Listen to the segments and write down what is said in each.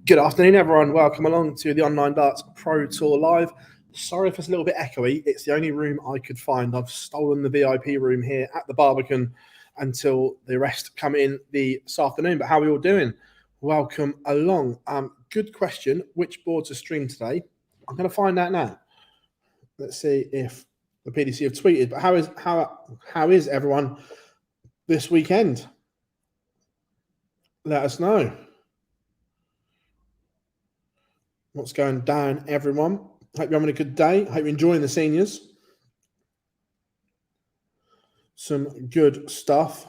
Good afternoon, everyone. Welcome along to the Online Darts Pro Tour Live. Sorry if it's a little bit echoey. It's the only room I could find. I've stolen the VIP room here at the Barbican until the rest come in this afternoon. But how are we all doing? Welcome along. Good question. Which boards are streamed today? I'm going to find out now. Let's see if the PDC have tweeted. But how is everyone this weekend? Let us know. What's going down, everyone? Hope you're having a good day. Hope you're enjoying the seniors. Some good stuff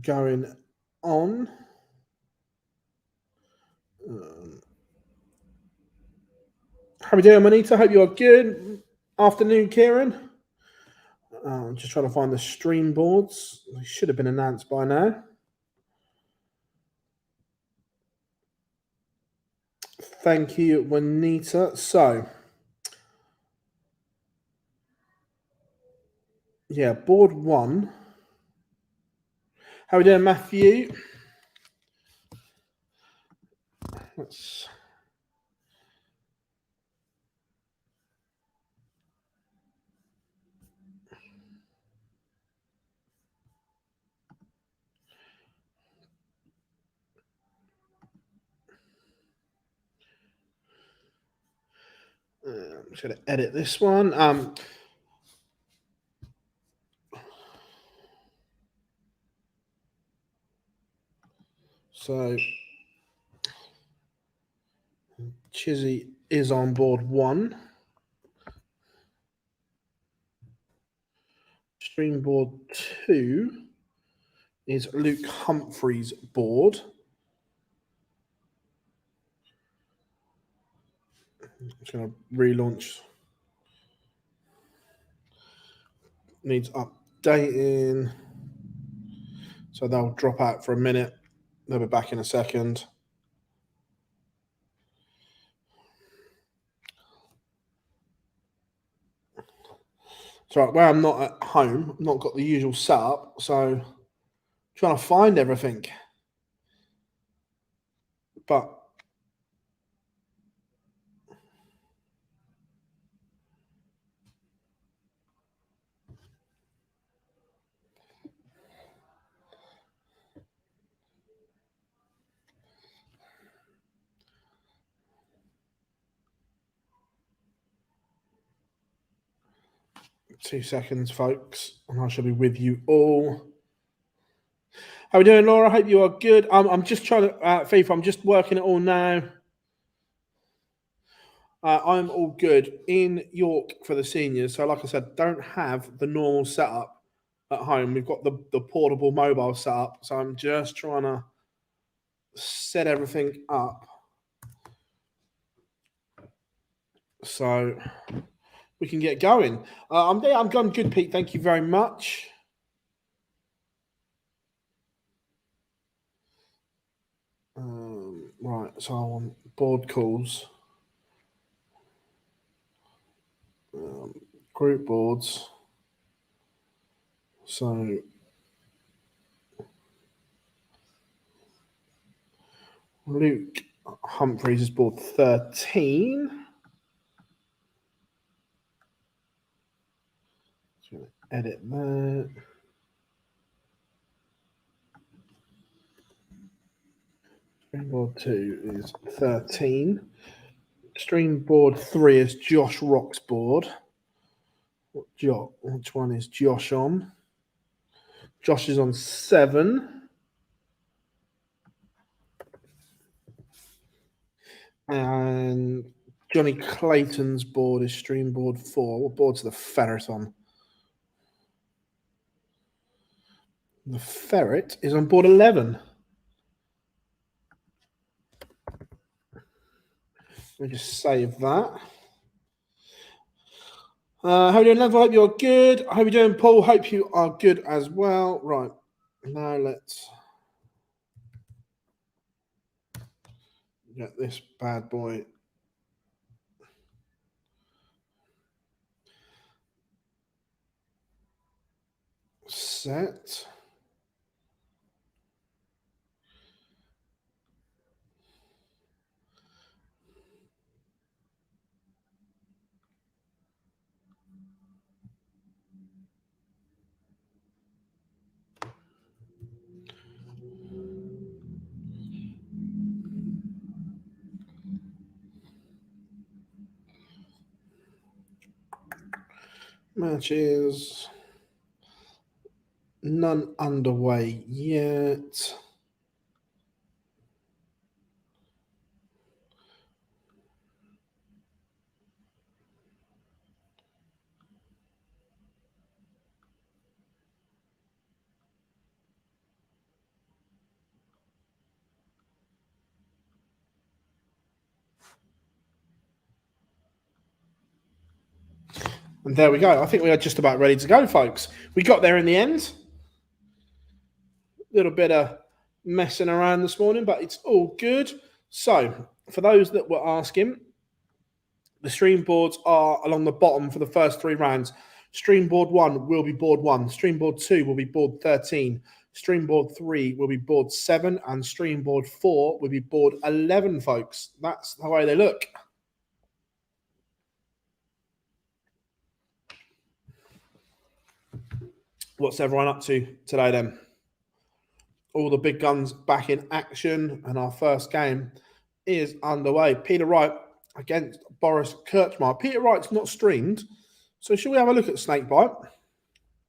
going on. How we doing, Manita? Hope you're good. Afternoon, Kieran. I'm just trying to find the stream boards. They should have been announced by now. Thank you, Juanita. So, yeah, board one. How we doing, Matthew? Let's... I'm just going to edit this one. So, Chizzy is on board one. Stream board two is Luke Humphrey's board. I'm just going to relaunch. Needs updating. So they'll drop out for a minute. They'll be back in a second. So where I'm not at home, I've not got the usual setup, so I'm trying to find everything. But two seconds, folks, and I shall be with you all. How are we doing, Laura? I hope you are good. I'm just trying to, Faith, I'm just working it all now. I'm all good in York for the seniors. So, like I said, don't have the normal setup at home. We've got the portable mobile setup. So I'm just trying to set everything up so we can get going. I'm good, Pete. Thank you very much. Right, so I want board calls. Group boards. So Luke Humphreys is board 13. Just going to edit that. Stream board 2 is 13. Stream board 3 is Josh Rock's board. Which one is Josh on? Josh is on 7. And Johnny Clayton's board is stream board 4. What board's the ferret on? The ferret is on board 11. Let me just save that. How are you doing, Lev? I hope you're good. How are you doing, Paul? Hope you are good as well. Right. Now let's get this bad boy set. Matches. None underway yet. And there we go. I think we are just about ready to go, folks. We got there in the end. A little bit of messing around this morning, but it's all good. So, for those that were asking, the stream boards are along the bottom for the first 3 rounds. Stream board 1 will be board 1. Stream board 2 will be board 13. Stream board 3 will be board 7. And stream board 4 will be board 11, folks. That's the way they look. What's everyone up to today then? All the big guns back in action, and our first game is underway. Peter Wright against Boris Kirchmar. Peter Wright's not streamed, so shall we have a look at Snakebite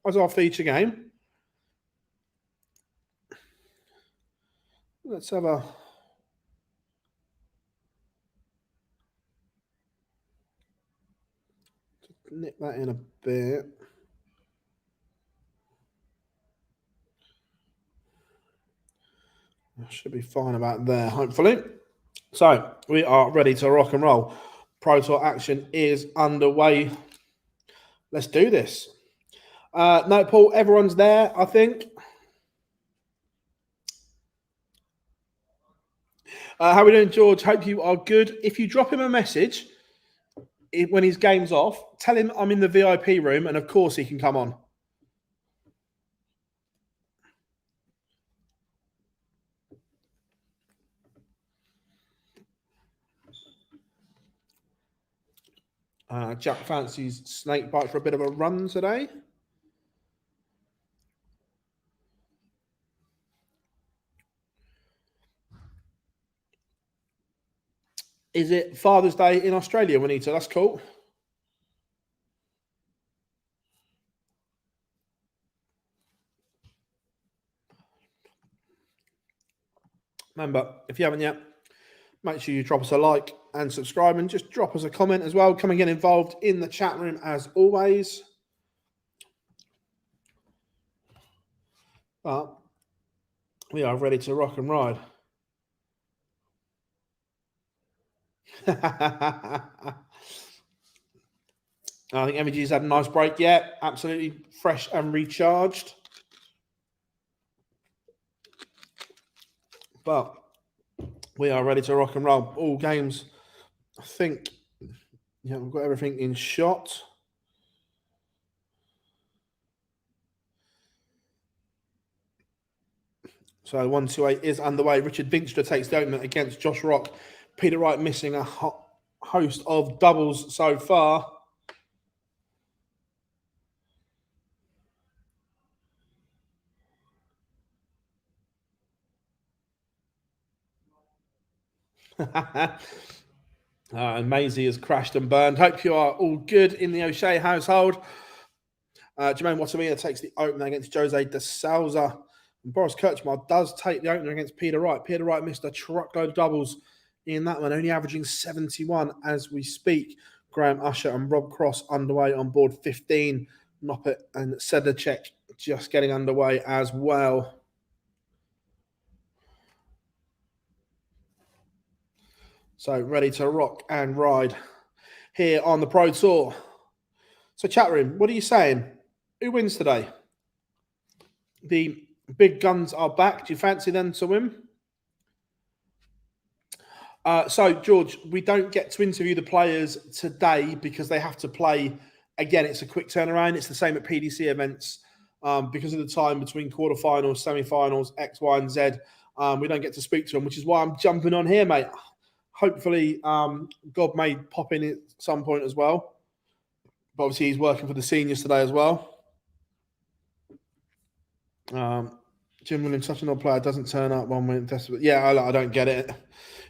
as our feature game? Let's have a nip that in a bit. I should be fine about there, hopefully. So we are ready to rock and roll. Pro Tour action is underway. Let's do this. No, Paul, everyone's there, I think. How are we doing, George? Hope you are good. If you drop him a message when his game's off, tell him I'm in the VIP room, and of course he can come on. Jack fancies Snakebite for a bit of a run today. Is it Father's Day in Australia, Juanita? That's cool. Remember, if you haven't yet, make sure you drop us a like and subscribe, and just drop us a comment as well. Come and get involved in the chat room as always. But we are ready to rock and ride. I think MVG's had a nice break. Yeah, absolutely fresh and recharged. But we are ready to rock and roll. All games, I think, yeah, we've got everything in shot. So 128 is underway. Richard Vinstra takes the opener against Josh Rock. Peter Wright missing a host of doubles so far. And Maisie has crashed and burned. Hope you are all good in the O'Shea household. Jermaine Wattamia takes the opener against Jose de Souza. And Boris Kirchmar does take the opener against Peter Wright. Peter Wright missed a truckload of doubles in that one, only averaging 71 as we speak. Graham Usher and Rob Cross underway on board 15. Noppet and Sedlacek just getting underway as well. So ready to rock and ride here on the Pro Tour. So chat room, what are you saying? Who wins today? The big guns are back. Do you fancy them to win? So, George, we don't get to interview the players today because they have to play. Again, it's a quick turnaround. It's the same at PDC events because of the time between quarterfinals, semi-finals, X, Y, and Z. We don't get to speak to them, which is why I'm jumping on here, mate. Hopefully, God may pop in at some point as well. But obviously, he's working for the seniors today as well. Jim Williams, such an odd player, doesn't turn up one minute. Yeah, I don't get it.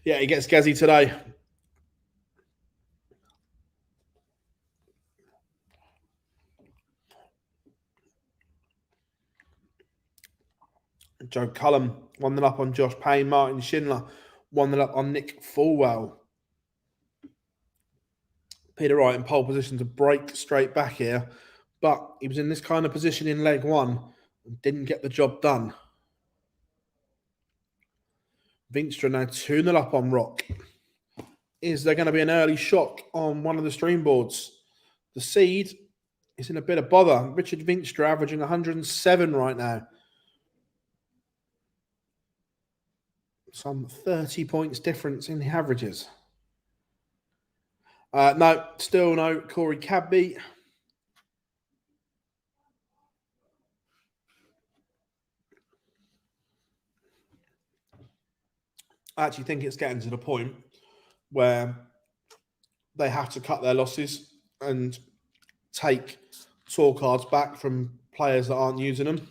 Yeah, he gets Gezi today. Joe Cullen 1-0 up on Josh Payne. Martin Schindler 1-0 up on Nick Fulwell. Peter Wright in pole position to break straight back here, but he was in this kind of position in leg one and didn't get the job done. Vinstra now 2-0 up on Rock. Is there going to be an early shock on one of the stream boards? The seed is in a bit of bother. Richard Vinstra averaging 107 right now. Some 30 points difference in the averages. No, still no Corey Cadby. I actually think it's getting to the point where they have to cut their losses and take tour cards back from players that aren't using them.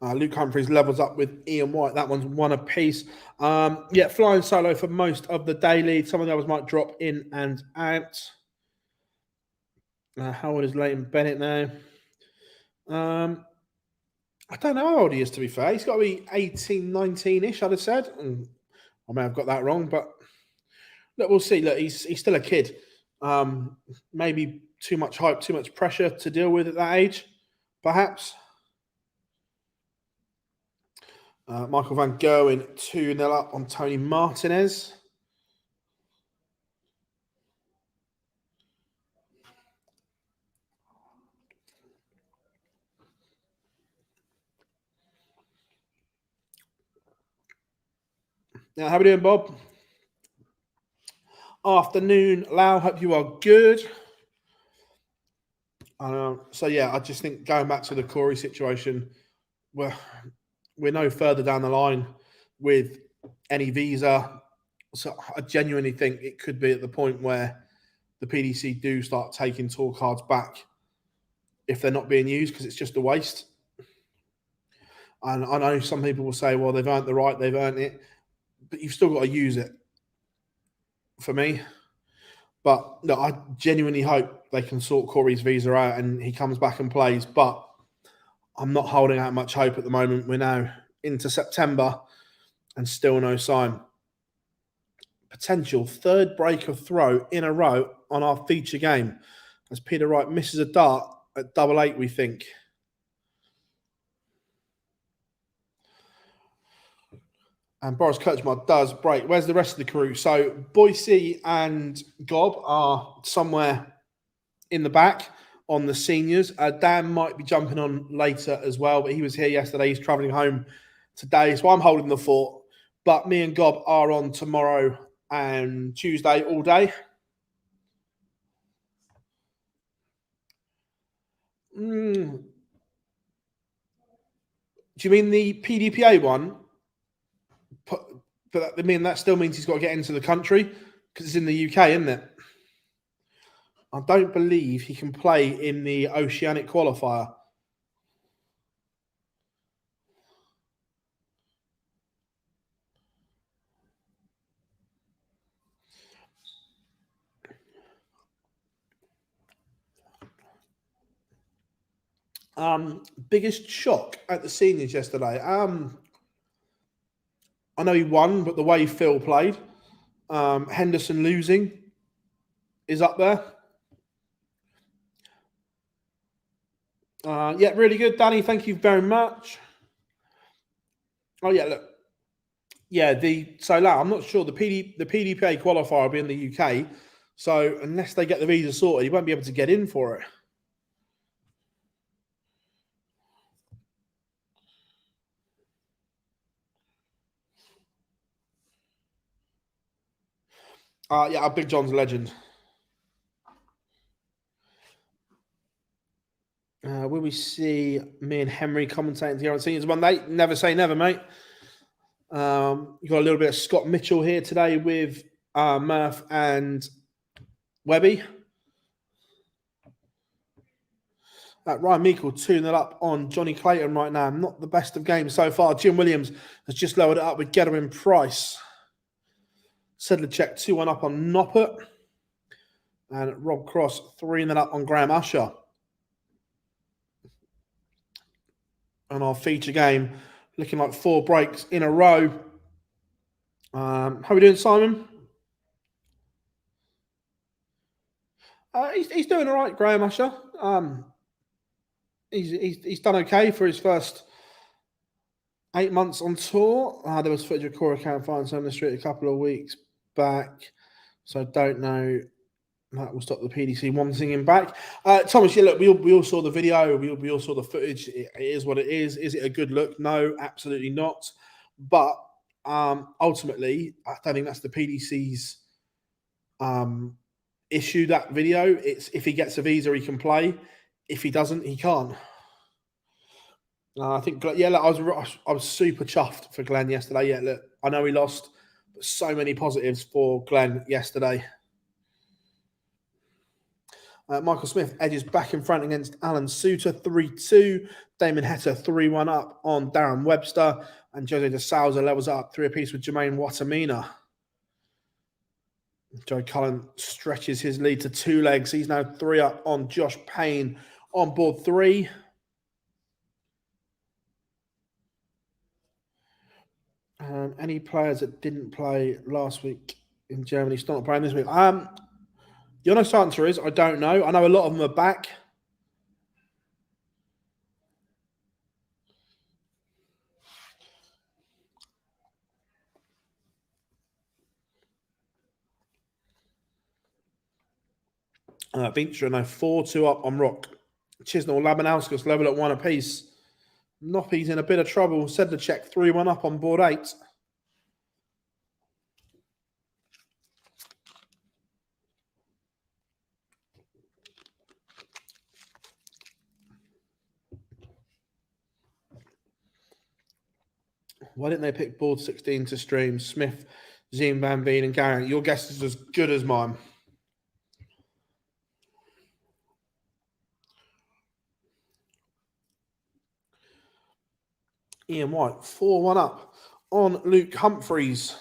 Luke Humphries levels up with Ian White. That one's one apiece. Yeah, flying solo for most of the daily. Some of the others might drop in and out. How old is Leighton Bennett now? I don't know how old he is, to be fair. He's got to be 18, 19-ish, I'd have said. I may have got that wrong, but look, we'll see. Look, he's still a kid. Maybe too much hype, too much pressure to deal with at that age, perhaps. Michael Van Gerwen 2-0 up on Tony Martinez. Now, how are we doing, Bob? Afternoon, Lau. Hope you are good. So, yeah, I just think going back to the Corey situation, we're no further down the line with any visa. So I genuinely think it could be at the point where the PDC do start taking tour cards back if they're not being used, because it's just a waste. And I know some people will say, well, they've earned the right, they've earned it, but you've still got to use it for me. But no, I genuinely hope they can sort Corey's visa out and he comes back and plays. But I'm not holding out much hope at the moment. We're now into September and still no sign. Potential third break of throw in a row on our feature game as Peter Wright misses a dart at 8-8, we think. And Boris Kirchmar does break. Where's the rest of the crew? So Boise and Gob are somewhere in the back on the seniors. Dan might be jumping on later as well, but he was here yesterday. He's travelling home today, so I'm holding the fort. But me and Gob are on tomorrow and Tuesday all day. Do you mean the PDPA one? But I mean, that still means he's got to get into the country because it's in the UK, isn't it? I don't believe he can play in the Oceanic qualifier. Biggest shock at the seniors yesterday. I know he won, but the way Phil played, Henderson losing is up there. Yeah, really good, Danny. Thank you very much. Oh yeah, look. Yeah, I'm not sure the PDPA qualifier will be in the UK. So unless they get the visa sorted, he won't be able to get in for it. Yeah, Big John's a legend. Will we see me and Henry commentating together on Seniors Monday? Never say never, mate. You've got a little bit of Scott Mitchell here today with Murph and Webby. Ryan Meikle 2-0 up on Johnny Clayton right now. Not the best of games so far. Jim Williams has just lowered it up with Gedwin Price. Sedlacek 2-1 up on Noppert. And Rob Cross 3-0 up on Graham Usher. And our feature game looking like 4 breaks in a row. How are we doing, Simon? He's doing all right, Graham Usher. He's done okay for his first 8 months on tour. There was footage of Cora Can finds on the street a couple of weeks back, so I don't know. That will stop the PDC wanting him back. Thomas, yeah, look, we all saw the video. We all saw the footage. It is what it is. Is it a good look? No, absolutely not. But ultimately, I don't think that's the PDC's issue, that video. It's if he gets a visa, he can play. If he doesn't, he can't. I think, yeah, look, I was super chuffed for Glenn yesterday. Yeah, look, I know he lost, but so many positives for Glenn yesterday. Michael Smith edges back in front against Alan Suter, 3-2. Damon Heta 3-1 up on Darren Webster. And Jose de Souza levels up 3 apiece with Jermaine Watamina. Joe Cullen stretches his lead to 2 legs. He's now 3 up on Josh Payne on board 3. Any players that didn't play last week in Germany still not playing this week? The honest answer is I don't know. I know a lot of them are back. Vinstra now 4-2 up on Rock. Chisnell, Labanauskas level at 1 apiece. Noppy's in a bit of trouble. Sedlacek 3-1 up on board 8. Why didn't they pick board 16 to stream? Smith, Ziem, Van Veen, and Garrett. Your guess is as good as mine. Ian White, 4-1 up on Luke Humphreys.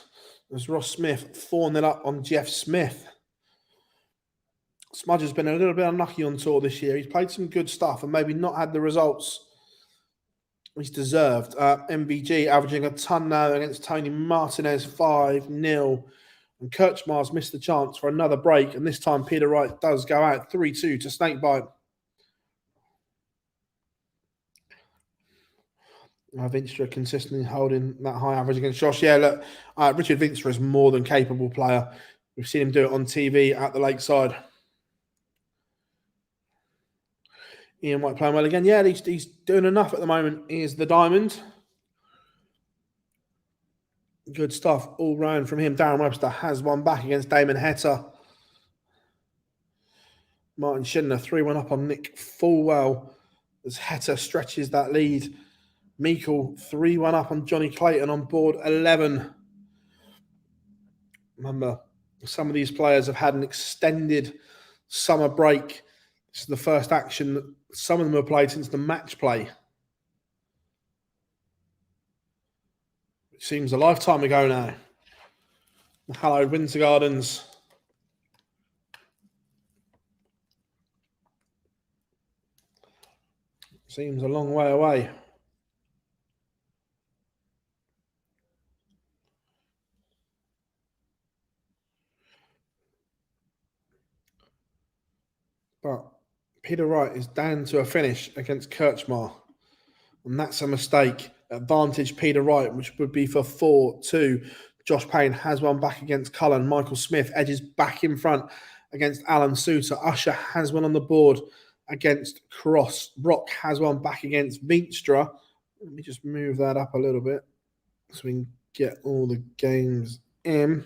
As Ross Smith, 4-0 up on Jeff Smith. Smudge has been a little bit unlucky on tour this year. He's played some good stuff and maybe not had the results he's deserved. MVG averaging a ton now against Tony Martinez, 5-0. And Kirchmar's missed the chance for another break. And this time Peter Wright does go out 3-2 to Snakebite. Vinstra consistently holding that high average against Josh. Yeah, look, Richard Vinstra is more than capable player. We've seen him do it on TV at the Lakeside. Ian White playing well again. Yeah, he's doing enough at the moment. Here's the diamond. Good stuff all round from him. Darren Webster has one back against Damon Heta. Martin Schindler 3-1 up on Nick Fulwell as Heta stretches that lead. Meikle 3-1 up on Johnny Clayton on board 11. Remember, some of these players have had an extended summer break. This is the first action that some of them have played since the match play. It seems a lifetime ago now. Hello, Winter Gardens. Seems a long way away. But Peter Wright is down to a finish against Kirchmar. And that's a mistake. Advantage Peter Wright, which would be for 4-2. Josh Payne has one back against Cullen. Michael Smith edges back in front against Alan Suter. Usher has one on the board against Cross. Rock has one back against Vinstra. Let me just move that up a little bit so we can get all the games in.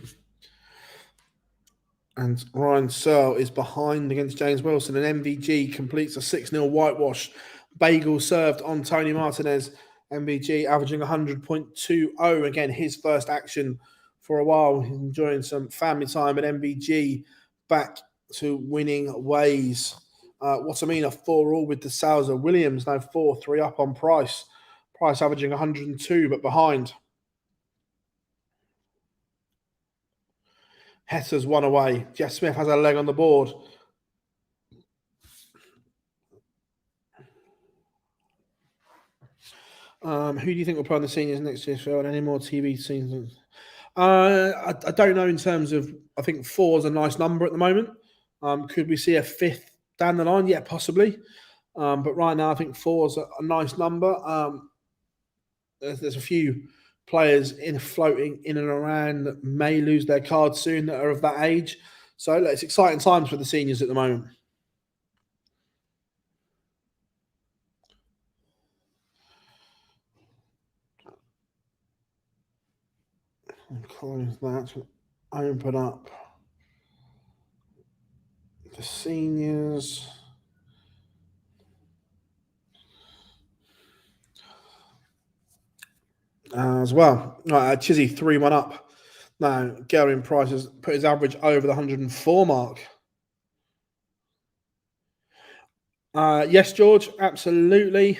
And Ryan Searle is behind against James Wilson. And MVG completes a 6-0 whitewash. Bagel served on Tony Martinez. MVG averaging 100.20. Again, his first action for a while. He's enjoying some family time at MVG. Back to winning ways. Watamina 4-all with the Sousa. Williams now 4-3 up on Price. Price averaging 102 but behind. Hetter's one away. Jess Smith has a leg on the board. Who do you think will play on the seniors next year? And any more TV seasons? I don't know in terms of, I think 4 is a nice number at the moment. Could we see a 5th down the line? Yeah, possibly. But right now, I think 4 is a nice number. There's a few players floating in and around that may lose their cards soon that are of that age. So it's exciting times for the seniors at the moment. And close that. Open up the seniors. As well. Chizzy 3-1 up. Now, Garion Price has put his average over the 104 mark. Yes, George, absolutely.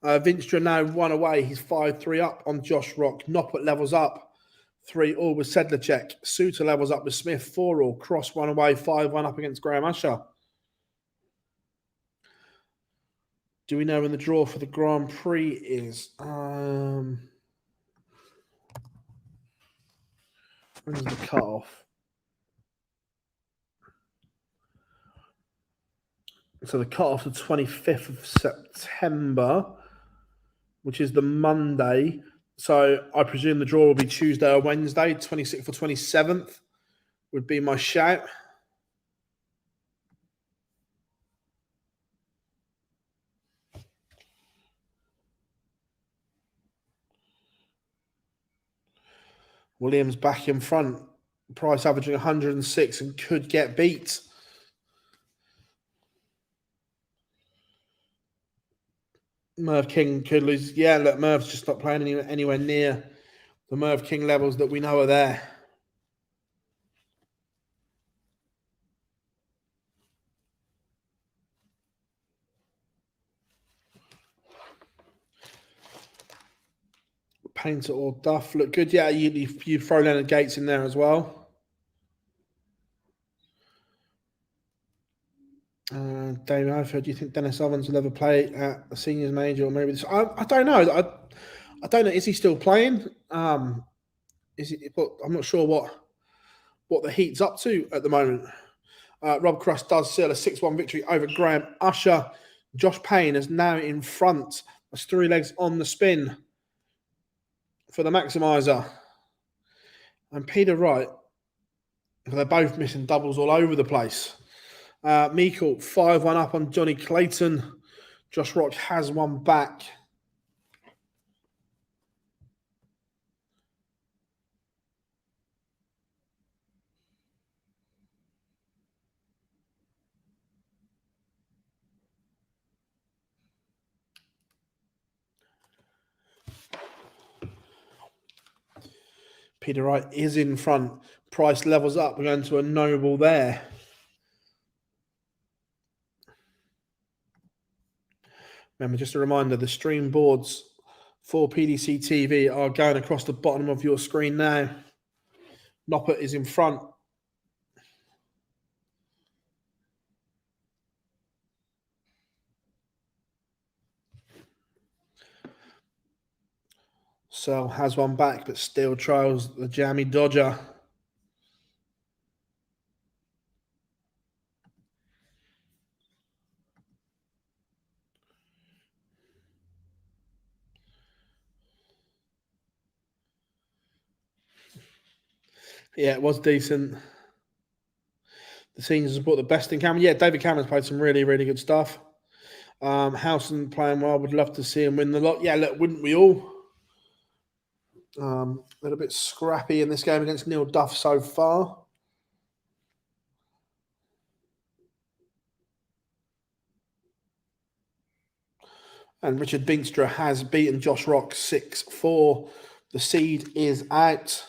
Vinstra now 1 away. He's 5-3 up on Josh Rock. Noppert levels up 3-all with Sedlacek. Suter levels up with Smith 4-all. Cross 1 away, 5-1 up against Graham Usher. Do we know when the draw for the Grand Prix is? When's the cut-off? So the cut-off the 25th of September, which is the Monday. So I presume the draw will be Tuesday or Wednesday, 26th or 27th would be my shout. Williams back in front. Price averaging 106 and could get beat. Merv King could lose. Yeah, look, Merv's just not playing anywhere near the Merv King levels that we know are there. Painter or Duff look good. Yeah, you throw Leonard Gates in there as well. David Alford, do you think Dennis Ovens will ever play at the seniors major or maybe this? I don't know. I don't know. Is he still playing? Is it? But I'm not sure what the heat's up to at the moment. Rob Cross does seal a 6-1 victory over Graham Usher. Josh Payne is now in front. That's 3 legs on the spin for the maximizer. And Peter Wright, they're both missing doubles all over the place. Meikle 5-1 up on Johnny Clayton. Josh Rock has one back. Peter Wright is in front. Price levels up. We're going to a noble there. Remember, just a reminder, the stream boards for PDC TV are going across the bottom of your screen now. Noppert is in front. Searle has one back, but still trials the jammy dodger. Yeah, it was decent. The seniors have brought the best in Cameron. Yeah, David Cameron's played some really, really good stuff. Howson playing well. Would love to see him win the lot. Yeah, look, wouldn't we all? A little bit scrappy in this game against Neil Duff so far. And Richard Binstra has beaten Josh Rock 6-4. The seed is out.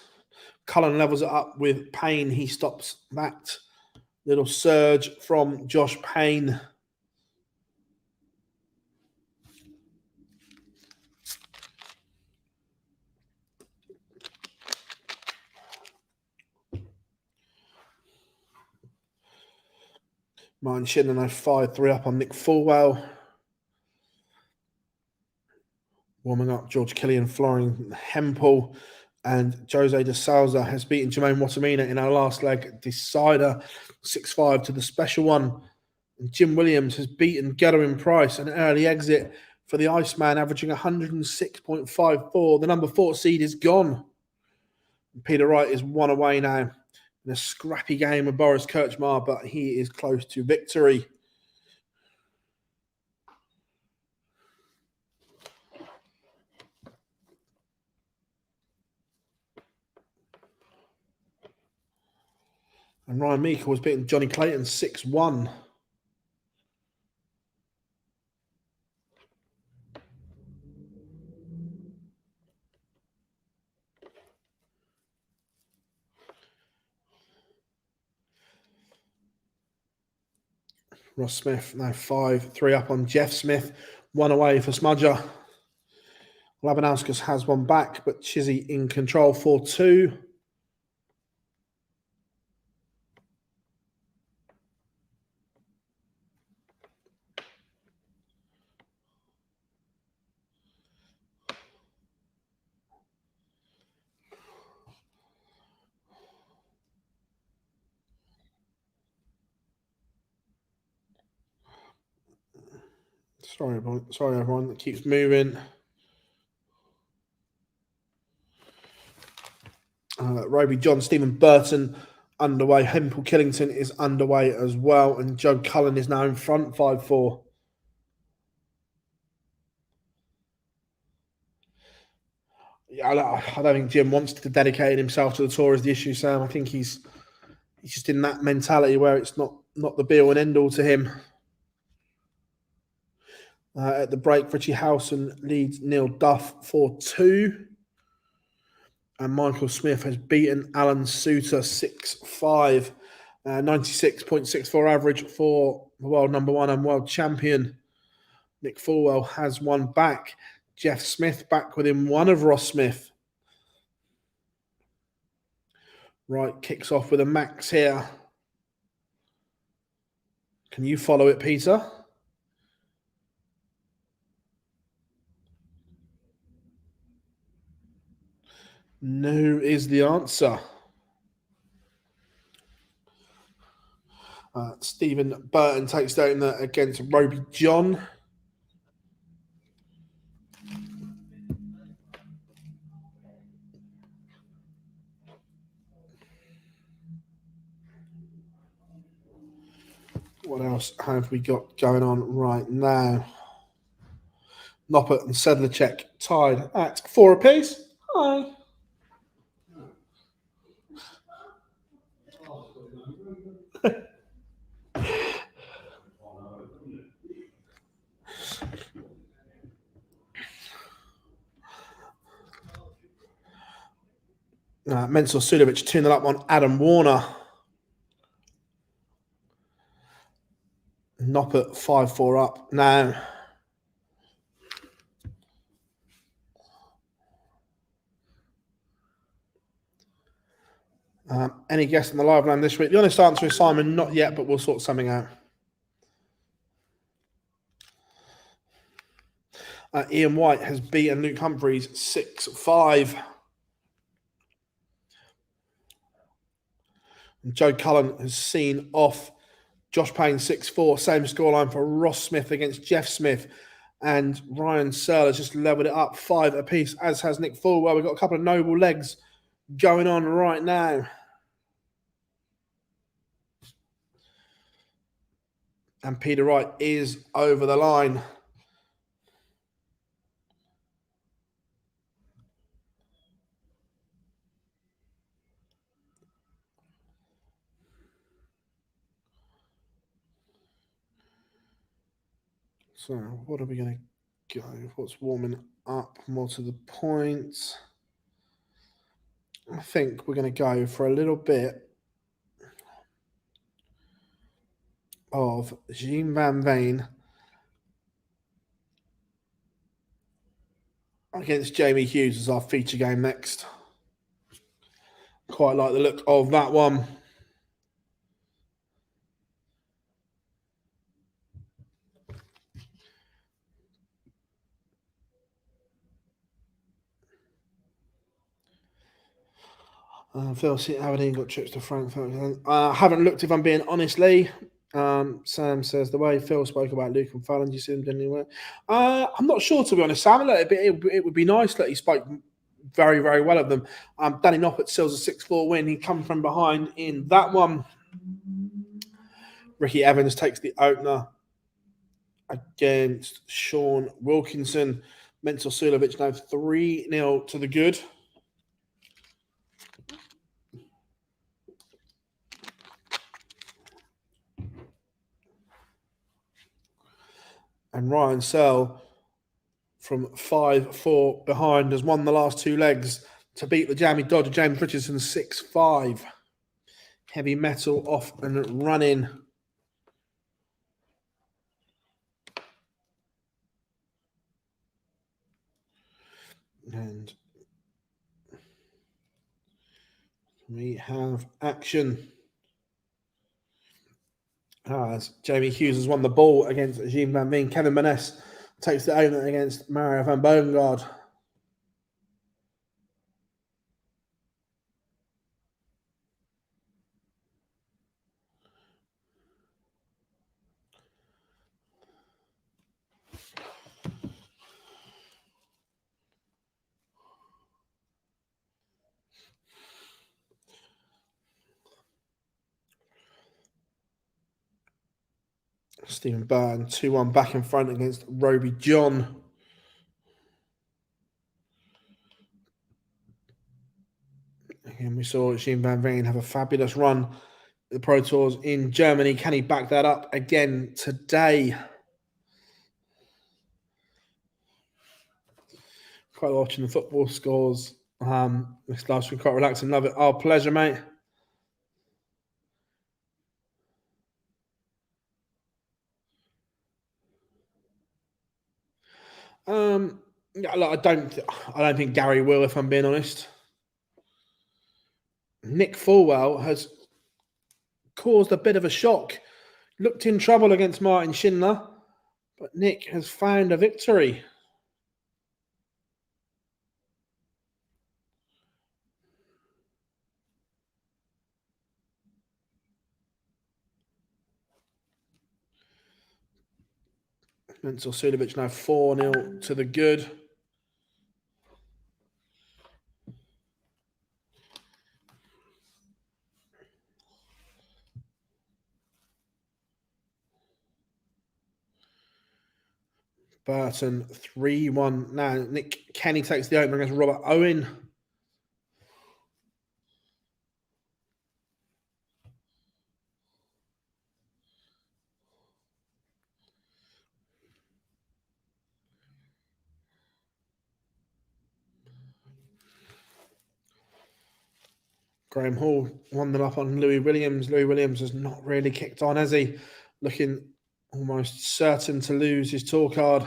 Cullen levels it up with Payne. He stops that little surge from Josh Payne. Martin Shinnon 5-3 up on Nick Fulwell. Warming up, George Killian, Florian Hempel, and Jose de Souza has beaten Jermaine Watamina in our last leg decider 6-5 to the special one. And Jim Williams has beaten Gerwin Price, an early exit for the Iceman, averaging 106.54. The number 4 seed is gone. And Peter Wright is one away now in a scrappy game with Boris Kirchmar, but he is close to victory. And Ryan Meikle was beating Johnny Clayton 6-1. Ross Smith now 5-3 up on Jeff Smith. One away for Smudger. Labanauskas has one back, but Chizzy in control 4-2. Sorry, everyone. It keeps moving. Roby John, Stephen Burton underway. Hempel Killington is underway as well. And Joe Cullen is now in front 5-4. Yeah, I don't think Jim wants to dedicate himself to the tour is the issue, Sam. I think he's just in that mentality where it's not the be all and end all to him. At the break, Richie Howson leads Neil Duff 4-2. And Michael Smith has beaten Alan Suter 6-5. 96.64 average for the world number 1 and world champion. Nick Fulwell has one back. Jeff Smith back within one of Ross Smith. Right, kicks off with a max here. Can you follow it, Peter? No is the answer. Stephen Burton takes down against Roby John. What else have we got going on right now? Noppert and Sedlacek tied at 4 apiece. Hi. Mensur Sudovic 2-0 up on Adam Warner. Noppert 5-4 up now. Any guests on the live line this week? The honest answer is Simon, not yet, but we'll sort something out. Ian White has beaten Luke Humphreys 6-5. And Joe Cullen has seen off Josh Payne 6-4. Same scoreline for Ross Smith against Jeff Smith. And Ryan Searle has just leveled it up 5 apiece, as has Nick Fulwell. We've got a couple of noble legs going on right now. And Peter Wright is over the line. So what are we going to go? What's warming up more to the point? I think we're going to go for a little bit of Jean Van Veen against Jamie Hughes as our feature game next. Quite like the look of that one. Phil C. Aberdeen got trips to Frankfurt. I haven't looked, if I'm being honest, Lee. Sam says the way Phil spoke about Luke and Fallon, do you see him anywhere? I'm not sure, to be honest, Sam. It would be nice that he spoke very, very well of them. Danny Noppert seals a 6-4 win. He come from behind in that one. Ricky Evans takes the opener against Sean Wilkinson. Mental Sulovic now 3-0 to the good. And Ryan Searle from 5-4 behind has won the last 2 legs to beat the Jammy Dodger James Richardson 6-5. Heavy Metal off and running. And we have action as Jamie Hughes has won the ball against Jean Van Veen. Kevin Maness takes the opener against Mario van Boongaard. Stephen Byrne 2-1 back in front against Roby John. Again, we saw Jean Van Veen have a fabulous run at the Pro Tours in Germany. Can he back that up again today? Quite watching the football scores this last week. Quite relaxing. Love it. Oh, pleasure, mate. Yeah, look, I don't think Gary will, if I'm being honest. Nick Fulwell has caused a bit of a shock. Looked in trouble against Martin Schindler, but Nick has found a victory. Mental Sudovic now 4-0 to the good. Burton 3-1. Now Nick Kenny takes the opener against Robert Owen. Graham Hall 1-0 up on Louis Williams. Louis Williams has not really kicked on, has he? Looking almost certain to lose his tour card.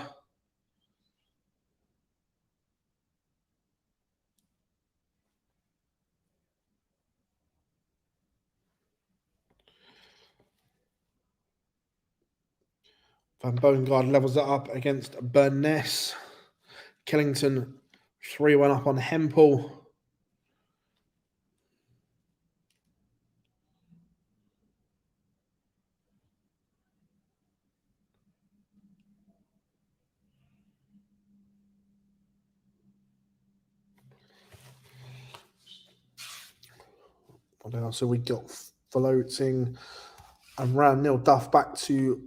Van Boongaard levels it up against Burness. Killington 3-1 up on Hempel. What else have we got floating? Around Neil Duff back to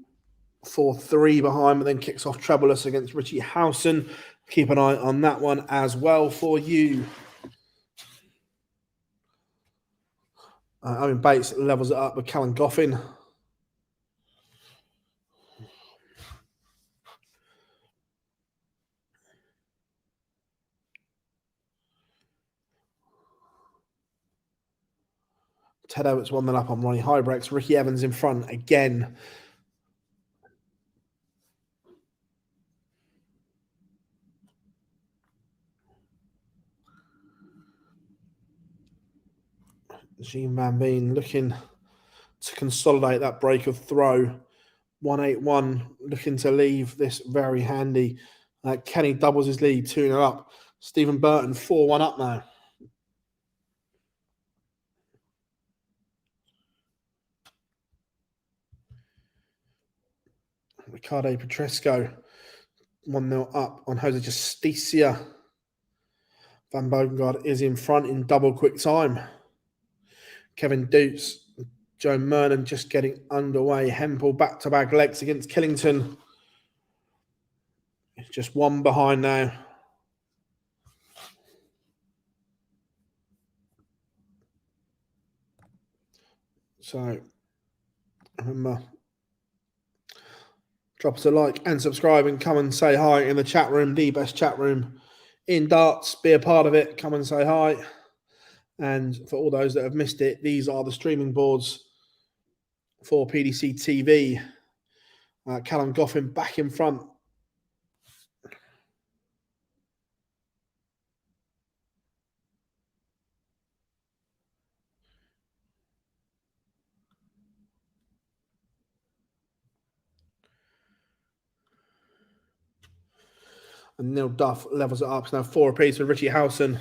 4-3 behind, but then kicks off trebleless against Richie Howson. Keep an eye on that one as well for you. Owen Bates levels it up with Callan Goffin. Ted Oates 1-0 up on Ronnie Hybrex. Ricky Evans in front again. Jean Van Veen looking to consolidate that break of throw. 1-8-1, looking to leave this very handy. Kenny doubles his lead, 2-0 up. Stephen Burton 4-1 up now. Ricardo Petresco 1-0 up on Jose Justicia. Van Bogengard is in front in double quick time. Kevin Dutz, Joe Mernon just getting underway. Hempel back-to-back legs against Killington. It's just one behind now. So, remember, drop us a like and subscribe and come and say hi in the chat room, the best chat room in darts. Be a part of it. Come and say hi. And for all those that have missed it, these are the streaming boards for PDC TV. Callum Goffin back in front. And Neil Duff levels it up. It's now 4 apiece for Richie Howson.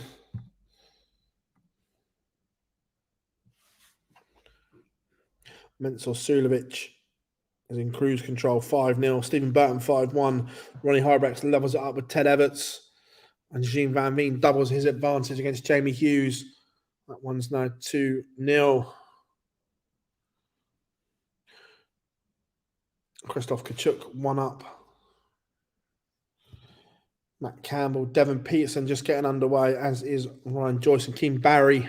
Mensur Sulovic is in cruise control, 5-0. Stephen Burton, 5-1. Ronnie Hybrex levels it up with Ted Everts. And Jean Van Veen doubles his advantage against Jamie Hughes. That one's now 2-0. Christoph Kachuk, 1 up. Matt Campbell, Devon Peterson just getting underway, as is Ryan Joyce and Keane Barry.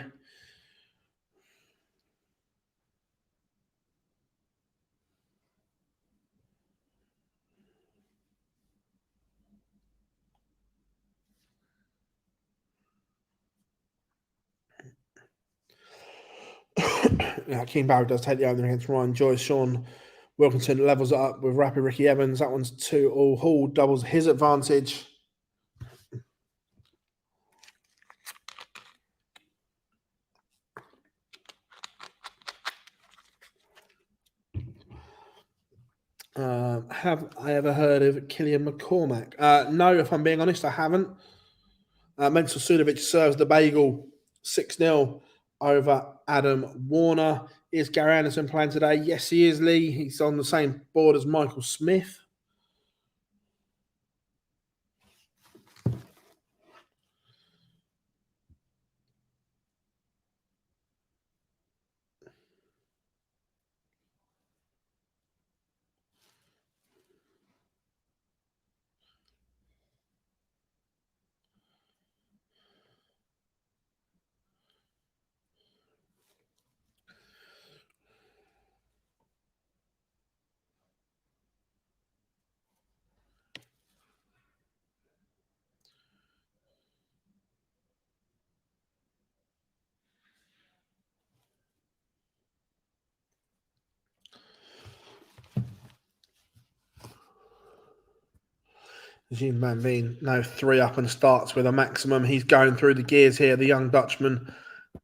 Yeah, Keane Barry does take the opener against Ryan Joyce. Sean Wilkinson levels it up with Rappy Ricky Evans. That one's 2-all. Hall doubles his advantage. Have I ever heard of Killian McCormack? No, if I'm being honest, I haven't. Mensur Sulovic serves the bagel 6-0 over Adam Warner. Is Gary Anderson playing today? Yes, he is, Lee. He's on the same board as Michael Smith. Jean Van Veen now 3 up and starts with a maximum. He's going through the gears here. The young Dutchman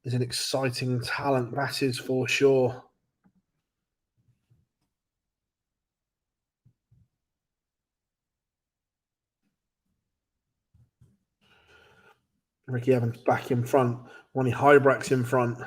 is an exciting talent, that is for sure. Ricky Evans back in front. Ronnie Hybrex in front.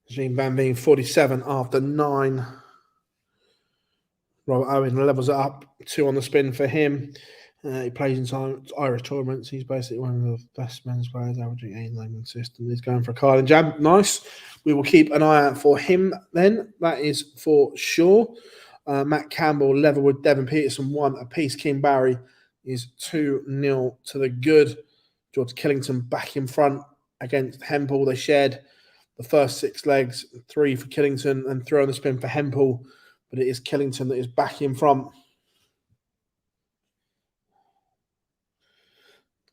Jean Van Veen 47 after 9. Robert Owen levels it up. 2 on the spin for him. He plays in Irish tournaments. He's basically one of the best men's players, averaging 8-9 consistent. He's going for a card and jab. Nice. We will keep an eye out for him then. That is for sure. Matt Campbell level with Devon Peterson, 1 apiece. Keane Barry is 2-0 to the good. George Killington back in front against Hempel. They shared the first 6 legs, 3 for Killington and 3 on the spin for Hempel. But it is Killington that is back in front.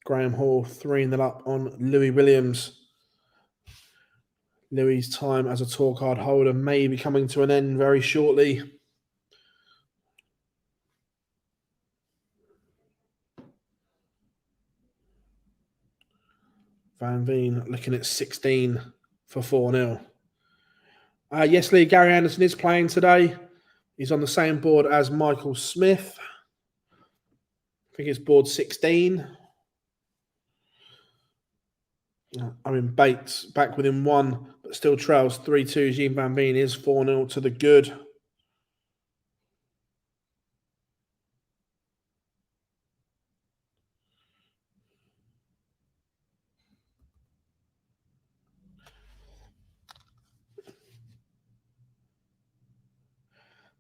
Graham Hall 3-0 up on Louis Williams. Louis' time as a tour card holder may be coming to an end very shortly. Van Veen looking at 16 for 4-0. Yes, Lee, Gary Anderson is playing today. He's on the same board as Michael Smith. I think it's board 16. I mean, Bates back within 1, but still trails 3-2. Jean Van Veen is 4-0 to the good.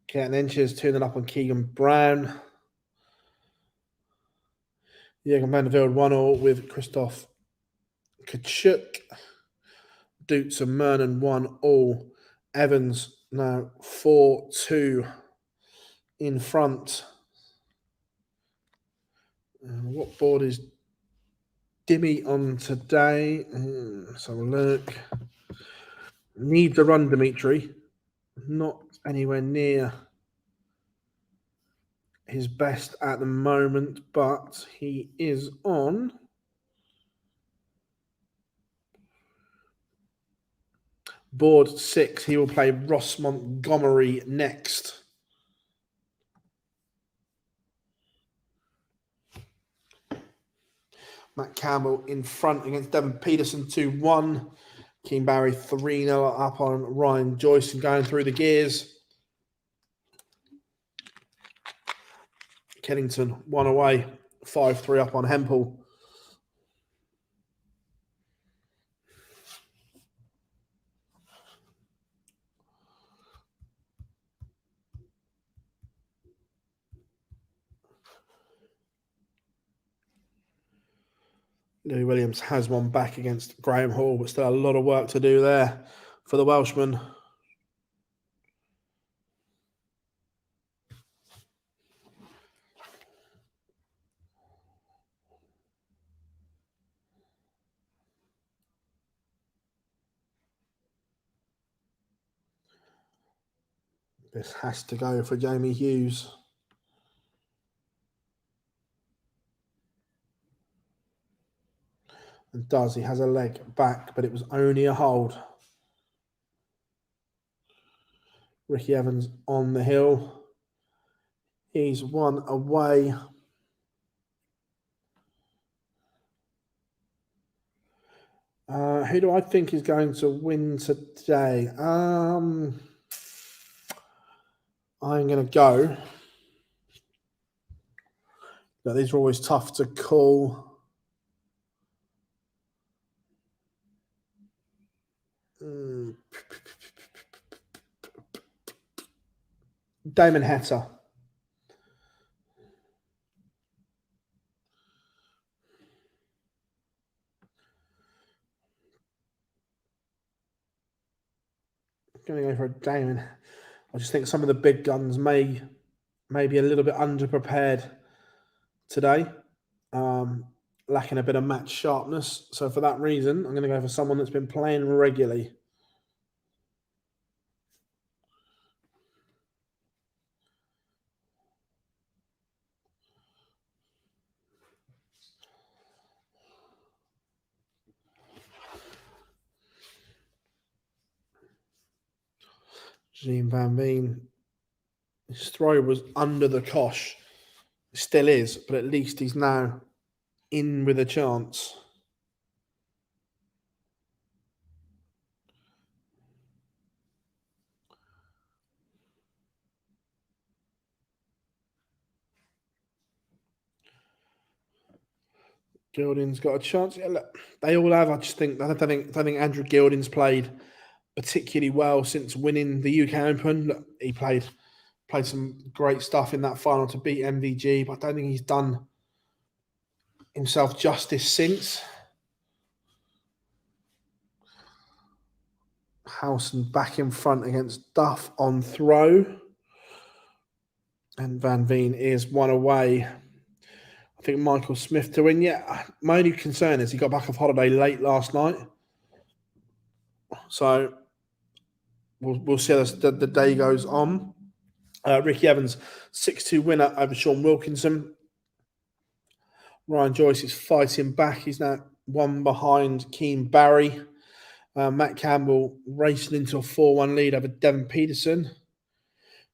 Cat Inches tuning up on Keegan Brown. Jürgen van der Velde 1-0 with Christoph Kachuk. Dukes and Mernon 1-1. Evans now 4-2 in front. What board is Dimmy on today? Let's have a look. Need the run, Dimitri. Not anywhere near his best at the moment, but he is on board 6. He will play Ross Montgomery next. Matt Campbell in front against Devon Peterson 2-1. Keane Barry 3-0 up on Ryan Joyce and going through the gears. Kennington 1 away, 5-3 up on Hempel. Louis Williams has one back against Graham Hall, but still a lot of work to do there for the Welshman. This has to go for Jamie Hughes. And does. He has a leg back, but it was only a hold. Ricky Evans on the hill. He's 1 away. Who do I think is going to win today? I'm going to go. Now, these are always tough to call. Damon Hatter. I'm going to go for a Damon. I just think some of the big guns may be a little bit underprepared today, lacking a bit of match sharpness. So for that reason, I'm going to go for someone that's been playing regularly. Jean Van Veen. His throw was under the cosh. Still is, but at least he's now in with a chance. Gilding's got a chance. Yeah, look, they all have. I don't think Andrew Gilding's played particularly well since winning the UK Open. Look, he played some great stuff in that final to beat MVG, but I don't think he's done himself justice since. Howson back in front against Duff on throw. And Van Veen is 1 away. I think Michael Smith to win. Yeah, my only concern is he got back off holiday late last night. So we'll see as the day goes on. Ricky Evans, 6-2 winner over Sean Wilkinson. Ryan Joyce is fighting back. He's now one behind Keen Barry. Matt Campbell racing into a 4-1 lead over Devon Peterson.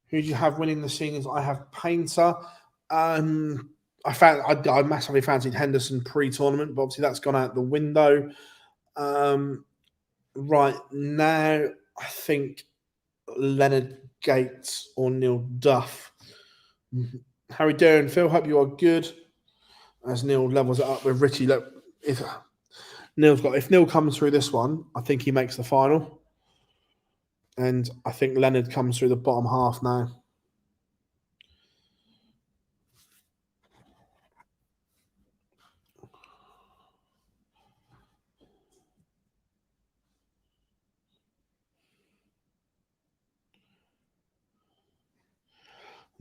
Who do you have winning the singles? I have Painter. I massively fancied Henderson pre-tournament, but obviously that's gone out the window. Right now, I think Leonard Gates or Neil Duff. How are we doing, Phil? Hope you are good. As Neil levels it up with Richie. Look, if Neil comes through this one, I think he makes the final. And I think Leonard comes through the bottom half now.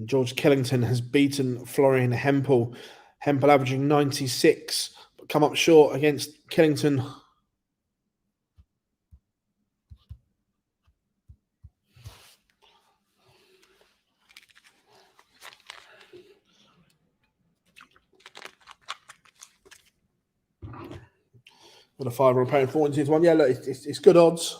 George Killington has beaten Florian Hempel. Hempel averaging 96, but come up short against Killington. With a 5 paying 4-1. Yeah, look, it's good odds.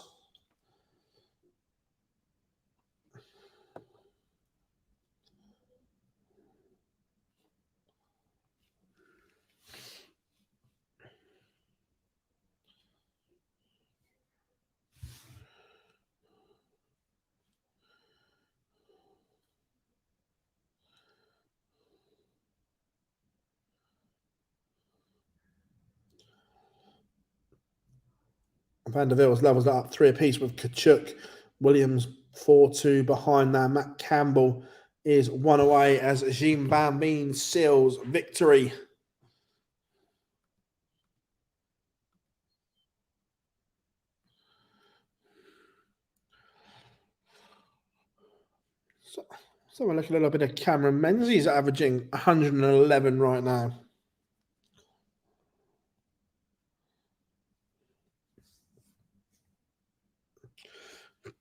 Vanderveer's levels that up 3 apiece with Kachuk. Williams 4-2 behind there. Matt Campbell is 1 away as Jean Van Veen seals victory. So we're looking at a little bit of Cameron Menzies averaging 111 right now.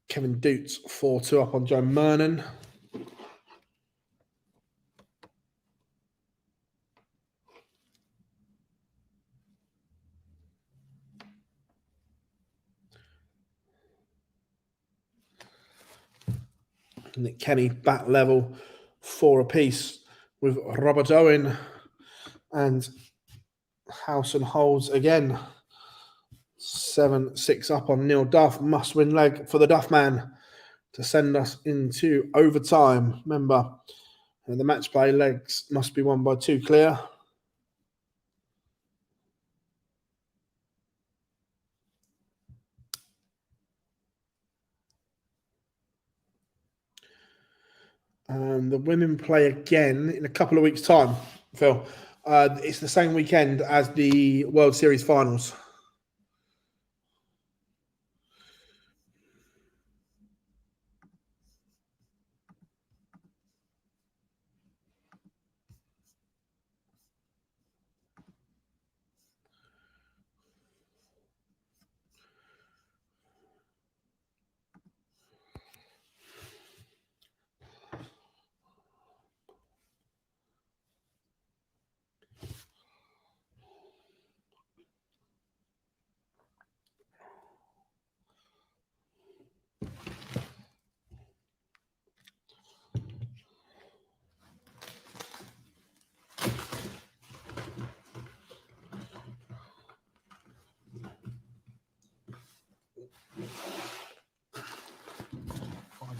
Kevin Doots 4-2 up on Joe Mernon. Nick Kenny back level 4 apiece with Robert Owen, and Howson holds again 7-6 up on Neil Duff. Must win leg for the Duff man to send us into overtime. Remember, the match play legs must be won by 2 clear. And the women play again in a couple of weeks' time, Phil. It's the same weekend as the World Series finals.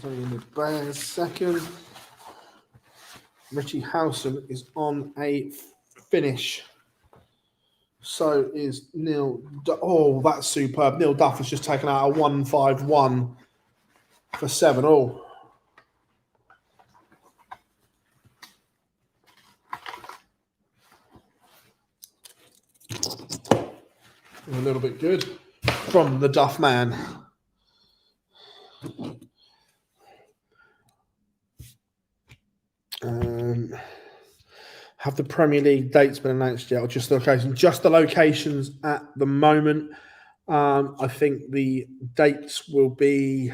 In a second. Richie Howson is on a finish. So is Neil. Oh, that's superb. Neil Duff has just taken out a 151 for 7-all. A little bit good from the Duff man. Have the Premier League dates been announced yet, or just the locations? Just the locations at the moment. I think the dates will be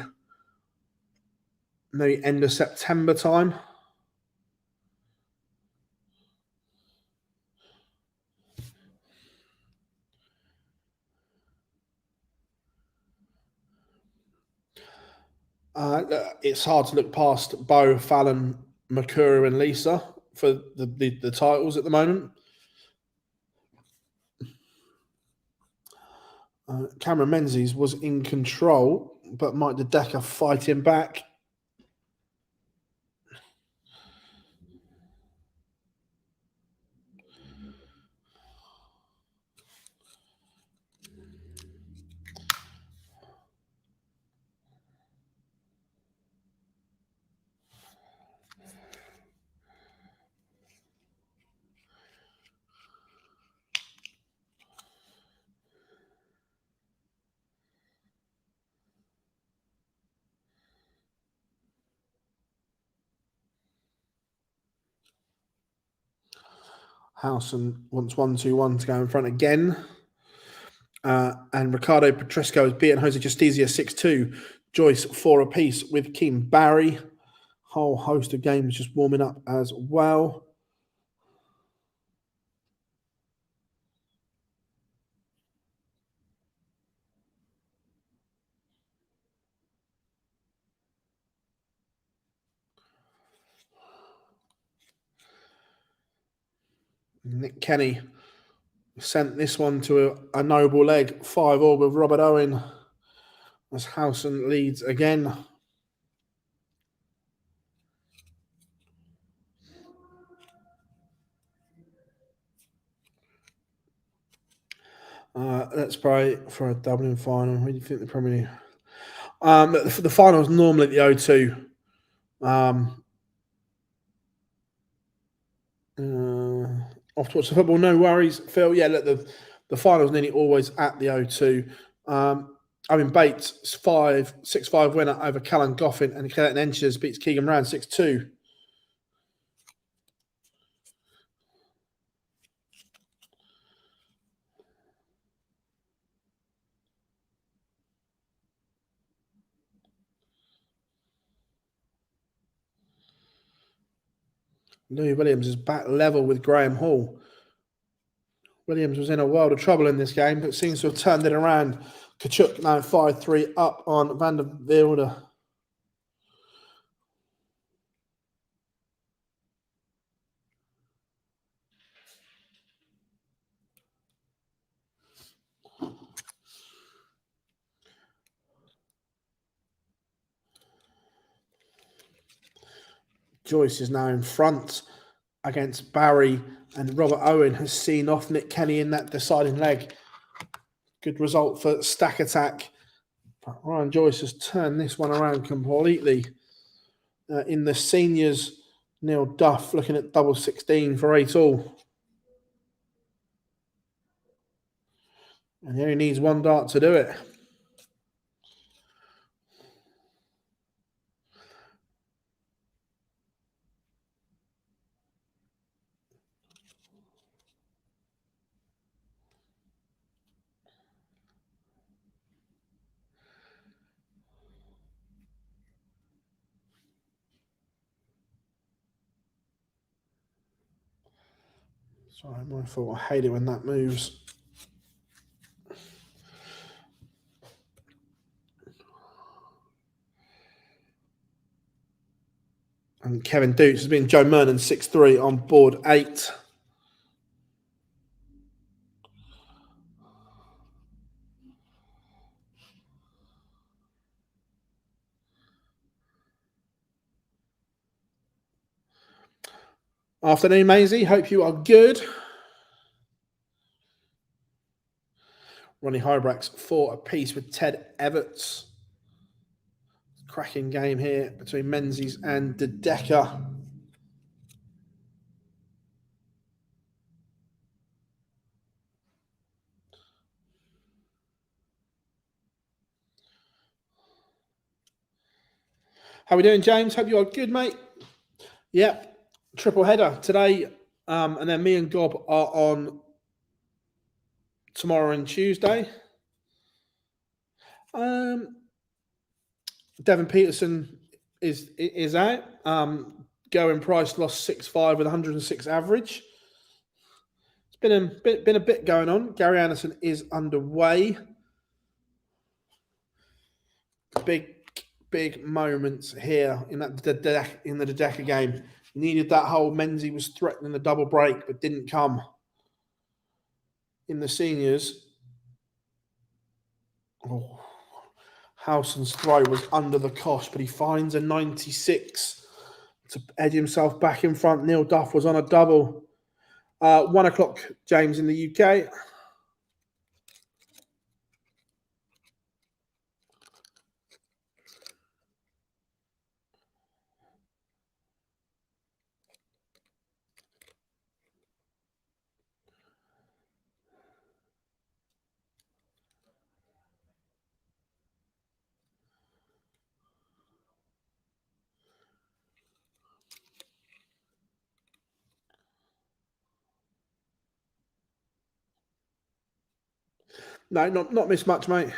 maybe end of September time. It's hard to look past Bo, Fallon, Makura, and Lisa for the titles at the moment. Cameron Menzies was in control, but Mike Dedecker fighting back. Howson wants 1-2-1 to go in front again. And Ricardo Petresco has beaten Jose Justicia 6-2. Joyce 4 apiece with Keem Barry. Whole host of games just warming up as well. Nick Kenny sent this one to a noble leg. 5-all with Robert Owen as Howson leads again. Let's pray for a Dublin final. What do you think the Premier League? The final is normally at the O2. Off to watch the football, no worries, Phil. Yeah, look, the final's nearly always at the O2. Bates 6-5 winner over Callan Goffin, and Clayton Enches beats Keegan Rand 6-2. Louis Williams is back level with Graham Hall. Williams was in a world of trouble in this game, but seems to have turned it around. Kachuk now 5-3 up on Van der Wilde. Joyce is now in front against Barry, and Robert Owen has seen off Nick Kenny in that deciding leg. Good result for Stack Attack. But Ryan Joyce has turned this one around completely. In the seniors, Neil Duff looking at double 16 for 8-all. And he only needs one dart to do it. Sorry, my fault. I hate it when that moves. And Kevin Dukes has been Joe Mernon 6-3 on board 8. Afternoon, Maisie. Hope you are good. Ronnie Hybrax 4 apiece with Ted Everts. Cracking game here between Menzies and Dedecker. How we doing, James? Hope you are good, mate. Yep, triple header today, and then me and Gob are on tomorrow and Tuesday. Devin Peterson is out. Going Price lost 6-5 with 106 average. It's been a bit going on. Gary Anderson is underway. Big big moments here in the Dodeka game. He needed that hold. Menzies was threatening the double break, but didn't come. In the seniors, Howson's throw was under the cosh, but he finds a 96 to edge himself back in front. Neil Duff was on a double. 1 o'clock, James, in the UK. No, not missed much, mate.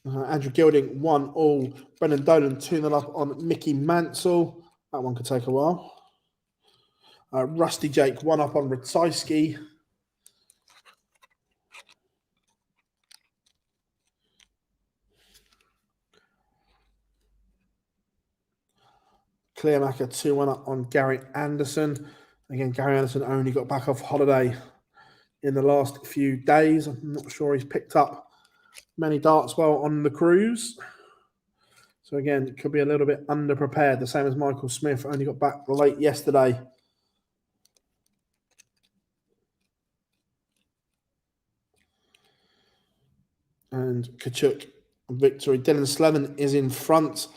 Andrew Gilding 1-all. Brendan Dolan 2-0 up on Mickey Mansell. That one could take a while. Rusty Jake 1 up on Ratajski. Clearmaker 2-1 up on Gary Anderson. Again, Gary Anderson only got back off holiday in the last few days. I'm not sure he's picked up many darts well on the cruise. So again, it could be a little bit underprepared, the same as Michael Smith, only got back late yesterday. And Kachuk victory. Dylan Slevin is in front.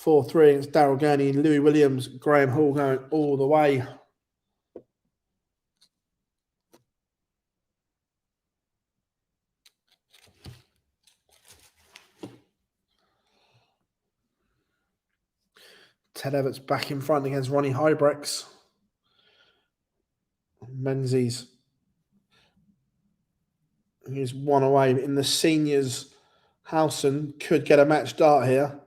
4-3 against Daryl Gurney, Louis Williams, Graham Hall going all the way. Ted Everts back in front against Ronnie Hybrex. Menzies is 1 away. In the seniors, Howson could get a match dart here.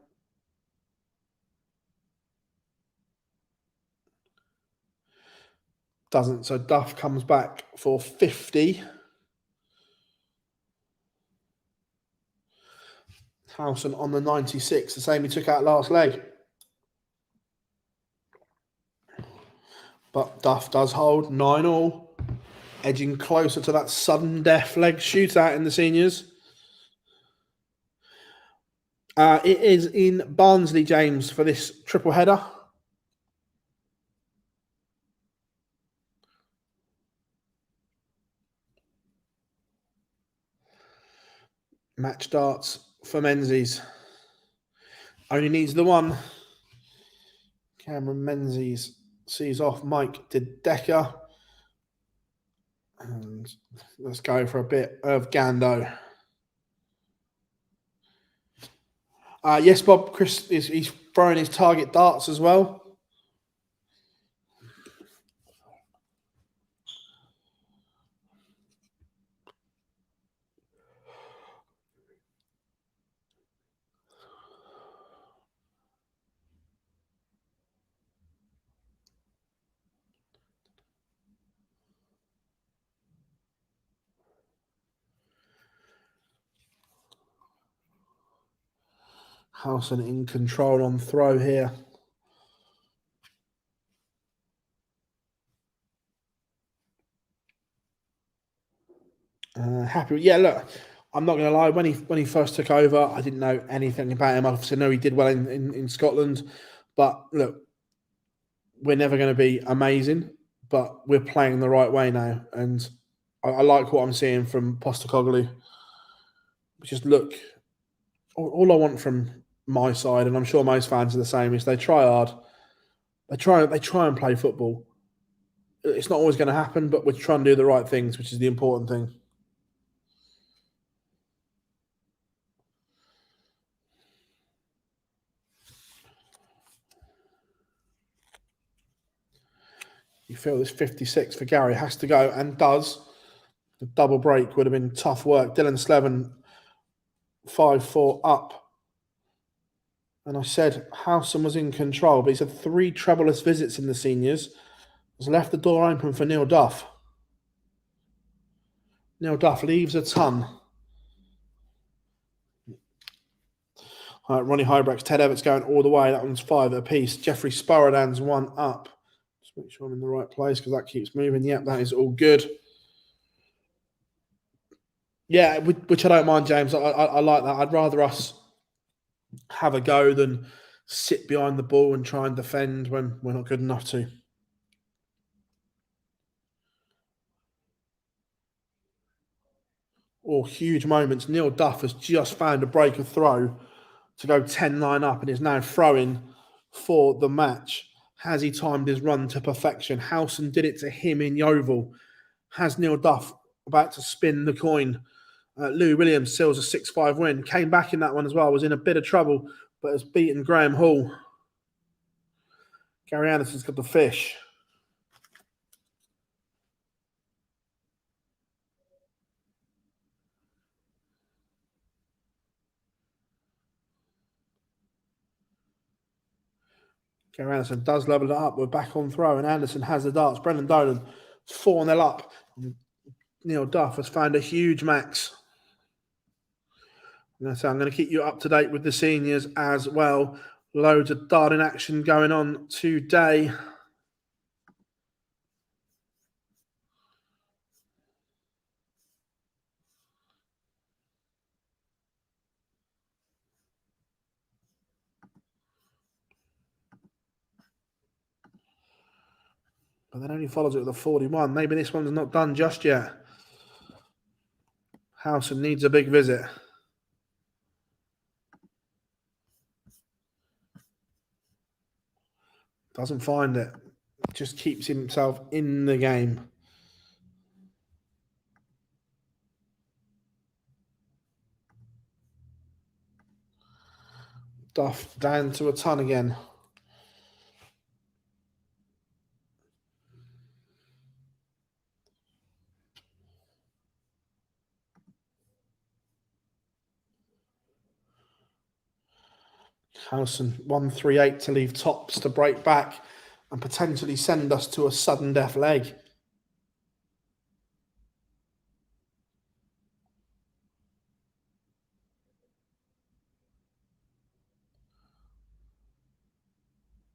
Doesn't, so Duff comes back for 50. Howson on the 96, the same he took out last leg. But Duff does hold 9-all, edging closer to that sudden death leg shootout in the seniors. It is in Barnsley, James, for this triple header. Match darts for Menzies. Only needs the one. Cameron Menzies sees off Mike Dedecker. And let's go for a bit of Gando. Yes, Bob, Chris, he's throwing his target darts as well. Howson in control on throw here. Happy. Yeah, look, I'm not going to lie. When he first took over, I didn't know anything about him. Obviously, I know he did well in Scotland. But look, we're never going to be amazing, but we're playing the right way now. And I like what I'm seeing from Postecoglou. Just look, all I want from my side, and I'm sure most fans are the same, is they try hard. They try and play football. It's not always going to happen, but we're trying to do the right things, which is the important thing. You feel this 56 for Gary has to go, and does. The double break would have been tough work. Dylan Slevin, 5-4 up. And I said Howson was in control, but he's had 3 troubleless visits in the seniors. Has left the door open for Neil Duff. Neil Duff leaves a ton. Ronnie Hybrex, Ted Everts going all the way. That one's 5 apiece. Jeffrey Sparadan's 1 up. Just make sure I'm in the right place because that keeps moving. Yep, that is all good. Yeah, which I don't mind, James. I like that. I'd rather us have a go than sit behind the ball and try and defend when we're not good enough to. Or huge moments. Neil Duff has just found a break of throw to go 10-9 up and is now throwing for the match. Has he timed his run to perfection? Howson did it to him in Yeovil. Has Neil Duff about to spin the coin? Lou Williams seals a 6-5 win. Came back in that one as well. Was in a bit of trouble, but has beaten Graham Hall. Gary Anderson's got the fish. Gary Anderson does level it up. We're back on throw, and Anderson has the darts. Brendan Dolan 4-0 up. Neil Duff has found a huge max. I'm going to keep you up to date with the seniors as well. Loads of darting action going on today. But then only follows it with a 41. Maybe this one's not done just yet. Howson needs a big visit. Doesn't find it. Just keeps himself in the game. Duff down to a ton again. Howson 138 to leave tops to break back and potentially send us to a sudden death leg.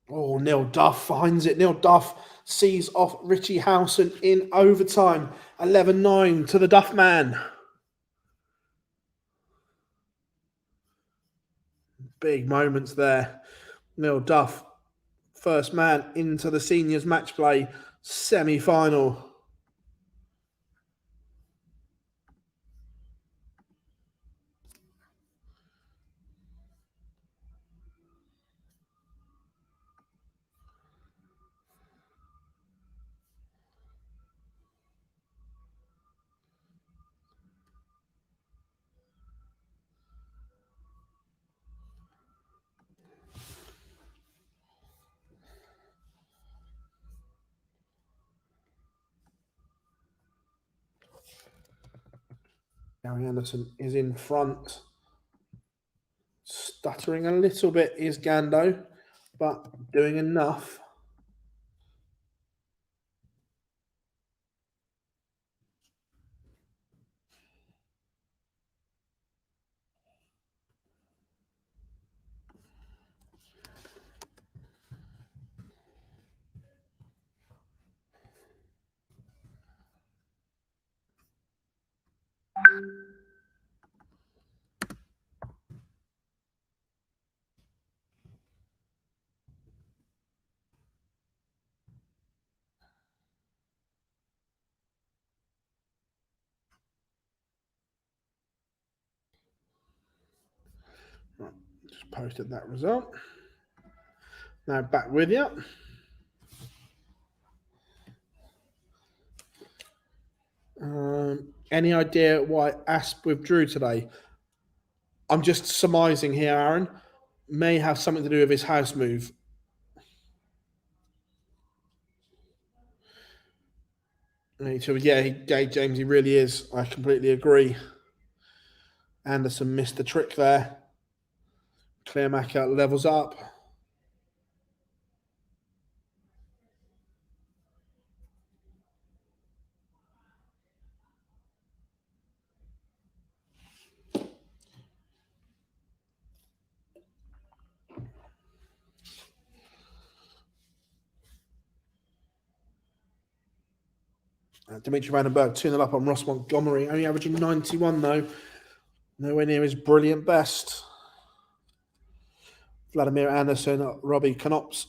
Oh, Neil Duff finds it. Neil Duff sees off Richie Howson in overtime. 11-9 to the Duff man. Big moments there. Neil Duff, first man into the seniors match play semi-final. Gary Anderson is in front. Stuttering a little bit is Gando, but doing enough. Just posted that result. Now back with you. Any idea why Asp withdrew today? I'm just surmising here, Aaron. May have something to do with his house move. So yeah, James, he really is. I completely agree. Anderson missed the trick there. Clearmaker levels up. Dimitri Vandenberg 2-0 up on Ross Montgomery, only averaging 91 though. Nowhere near his brilliant best. Vladimir Anderson, Robbie Knops,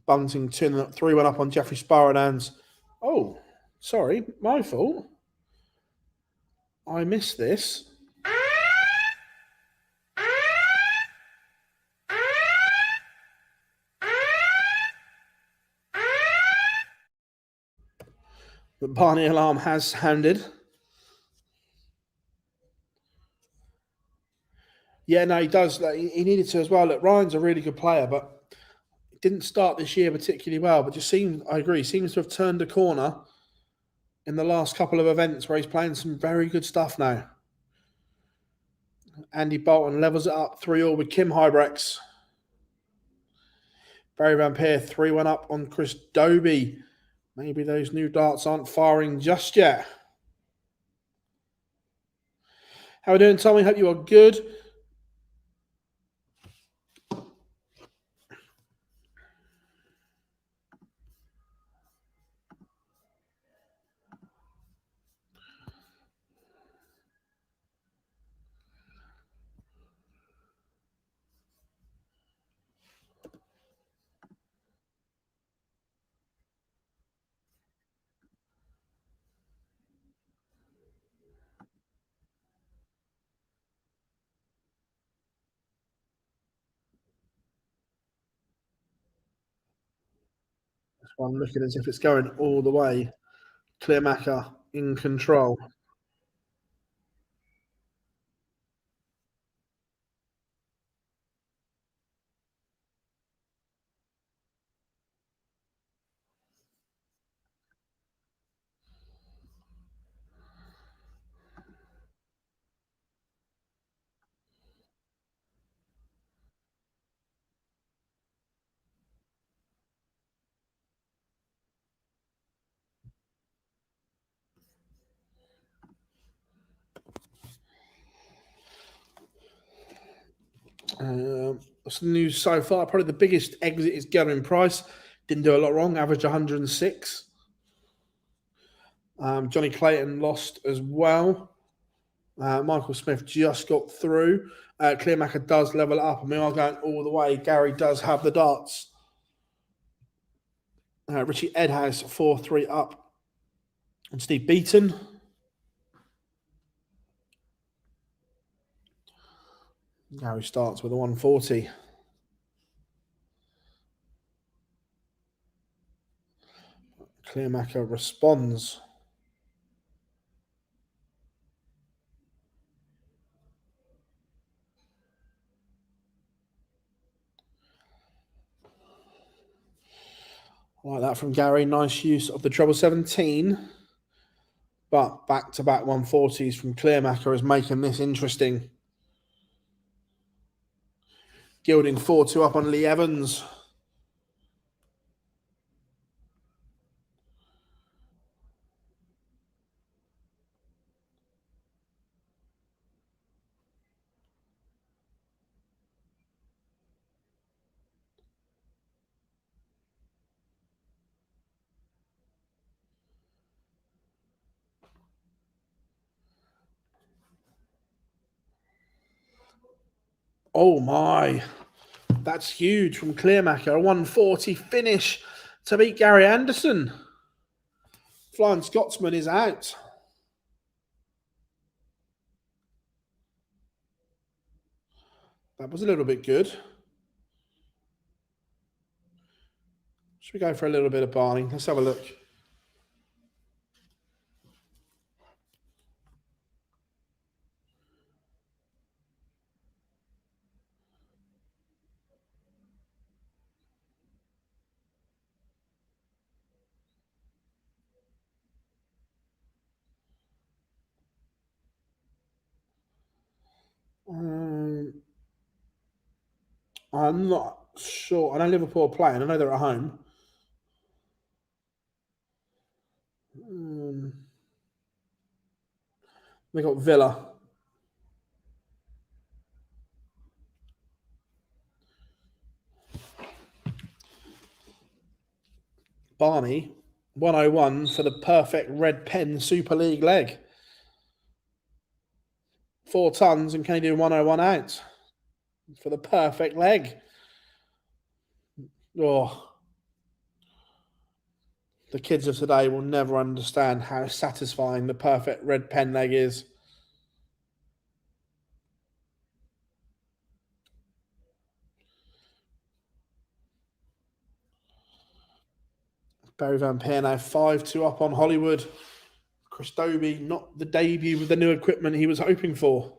Bunting 3-1 up on Jeffrey Sparrodans. Oh, sorry, my fault. I missed this. The Barney alarm has sounded. Yeah, no, he does. He needed to as well. Look, Ryan's a really good player, but didn't start this year particularly well. But just seems, I agree, seems to have turned a corner in the last couple of events where he's playing some very good stuff now. Andy Bolton levels it up 3-3 with Kim Hybrex. Barry Van Peer 3-1 up on Chris Doby. Maybe those new darts aren't firing just yet. How are we doing, Tommy? Hope you are good. This one looking as if it's going all the way. Clearmacher in control. What's the news so far? Probably the biggest exit is Gavin Price. Didn't do a lot wrong, averaged 106. Johnny Clayton lost as well. Michael Smith just got through. Clearmacher does level up, and we are going all the way. Gary does have the darts. Richie Ed has 4-3 up on Steve Beaton. Gary starts with a 140. Clearmacher responds. I like that from Gary. Nice use of the treble 17. But back-to-back 140s from Clearmacher is making this interesting. Gilding 4-2 up on Lee Evans. Oh my, that's huge from Clearmacher. A 140 finish to beat Gary Anderson. Flying Scotsman is out. That was a little bit good. Should we go for a little bit of Barney? Let's have a look. I'm not sure. I know Liverpool are playing. I know they're at home. They got Villa. Barney 101 for the perfect red pen Super League leg. 4 tons, and can he do 101 out for the perfect leg? Oh, the kids of today will never understand how satisfying the perfect red pen leg is. Barry Van Peer now 5-2 up on Hollywood. Chris Dobie, not the debut with the new equipment he was hoping for.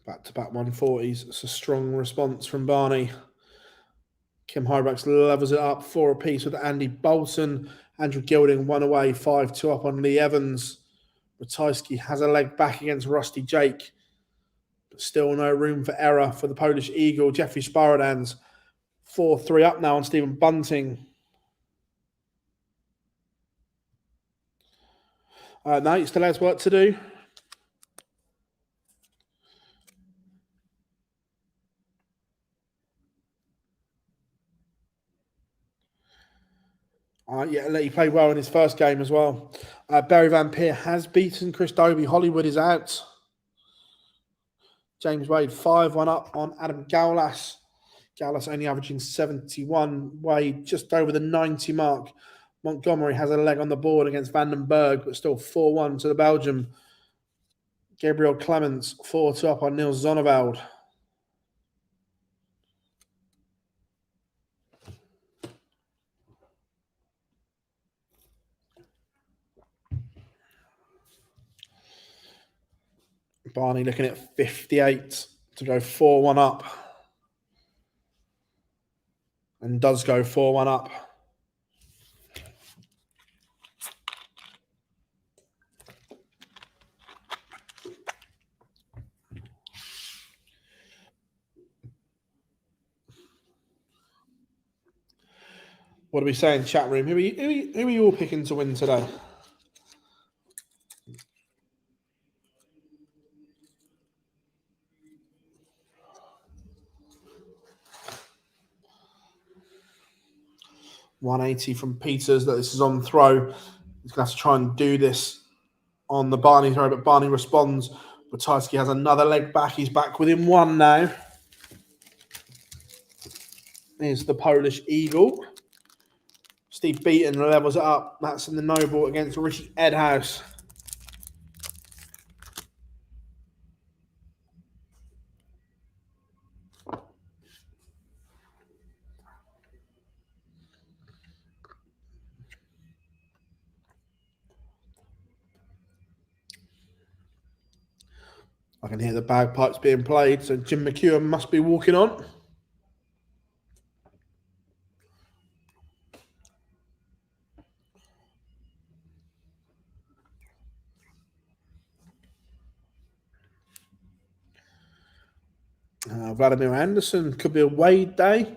Back-to-back 140s. It's a strong response from Barney. Kim Hybrax levels it up 4 apiece with Andy Bolton. Andrew Gilding 1 away, 5-2 up on Lee Evans. Ratajski has a leg back against Rusty Jake. But still no room for error for the Polish Eagle. Jeffrey Sparadans 4-3 up now on Stephen Bunting. No, he still has work to do. He played well in his first game as well. Barry Van Peer has beaten Chris Dobie. Hollywood is out. James Wade 5-1 up on Adam Gaulas. Gaulas only averaging 71. Wade just over the 90 mark. Montgomery has a leg on the board against Vandenberg, but still 4-1 to the Belgium. Gabriel Clements 4-2 up on Niels Zonneveld. Barney looking at 58 to go 4-1 up. And does go 4-1 up. What are we saying, chat room? Who are you all picking to win today? $180 from Peters that this is on throw. He's going to have to try and do this on the Barney throw, but Barney responds. Ratajski has another leg back. He's back within 1 now. Here's the Polish Eagle. Steve Beaton levels it up. That's in the Noble against Richie Edhouse. I can hear the bagpipes being played, so Jim McEwen must be walking on. Vladimir Anderson could be a Wade day.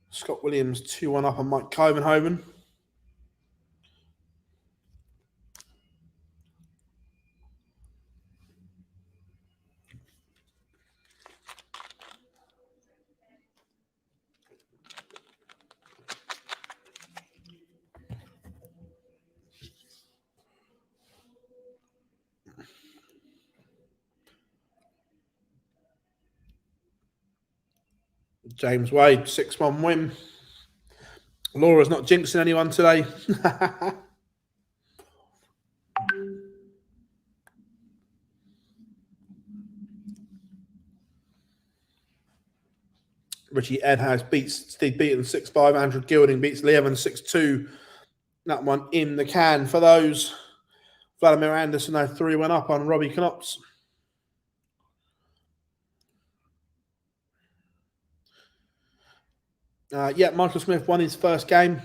Scott Williams 2-1 up on Mike Covenhoven. James Wade, 6-1 win. Laura's not jinxing anyone today. Richie Edhouse beats Steve Beaton 6-5. Andrew Gilding beats Lee Evans 6-2. That one in the can for those. Vladimir Anderson now 3-1 up on Robbie Knops. Michael Smith won his first game.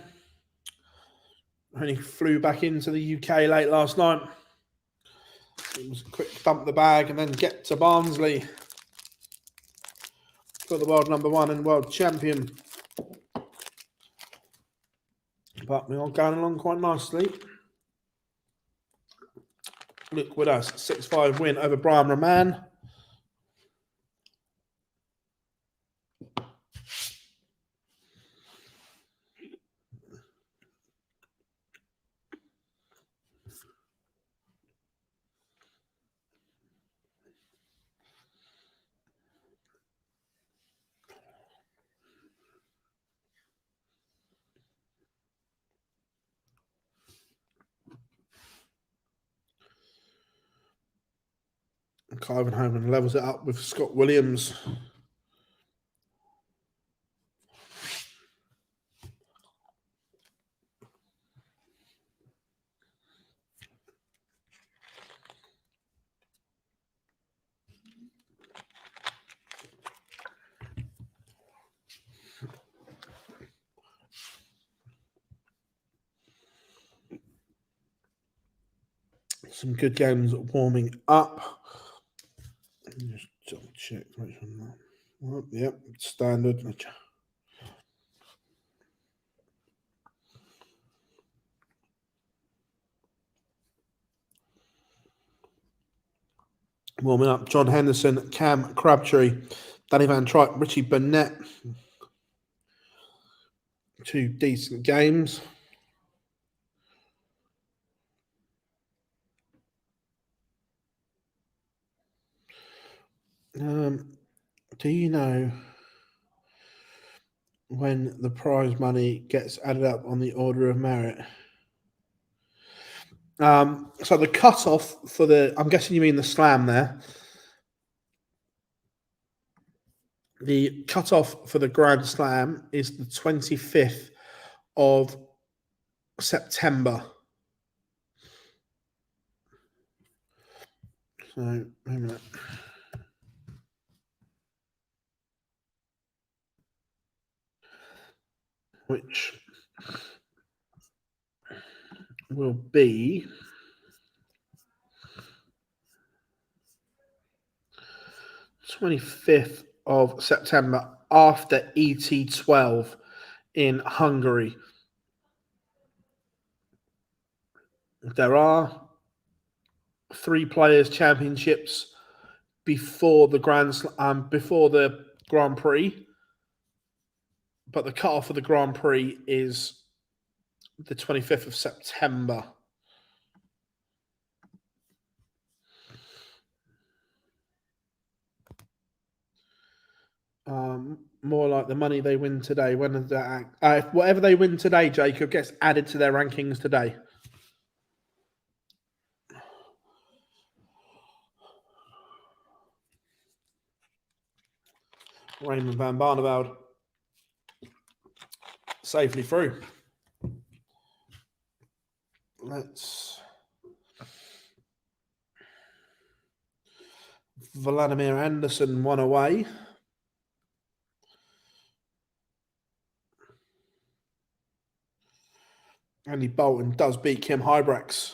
Only flew back into the UK late last night. It was a quick dump the bag and then get to Barnsley. for the world #1 and world champion. But we are going along quite nicely. Look with us, 6-5 win over Brian Roman. Clive Homan levels it up with Scott Williams. Some good games warming up. Just double check. Well, yep, standard. Warming up, John Henderson, Cam Crabtree, Danny Van Tripe, Richie Burnett. 2 decent games. Do you know when the prize money gets added up on the order of merit? So the cutoff for I'm guessing you mean the slam there. The cutoff for the Grand Slam is the 25th of September. So, wait a minute. Which will be (25th of September) after ET12 in Hungary. There are 3 players' championships before the Grand Prix, but the cutoff for the Grand Prix is the 25th of September. More like the money they win today. When is that? Whatever they win today, Jacob, gets added to their rankings today. Raymond van Barneveld safely through. Vladimir Anderson 1 away. Andy Bolton does beat Kim Hybrex.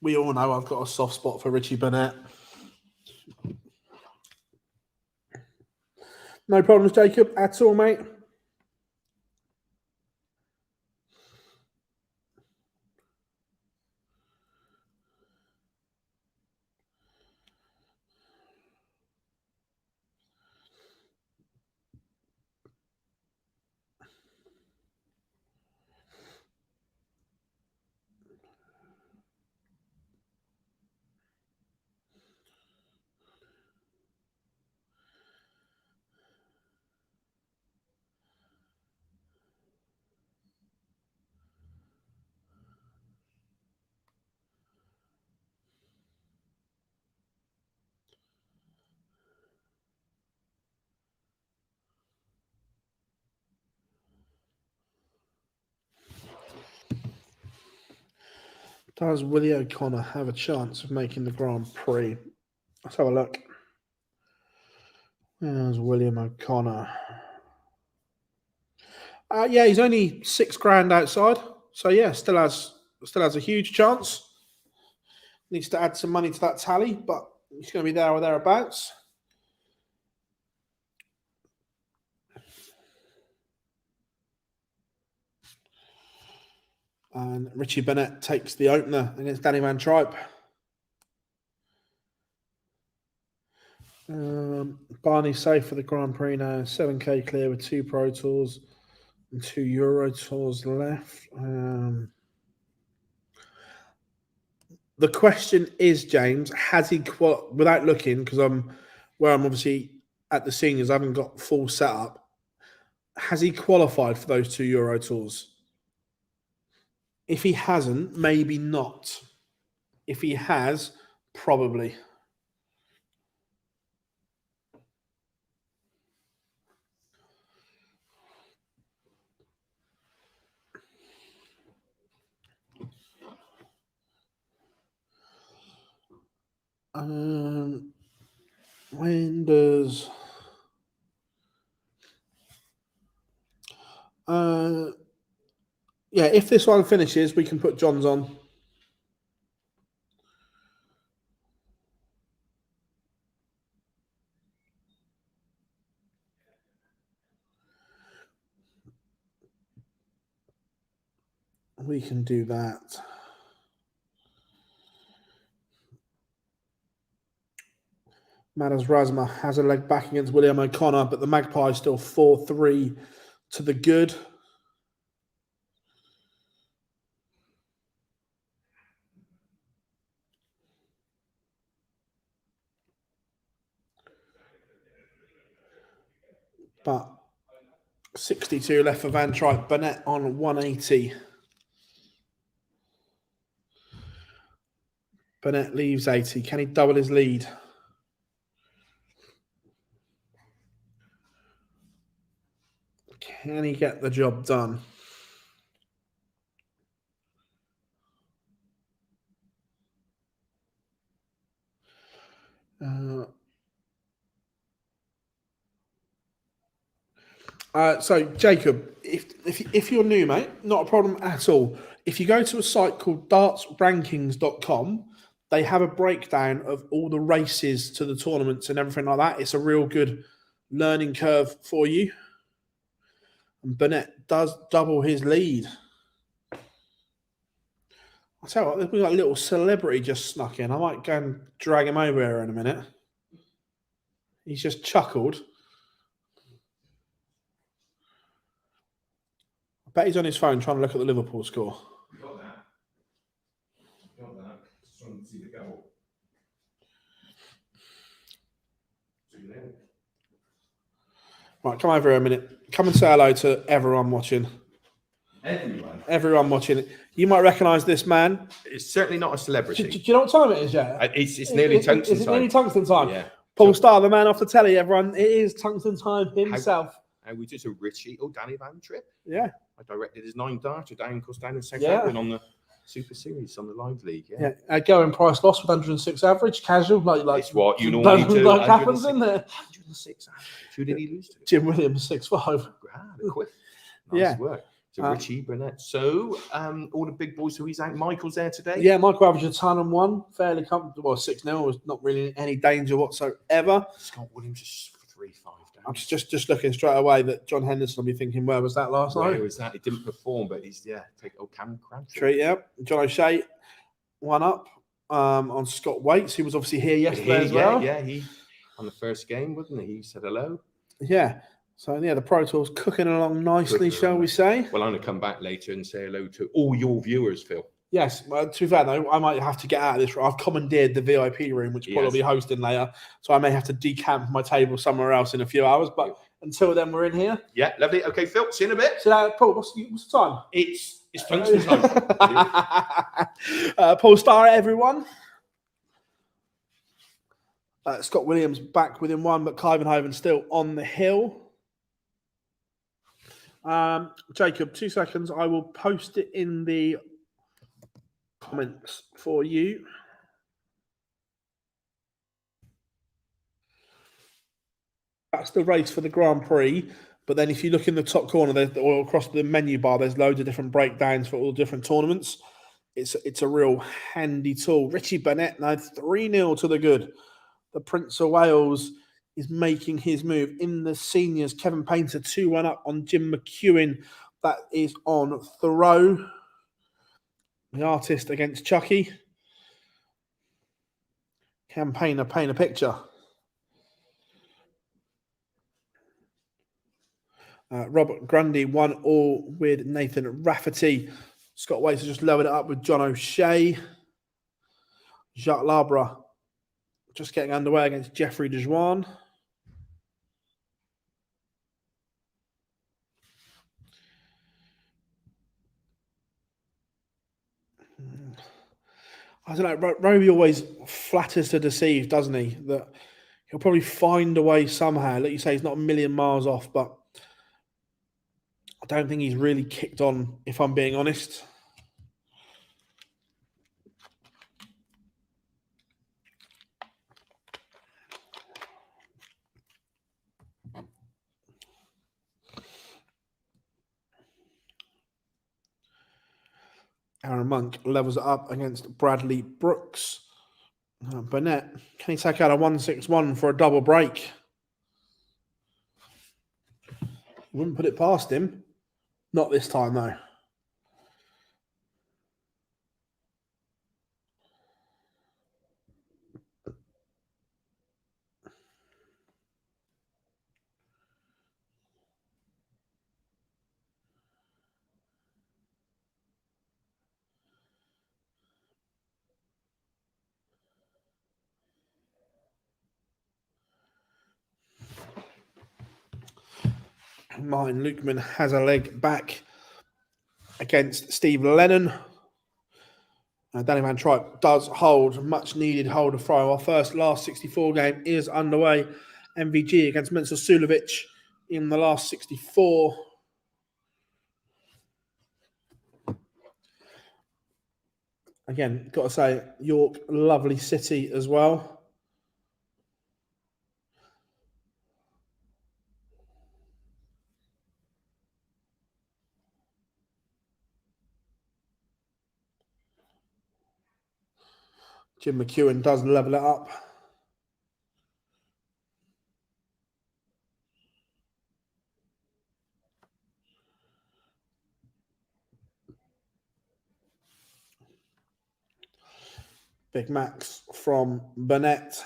We all know I've got a soft spot for Richie Burnett. No problems, Jacob, at all, mate. Does Willie O'Connor have a chance of making the Grand Prix? Let's have a look. There's William O'Connor. Yeah, he's only £6,000 outside. So yeah, still has a huge chance. Needs to add some money to that tally, but he's going to be there or thereabouts. And Richie Burnett takes the opener against Danny Van Tripe. Barney safe for the Grand Prix now. 7K clear with 2 Pro Tours and 2 Euro Tours left. The question is, James, has he without looking, because I'm obviously at the seniors, I haven't got full setup. Has he qualified for those 2 Euro Tours? If he hasn't, maybe not. If he has, probably. When does... yeah, if this one finishes, we can put John's on. We can do that. Madders Razma has a leg back against William O'Connor, but the Magpie is still 4-3 to the good. But 62 left for Van Tripe. Burnett on 180. Burnett leaves 80. Can he double his lead? Can he get the job done? So, Jacob, if you're new, mate, not a problem at all. If you go to a site called dartsrankings.com, they have a breakdown of all the races to the tournaments and everything like that. It's a real good learning curve for you. And Burnett does double his lead. I'll tell you what, we've got a little celebrity just snuck in. I might go and drag him over here in a minute. He's just chuckled. I bet he's on his phone trying to look at the Liverpool score. Got that. Just trying to see the goal. Right, come over here a minute. Come and say hello to everyone watching. Everyone watching. You might recognise this man. It's certainly not a celebrity. Do you know what time it is yet? It's nearly tungsten time. It's nearly tungsten time. Yeah. Paul Starr, the man off the telly, everyone. It is tungsten time himself. And we just a Richie Danny Van Tripe. Yeah. I directed his 9 darter down in Southampton on the Super Series on the Live League. Yeah. Going price loss with 106 average, casual, like it's what you normally do. Like happens, isn't it? 106 average. Who did he lose to? Jim Williams, 6'5". Quick. Nice work. So Richie Burnett. So all the big boys who he's out. Michael's there today. Yeah, Michael averaged a ton and 1. Fairly comfortable. Well, 6-0 was not really any danger whatsoever. Scott Williams is 3-5 down. I'm just looking straight away that John Henderson will be thinking, where was that last night? Where was that? He didn't perform, but he's take Cam Crabtree. Treat, yeah. John O'Shea, 1 up on Scott Waits, who was obviously here yesterday as well. Yeah, he on the first game, wasn't he? He said hello. Yeah. So, the Pro Tour's cooking along nicely, shall we say? Well, I'm going to come back later and say hello to all your viewers, Phil. Yes. Well, to be fair, though, I might have to get out of this room. I've commandeered the VIP room, which Paul will be hosting later. So I may have to decamp my table somewhere else in a few hours. But until then, we're in here. Yeah, lovely. Okay, Phil, see you in a bit. So, Paul, what's the time? It's tungsten time. Paul Starr, everyone. Scott Williams back within 1, but Clivenhoven still on the hill. Jacob, 2 seconds. I will post it in the comments for you. That's the race for the Grand Prix. But then if you look in the top corner, or across the menu bar, there's loads of different breakdowns for all the different tournaments. It's a real handy tool. Richie Burnett now 3-0 to the good. The Prince of Wales is making his move. In the seniors, Kevin Painter 2-1 up on Jim McEwen. That is on throw. The artist against Chucky. Campaigner paint a picture. Robert Grundy 1-1 with Nathan Rafferty. Scott Waits has just lowered it up with John O'Shea. Jacques Labra just getting underway against Jeffrey Dejuan. I don't know, Roby always flatters to deceive, doesn't he? That he'll probably find a way somehow. Like you say, he's not a million miles off, but I don't think he's really kicked on, if I'm being honest. Aaron Monk levels it up against Bradley Brooks. Burnett, can he take out a 1-6-1 for a double break? Wouldn't put it past him. Not this time, though. Martin Lukeman has a leg back against Steve Lennon. Danny Van Tripe does hold, much needed hold of throw. Our last 64 game is underway. MVG against Mensur Sulovic in the last 64. Again, got to say, York, lovely city as well. Jim McEwen does level it up. Big Max from Burnett.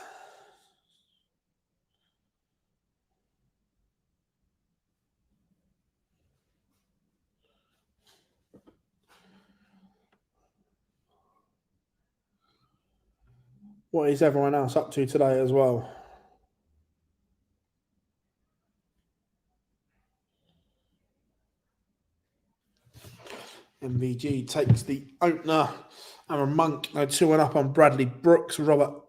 What is everyone else up to today as well? MVG takes the opener. Aaron Monk 2-1 up on Bradley Brooks. Owen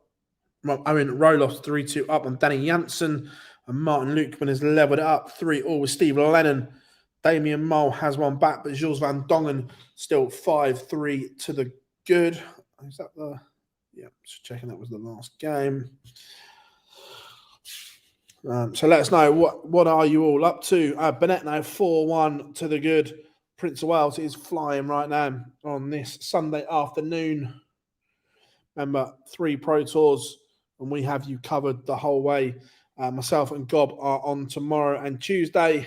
Roloff 3-2 up on Danny Janssen. And Martin Lukeman has levelled it up 3-3 with Steve Lennon. Damien Mole has one back, but Jules Van Dongen still 5-3 to the good. Is that the... Yeah, just checking that was the last game. So let us know, what are you all up to? Burnett now 4-1 to the good. Prince of Wales is flying right now on this Sunday afternoon. Remember, 3 Pro Tours, and we have you covered the whole way. Myself and Gob are on tomorrow and Tuesday.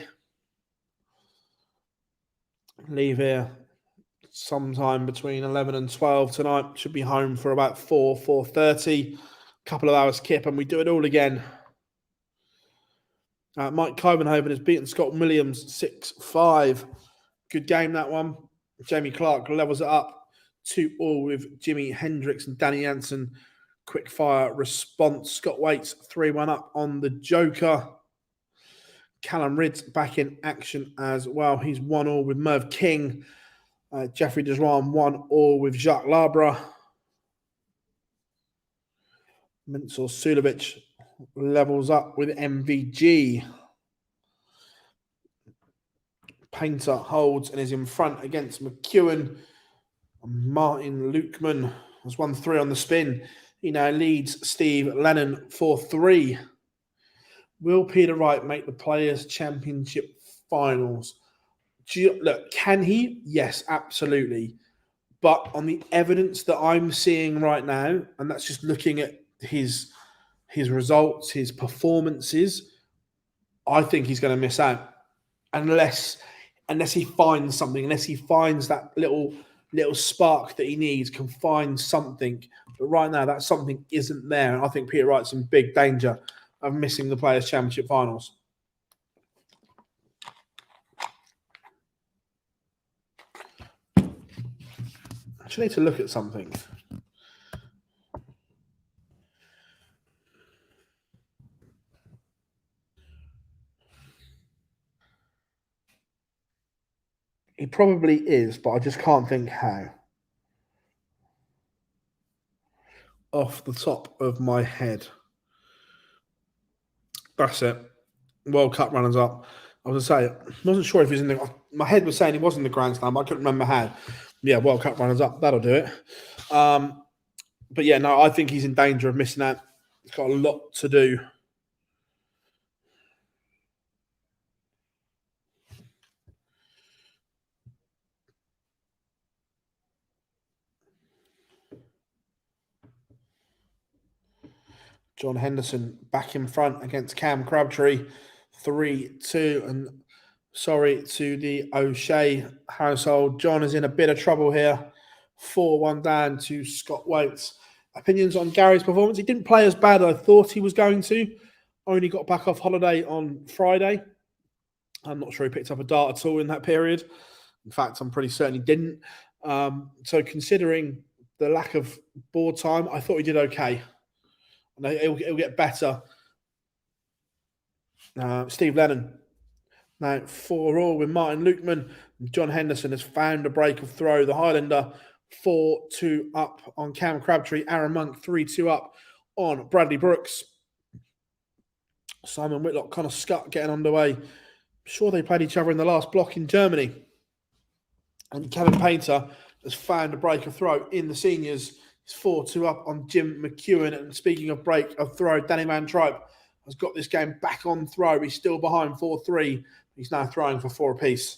Leave here sometime between 11 and 12 tonight. Should be home for about 4:30. Couple of hours kip, and we do it all again. Mike Covenhoven has beaten Scott Williams 6-5. Good game, that one. Jamie Clark levels it up 2-2 with Jimmy Hendricks and Danny Janssen. Quick fire response. Scott Waits 3-1 up on the Joker. Callum Ridds back in action as well. He's 1-1 with Merv King. Jeffrey Dejuan 1-1 with Jacques Labra. Mensur Sulovic levels up with MVG. Painter holds and is in front against McEwen. Martin Lukeman has 1-3 on the spin. He now leads Steve Lennon 4-3. Will Peter Wright make the Players' Championship finals? Look, can he? Yes, absolutely. But on the evidence that I'm seeing right now, and that's just looking at his results, his performances, I think he's going to miss out unless he finds something, unless he finds that little spark that he needs, can find something. But right now, that something isn't there, and I think Peter Wright's in big danger of missing the Players' Championship finals. I actually need to look at something. He probably is, but I just can't think how. Off the top of my head. That's it. World Cup runners up. I was going to say, I wasn't sure if he's in the... My head was saying he was in the Grand Slam. I couldn't remember how. Yeah, World Cup runners up. That'll do it. But yeah, no, I think he's in danger of missing out. He's got a lot to do. John Henderson back in front against Cam Crabtree. 3-2. And sorry to the O'Shea household. John is in a bit of trouble here. 4-1 down to Scott Waits. Opinions on Gary's performance? He didn't play as bad as I thought he was going to. Only got back off holiday on Friday. I'm not sure he picked up a dart at all in that period. In fact, I'm pretty certain he didn't. So considering the lack of board time, I thought he did okay. And it'll get better. Steve Lennon. Now 4-4 with Martin Lukeman. John Henderson has found a break of throw. The Highlander 4-2 up on Cam Crabtree. Aaron Monk 3-2 up on Bradley Brooks. Simon Whitlock, Connor Scott getting underway. I'm sure they played each other in the last block in Germany. And Kevin Painter has found a break of throw in the seniors. He's 4-2 up on Jim McEwen. And speaking of break of throw, Danny Van Tripe has got this game back on throw. He's still behind 4-3. He's now throwing for 4 apiece.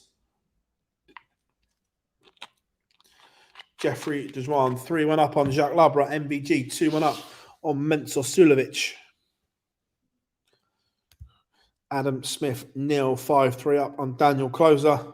Jeffrey Dujwan 3-1 up on Jacques Labra. MBG 2-1 up on Mensur Sulovic. Adam Smith nil 5-3 up on Daniel Closer.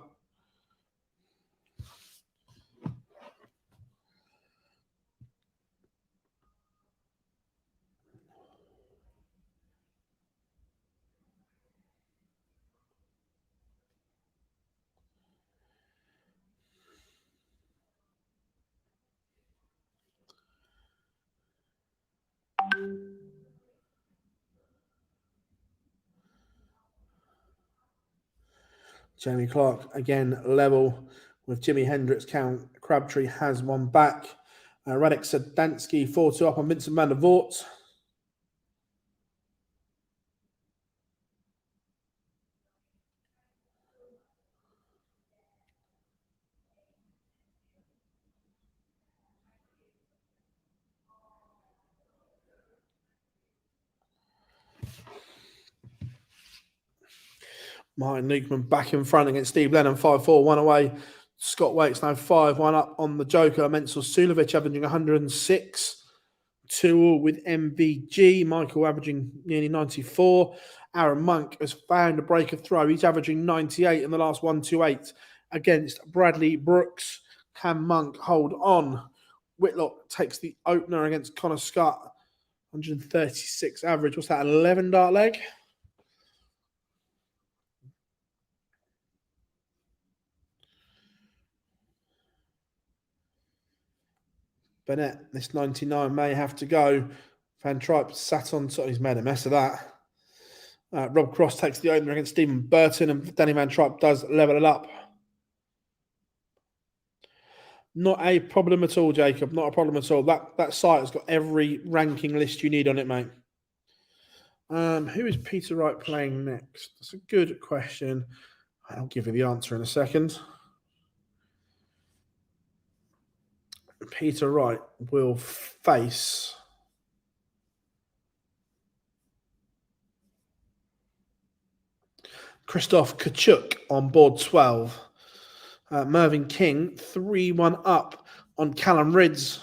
Jamie Clark again level with Jimi Hendrix. Count Crabtree has one back. Radek Sadansky 4-2 up on Vincent van der Voort. Martin Lukeman back in front against Steve Lennon, 5-4, 1 away. Scott Waits now 5-1 up on the Joker. Mensur Sulovic averaging 106. 2-all with MVG. Michael averaging nearly 94. Aaron Monk has found a break of throw. He's averaging 98 in the last 1-2-8 against Bradley Brooks. Can Monk hold on? Whitlock takes the opener against Connor Scott. 136 average. What's that, an 11 dart leg? Bennett, this 99 may have to go. Van Tripe sat on top. He's made a mess of that. Rob Cross takes the opener against Stephen Burton, and Danny Van Tripe does level it up. Not a problem at all, Jacob. Not a problem at all. That site has got every ranking list you need on it, mate. Who is Peter Wright playing next? That's a good question. I'll give you the answer in a second. Peter Wright will face Christoph Kachuk on board 12. Mervyn King, 3-1 up on Callum Ridds.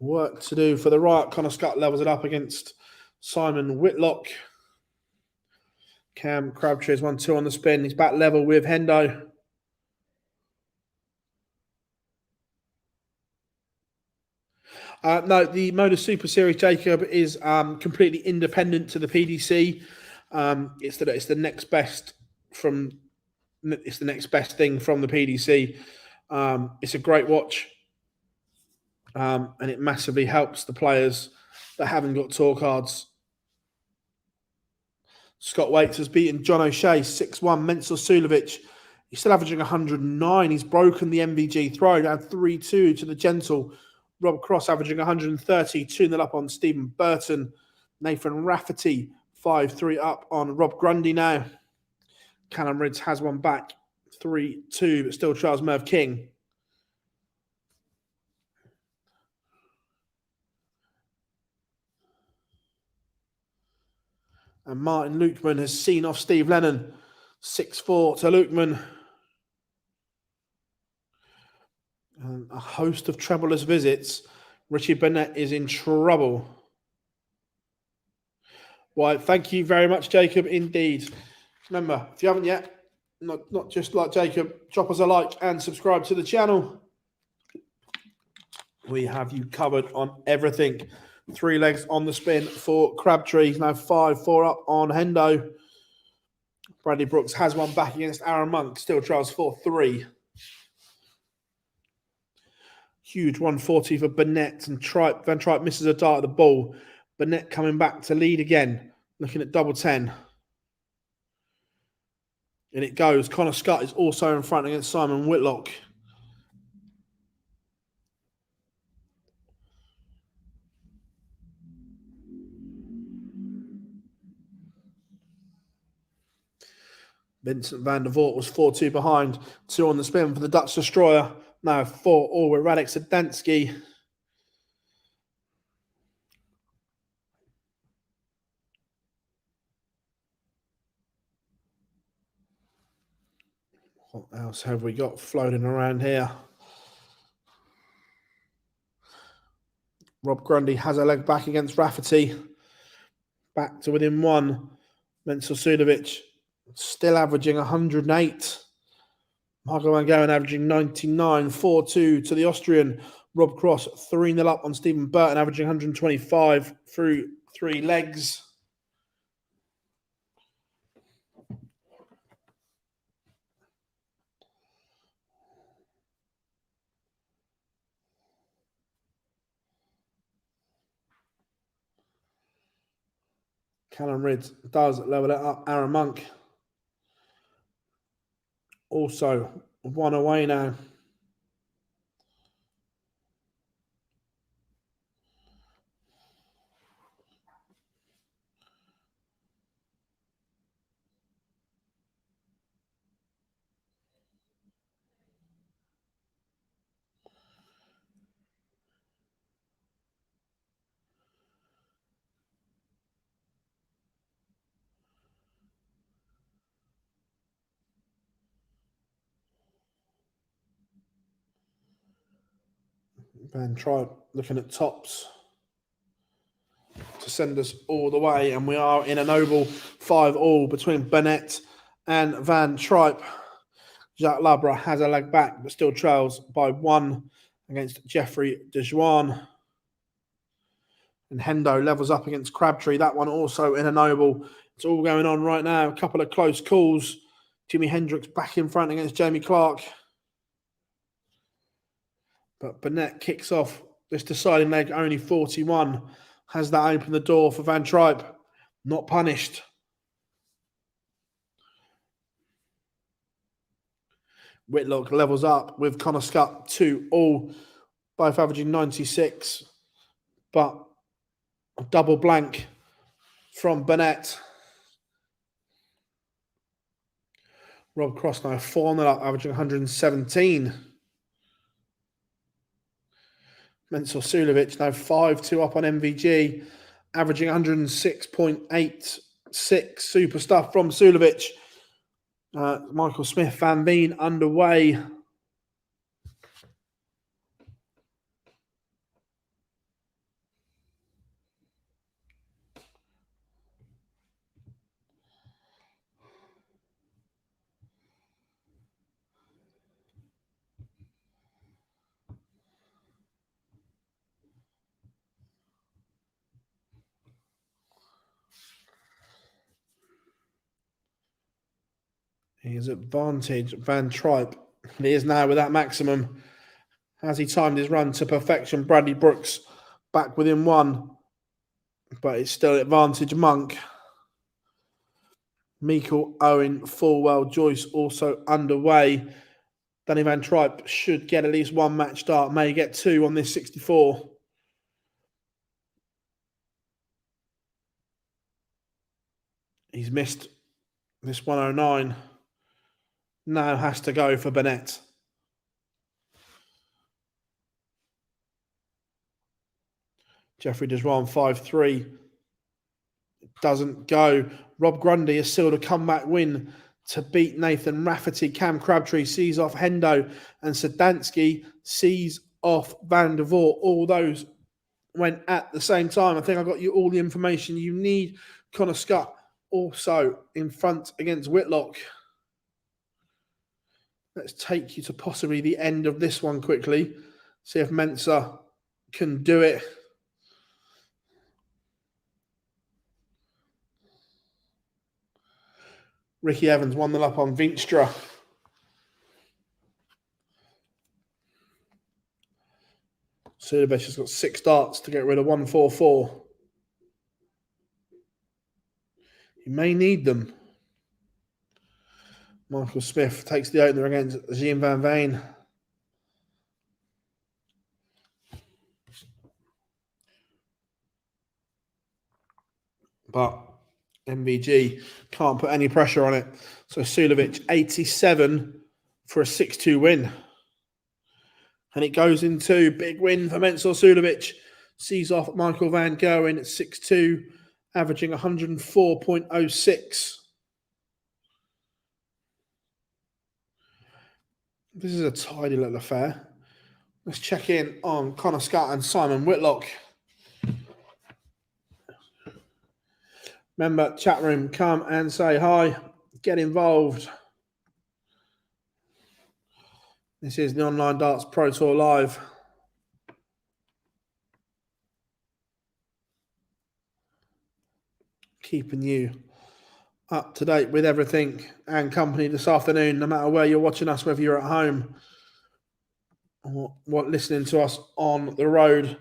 Work to do for the right. Connor Scott levels it up against Simon Whitlock. Cam Crabtree is 1-2 on the spin. He's back level with Hendo. No, the MODUS Super Series, Jacob, is completely independent to the PDC. It's the next best from. It's the next best thing from the PDC. It's a great watch, and it massively helps the players that haven't got tour cards. Scott Waits has beaten John O'Shea 6-1. Mensur Sulovic, he's still averaging 109. He's broken the MVG throw, down 3-2 to the gentle Rob Cross, averaging 130, 2-0 up on Stephen Burton. Nathan Rafferty, 5-3 up on Rob Grundy now. Callum Ridds has one back, 3-2, but still Charles Merv King. And Martin Lukeman has seen off Steve Lennon, 6-4 to Lukeman. And a host of troublous visits. Richie Burnett is in trouble. Why, thank you very much, Jacob, indeed. Remember, if you haven't yet, not just like Jacob, drop us a like and subscribe to the channel. We have you covered on everything. 3 legs on the spin for Crabtree. He's now 5-4 up on Hendo. Bradley Brooks has one back against Aaron Monk. Still trials 4-3. Huge 140 for Burnett, and Van Tripe misses a dart at the ball. Burnett coming back to lead again, looking at double 10. And it goes. Connor Scott is also in front against Simon Whitlock. Vincent van der Voort was 4-2 behind. 2 on the spin for the Dutch Destroyer. Now 4-all with Radek Zadansky. What else have we got floating around here? Rob Grundy has a leg back against Rafferty. Back to within 1. Mensur Sulovic still averaging 108. Michael Van Gogh averaging 99. 4-2 to the Austrian. Rob Cross 3-0 up on Stephen Burton, averaging 125 through 3 legs. Callum Ridds does level it up. Aaron Monk also 1 away now. Van Tripe looking at tops to send us all the way, and we are in an oval 5-all between Burnett and Van Tripe. Jacques Labra has a leg back, but still trails by 1 against Jeffrey Dejuan. And Hendo levels up against Crabtree. That one also in an oval. It's all going on right now. A couple of close calls. Jimi Hendrix back in front against Jamie Clark. But Burnett kicks off this deciding leg, only 41. Has that opened the door for Van Tripe? Not punished. Whitlock levels up with Connor Scott 2-all, both averaging 96. But a double blank from Burnett. Rob Cross now 4-0 up, averaging 117. Mensur Sulovic now 5-2 up on MVG, averaging 106.8 6. Super stuff from Sulovic. Michael Smith, Van Veen underway. Here's advantage, Van Tripe. He is now with that maximum. Has he timed his run to perfection? Bradley Brooks back within 1. But it's still advantage Monk. Meikle, Owen, Fulwell, Joyce also underway. Danny Van Tripe should get at least 1 match start. May get 2 on this 64. He's missed this 109. Now has to go for Burnett. Jeffrey Desron 5-3. Doesn't go. Rob Grundy has sealed a comeback win to beat Nathan Rafferty. Cam Crabtree sees off Hendo, and Sedansky sees off Van der Voort. All those went at the same time. I think I got you all the information you need. Connor Scott also in front against Whitlock. Let's take you to possibly the end of this one quickly. See if Mensa can do it. Ricky Evans 1-0 up on Vinstra. Sudovic has got 6 darts to get rid of 144. He may need them. Michael Smith takes the opener against Jean Van Veen. But MVG can't put any pressure on it. So Sulovic 87 for a 6-2 win. And it goes into big win for Mensur Sulovic. Sees off Michael Van Gerwen at 6-2, averaging 104.06. This is a tidy little affair. Let's check in on Connor Scott and Simon Whitlock. Remember, chat room, come and say hi. Get involved. This is the Online Darts Pro Tour Live. Keeping you up to date with everything and company this afternoon, no matter where you're watching us, whether you're at home or listening to us on the road.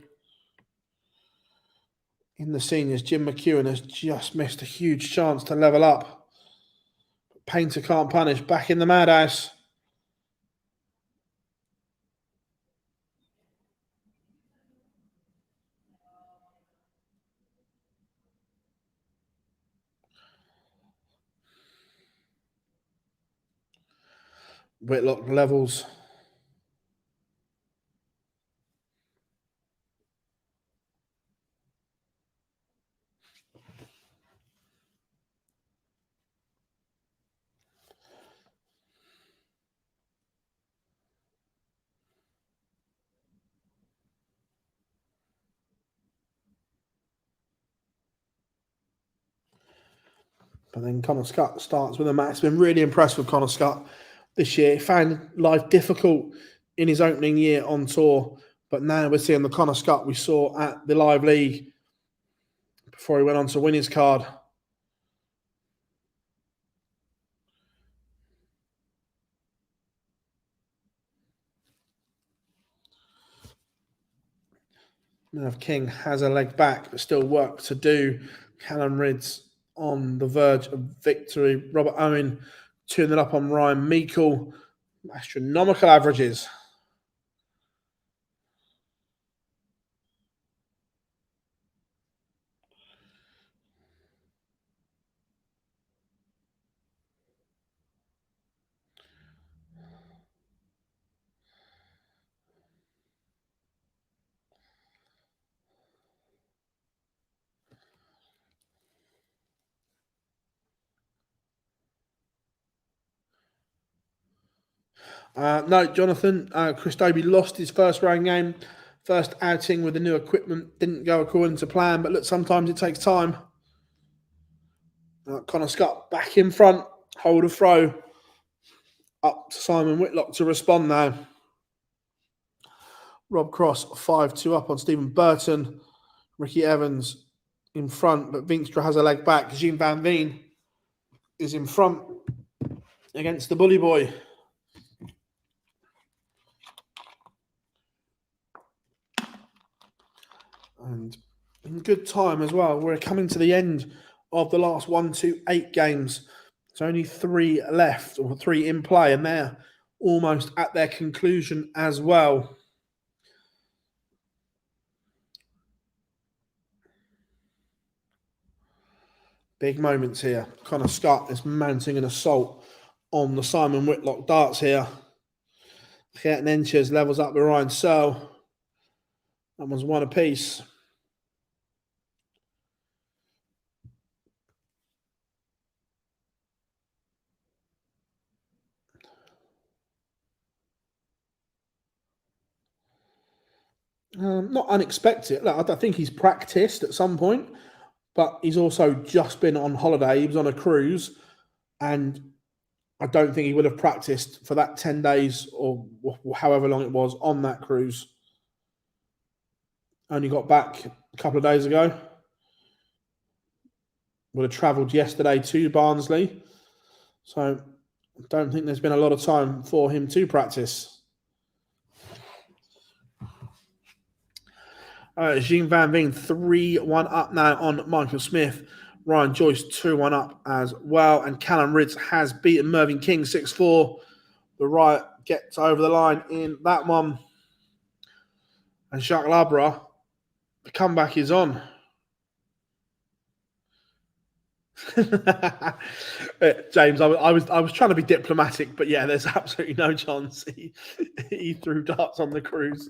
In the seniors, Jim McEwen has just missed a huge chance to level up. Painter can't punish. Back in the madhouse. Whitlock levels. But then Connor Scott starts with a match. Been really impressed with Connor Scott this year. He found life difficult in his opening year on tour. But now we're seeing the Connor Scott we saw at the Live League before he went on to win his card. Merv King has a leg back, but still work to do. Callum Ridds on the verge of victory. Robert Owen 2-0 up on Ryan Meikle. Astronomical averages. No, Jonathan, Chris Dobie lost his first round game. First outing with the new equipment didn't go according to plan, but look, sometimes it takes time. Connor Scott back in front, hold a throw. Up to Simon Whitlock to respond now. Rob Cross 5-2 up on Stephen Burton. Ricky Evans in front, but Vinstra has a leg back. Jean Van Veen is in front against the Bully Boy. And in good time as well. We're coming to the end of the last 1, 2, 8 games. There's only 3 left, or 3 in play, and they're almost at their conclusion as well. Big moments here. Connor Scott is mounting an assault on the Simon Whitlock darts here. Geert Nenches levels up with Ryan Searle. That one's 1 apiece. Not unexpected. Look, I think he's practiced at some point, but he's also just been on holiday. He was on a cruise, and I don't think he would have practiced for that 10 days or however long it was on that cruise. Only got back a couple of days ago. Would have travelled yesterday to Barnsley. So I don't think there's been a lot of time for him to practice. Jean Van Veen 3-1 up now on Michael Smith. Ryan Joyce 2-1 up as well. And Callum Ridds has beaten Mervyn King 6-4. The Riot gets over the line in that one. And Jacques Labra, the comeback is on. James, I was trying to be diplomatic, but yeah, there's absolutely no chance he threw darts on the cruise.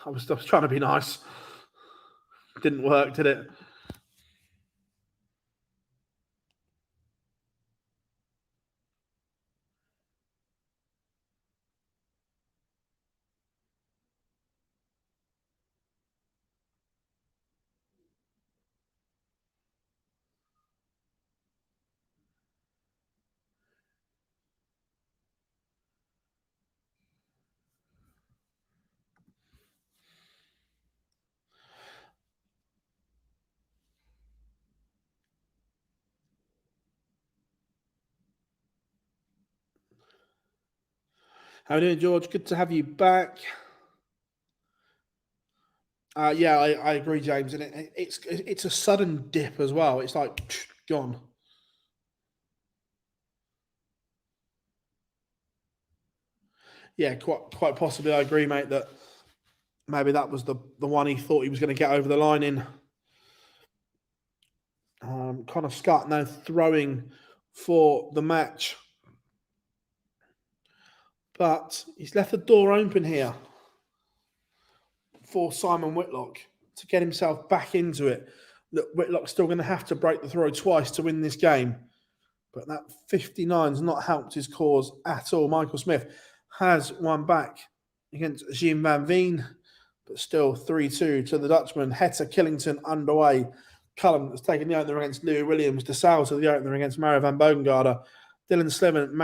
I was trying to be nice. Didn't work, did it? How are you doing, George? Good to have you back. Yeah, I agree, James. And it's a sudden dip as well. It's like gone. Yeah, quite possibly. I agree, mate, that maybe that was the one he thought he was going to get over the line in. Connor Scott now throwing for the match. But he's left the door open here for Simon Whitlock to get himself back into it. Look, Whitlock's still going to have to break the throw twice to win this game. But that 59's not helped his cause at all. Michael Smith has won back against Jean Van Veen, but still 3-2 to the Dutchman. Hector Killington underway. Cullen has taken the opener against Louis Williams. De Sal to the opener against Mario van Bogengarde. Dylan Slevin,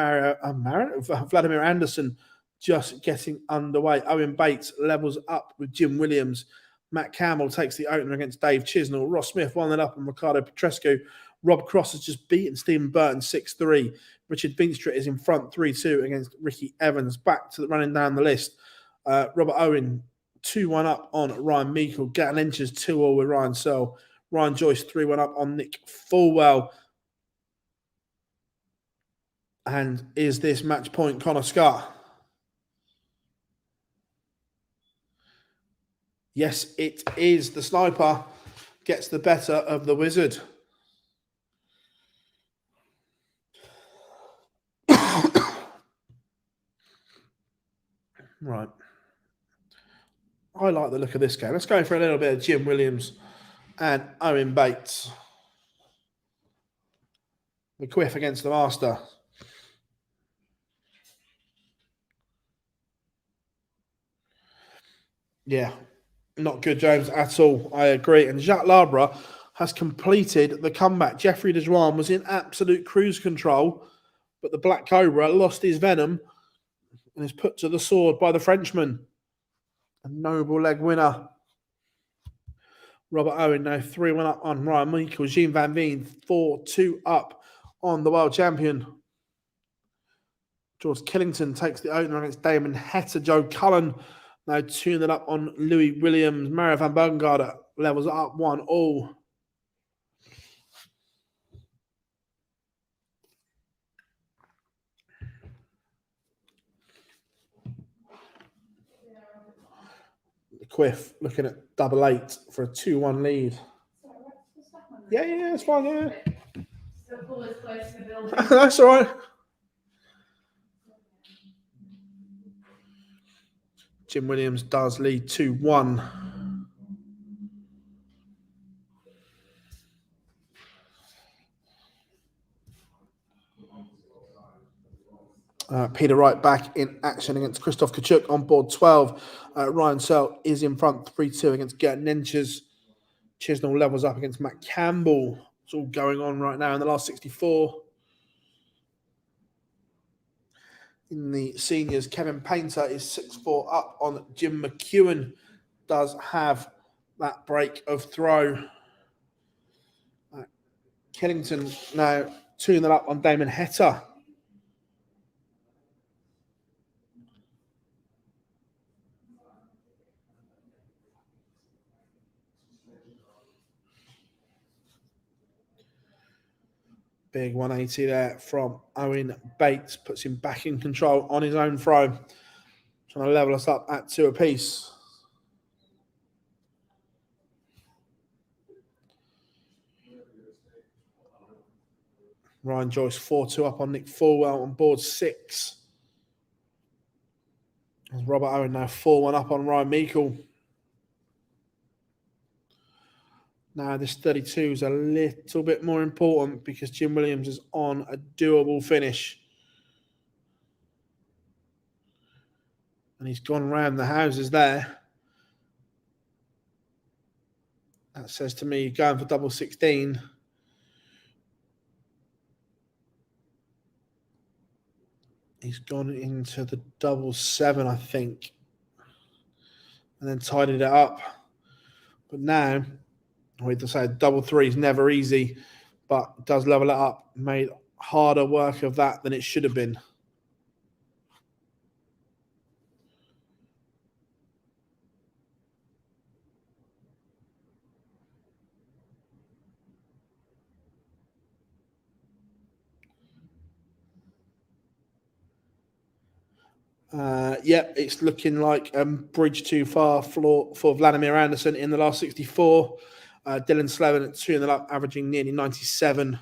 Vladimir Anderson just getting underway. Owen Bates levels up with Jim Williams. Matt Campbell takes the opener against Dave Chisnell. Ross Smith 1-0 up on Ricardo Petrescu. Rob Cross has just beaten Stephen Burton 6-3. Richard Vinstra is in front 3-2 against Ricky Evans. Back to running down the list. Robert Owen 2-1 up on Ryan Meikle. Geert Nenches 2-0 with Ryan Searle. Ryan Joyce 3-1 up on Nick Fulwell. And is this match point Connor Scott? Yes, it is. The sniper gets the better of the wizard. Right. I like the look of this game. Let's go for a little bit of Jim Williams and Owen Bates. The quiff against the master. Yeah, not good, James, at all. I agree. And Jacques Labra has completed the comeback. Jeffrey Dejuan was in absolute cruise control, but the Black Cobra lost his venom and is put to the sword by the Frenchman. A noble leg winner. Robert Owen now 3-1 up on Ryan Meikle. Jean Van Veen 4-2 up on the world champion. George Killington takes the opener against Damon Hetta. Joe Cullen now 2-0 up on Louis Williams. Mario van Bergengaarder levels up 1-1. The Quiff looking at 8-8 for a 2-1 lead. Yeah, it's fine, yeah. That's all right. Jim Williams does lead 2-1. Peter Wright back in action against Christoph Kachuk on board 12. Ryan Searle is in front 3-2 against Gert Nenches. Chisnell levels up against Matt Campbell. It's all going on right now in the last 64. In the seniors, Kevin Painter is 6-4 up on Jim McEwen. Does have that break of throw. Killington now 2-0 up on Damon Hetta. Big 180 there from Owen Bates. Puts him back in control on his own throw. Trying to level us up at 2 apiece. Ryan Joyce 4-2 up on Nick Fulwell on board 6. As Robert Owen now 4-1 up on Ryan Meikle. Now this 32 is a little bit more important because Jim Williams is on a doable finish. And he's gone around the houses there. That says to me going for double 16. He's gone into the double 7, I think. And then tidied it up. But now, I hate to say double 3 is never easy, but does level it up. Made harder work of that than it should have been. Yep, it's looking like bridge too far for Vladimir Anderson in the last 64. Dylan Slevin at 2-0 up, averaging nearly 97.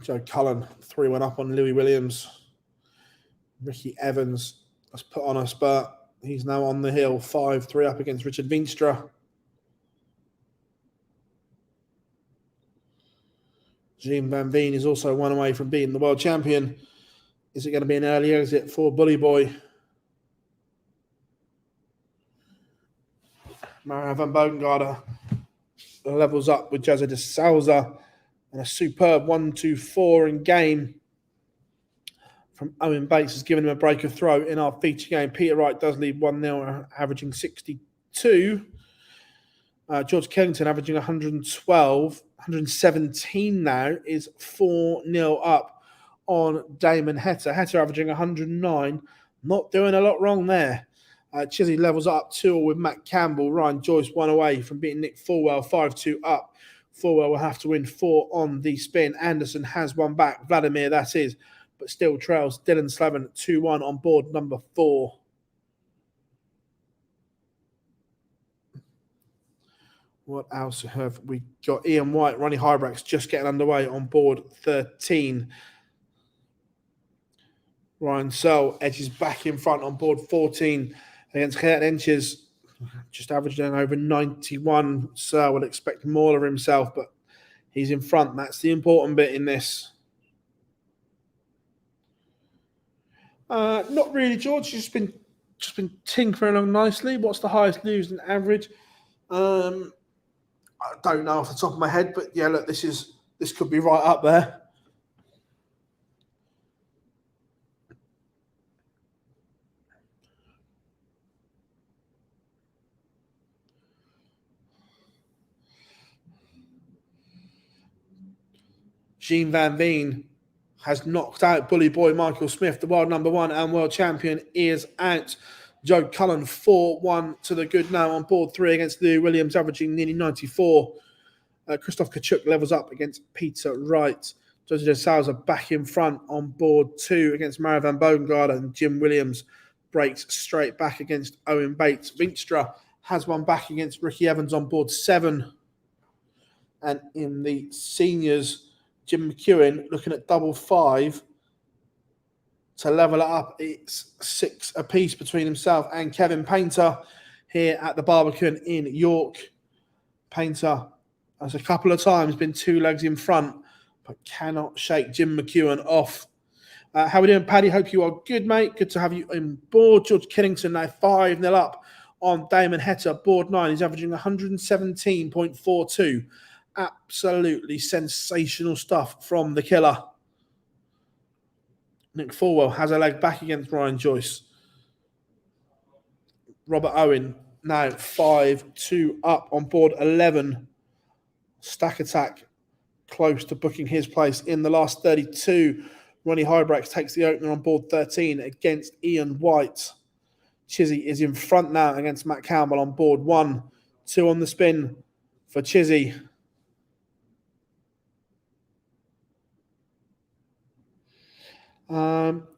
Joe Cullen 3-1 up on Louis Williams. Ricky Evans has put on a spurt. He's now on the hill, 5-3 up against Richard Veenstra. Jean Van Veen is also 1 away from being the world champion. Is it going to be an early exit for Bully Boy? Mario van Bogengaarder levels up with Jazza de Souza. And a superb 1-2-4 in game from Owen Bates has given him a break of throw in our feature game. Peter Wright does lead 1-0, averaging 62. George Killington averaging 112. 117 now is 4-0 up on Damon Hetta. Hetta averaging 109. Not doing a lot wrong there. Chizzy levels up 2 with Matt Campbell. Ryan Joyce 1 away from beating Nick Fulwell, 5-2 up Forwell will have to win 4 on the spin. Anderson has one back. Vladimir, that is, but still trails Dylan Slevin 2-1 on board number 4. What else have we got? Ian White, Ronnie Hybrax just getting underway on board 13. Ryan Searle edges back in front on board 14 against Geert Enches, just averaging over 91. Searle would expect more of himself, but he's in front. That's the important bit in this. Not really, George. Just been tinkering along nicely. What's the highest news and average? I don't know off the top of my head, but yeah, look, this could be right up there. Jean Van Veen has knocked out Bully Boy Michael Smith. The world number 1 and world champion is out. Joe Cullen 4-1 to the good now on board 3 against Lou Williams, averaging nearly 94. Christoph Kachuk levels up against Peter Wright. Jose de Souza back in front on board 2 against Mario van Bogengaard, and Jim Williams breaks straight back against Owen Bates. Vinstra has one back against Ricky Evans on board 7. And in the seniors, Jim McEwen looking at double 5 to level it up. It's 6 apiece between himself and Kevin Painter here at the Barbican in York. Painter has a couple of times been 2 legs in front, but cannot shake Jim McEwen off. How are we doing, Paddy? Hope you are good, mate. Good to have you on board. George Killington now 5-0 up on Damon Hetta, board 9. He's averaging 117.42. Absolutely sensational stuff from the killer. Nick Forwell has a leg back against Ryan Joyce. Robert Owen now 5-2 up on board 11. Stack Attack close to booking his place in the last 32. Ronnie Hybrax takes the opener on board 13 against Ian White. Chizzy is in front now against Matt Campbell on board 1. 2 on the spin for Chizzy.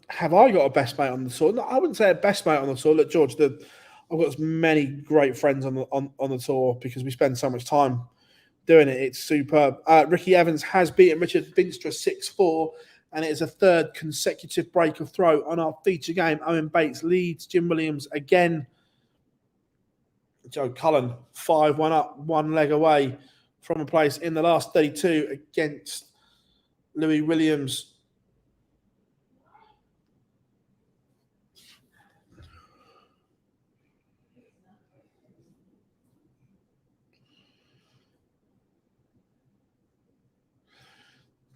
Have I got a best mate on the tour? No, I wouldn't say a best mate on the tour. Look, George, I've got as many great friends on the tour because we spend so much time doing it. It's superb. Ricky Evans has beaten Richard Vinstra 6-4, and it is a 3rd consecutive break of throw on our feature game. Owen Bates leads Jim Williams again. Joe Cullen 5-1 up, 1 leg away from a place in the last 32 against Louis Williams.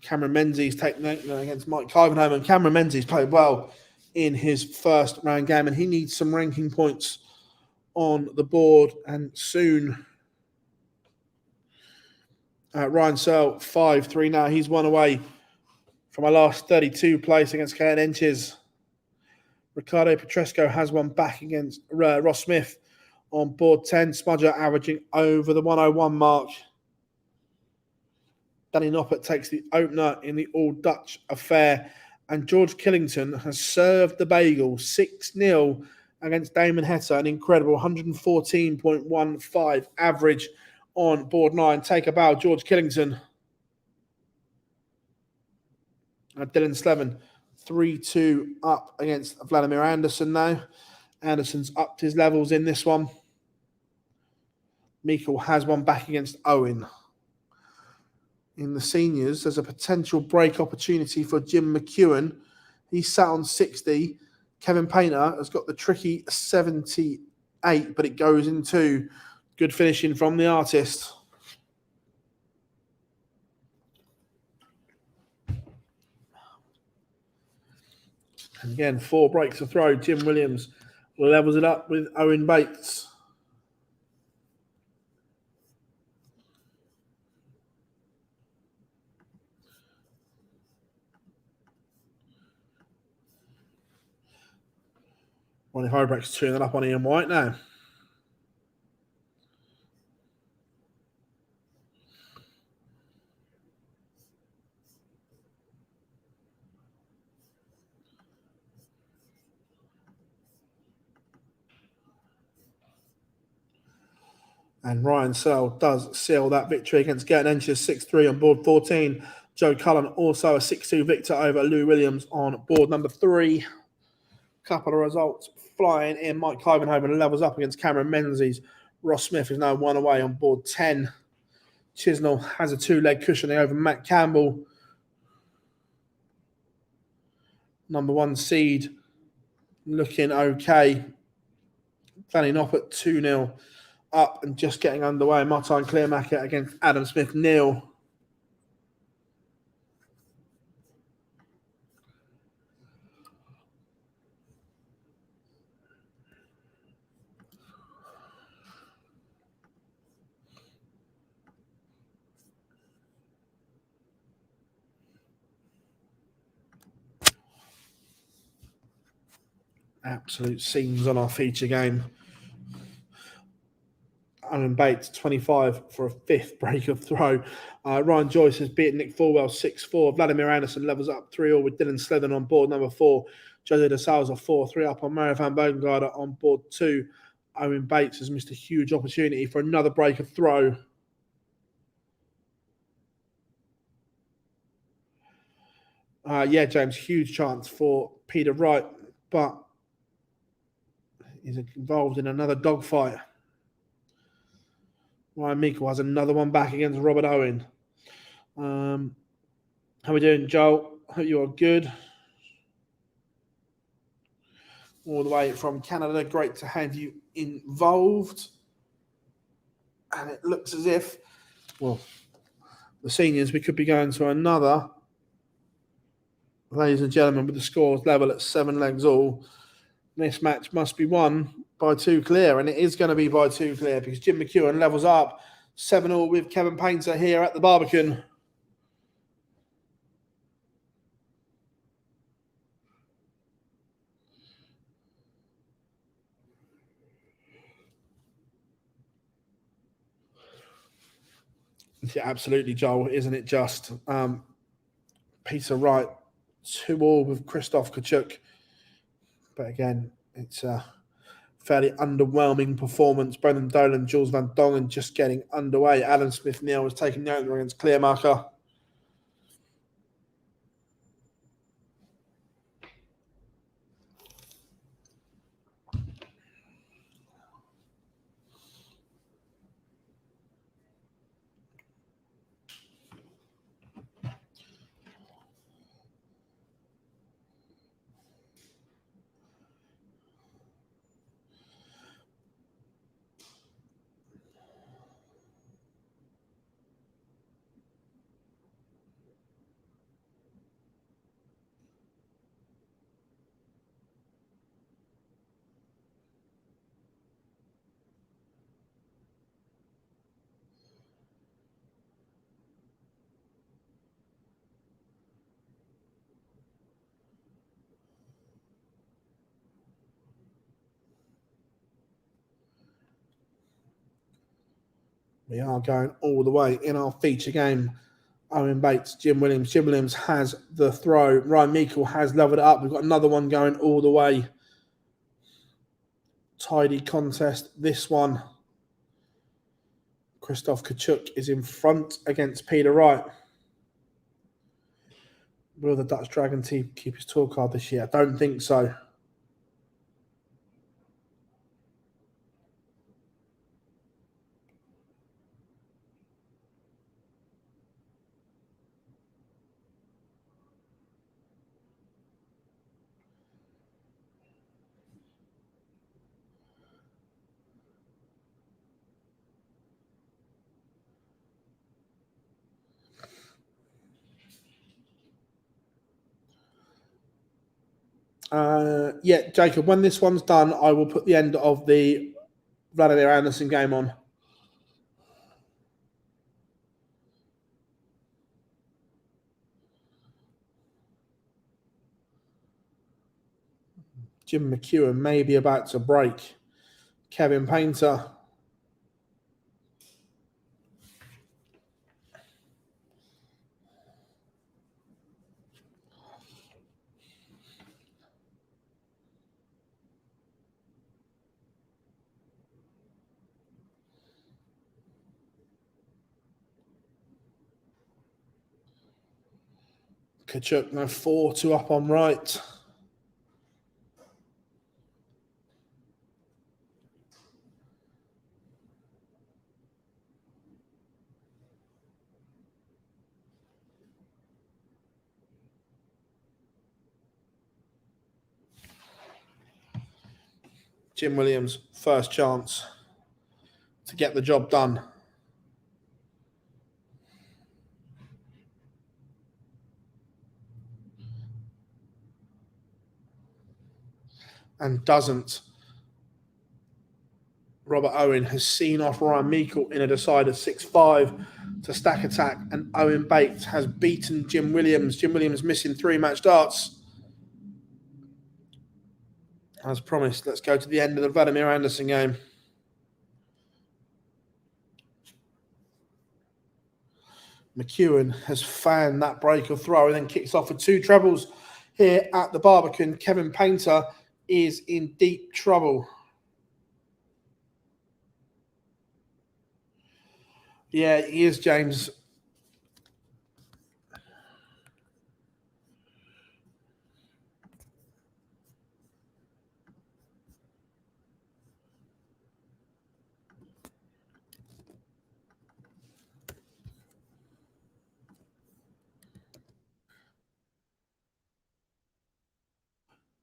Cameron Menzies taking against Mike Kivenham, and Cameron Menzies played well in his first round game, and he needs some ranking points on the board, and soon. Ryan Searle 5-3 now. He's 1 away from a last 32 place against Geert Enches. Ricardo Petresco has one back against Ross Smith on board 10. Smudger averaging over the 101 mark. Danny Noppert takes the opener in the all-Dutch affair. And George Killington has served the bagel 6-0 against Damon Hetta, an incredible 114.15 average on board 9. Take a bow, George Killington. Dylan Slevin 3-2 up against Vladimir Anderson now. Anderson's upped his levels in this one. Meikle has one back against Owen. In the seniors, there's a potential break opportunity for Jim McEwen. He's sat on 60. Kevin Painter has got the tricky 78, but it goes into good finishing from the artist. And again, 4 breaks of throw. Jim Williams levels it up with Owen Bates. Ronnie Hybrax turning up on Ian White now. And Ryan Searle does seal that victory against Gerton Enches 6-3 on board 14. Joe Cullen also a 6-2 victor over Lou Williams on board number 3. Couple of results flying in. Mike Clivenhoven levels up against Cameron Menzies. Ross Smith is now 1 away on board 10. Chisnell has a 2-leg cushioning over Matt Campbell. Number 1 seed looking okay. Fanny Noppert 2-0 up and just getting underway. Martin Clearmaker against Adam Smith Neal. Absolute scenes on our feature game. Alan Bates, 25 for a 5th break of throw. Ryan Joyce has beaten Nick Fulwell 6-4. Vladimir Anderson levels up 3-all with Dylan Slethen on board number 4. Jose de Salza 4-3 up on Mario van Bogengarder on board 2. Owen Bates has missed a huge opportunity for another break of throw. Yeah, James, huge chance for Peter Wright, but he's involved in another dogfight. Ryan Meikle has another one back against Robert Owen. How are we doing, Joel? Hope you are good. All the way from Canada. Great to have you involved. And it looks as if, well, the seniors, we could be going to another. Ladies and gentlemen, with the scores level at 7 legs all, this match must be won by 2 clear, and it is going to be by 2 clear because Jim McEwen levels up 7-all with Kevin Painter here at the Barbican. Yeah, absolutely, Joel, isn't it just? Peter Wright, 2-all with Christoph Kachuk. But again, it's a fairly underwhelming performance. Brendan Dolan, Jules Van Dongen just getting underway. Adam Smith Neal was taking the opener against Clearmarker. We are going all the way in our feature game. Owen Bates, Jim Williams. Jim Williams has the throw. Ryan Meikle has leveled it up. We've got another one going all the way. Tidy contest. This one. Christoph Kachuk is in front against Peter Wright. Will the Dutch Dragon team keep his tour card this year? I don't think so. Yeah, Jacob, when this one's done, I will put the end of the Vladimir Anderson game on. Jim McEwen may be about to break. Kevin Painter. Kachuk now 4-2 up on right. Jim Williams, first chance to get the job done. And doesn't. Robert Owen has seen off Ryan Meikle in a decider 6-5 to stack attack, and Owen Bates has beaten Jim Williams. Jim Williams missing 3 match darts. As promised, let's go to the end of the Vladimir Anderson game. McEwen has fanned that break of throw and then kicks off with 2 trebles here at the Barbican. Kevin Painter is in deep trouble. Yeah, he is, James.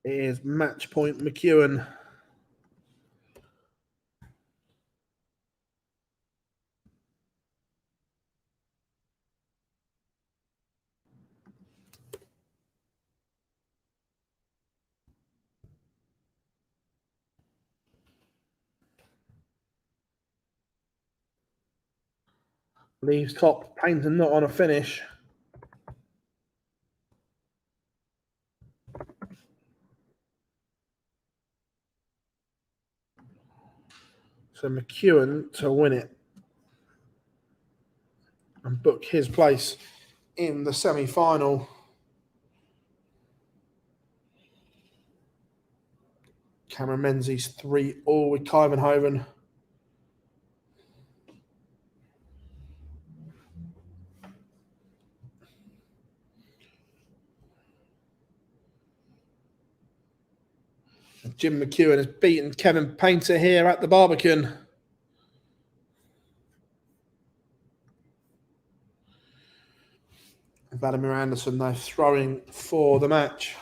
It is match point McEwen. Leaves top, Painter not on a finish. So McEwen to win it and book his place in the semi-final. Cameron Menzies 3-all with Kyvenhoven. Jim McEwen has beaten Kevin Painter here at the Barbican. Vladimir Anderson now throwing for the match.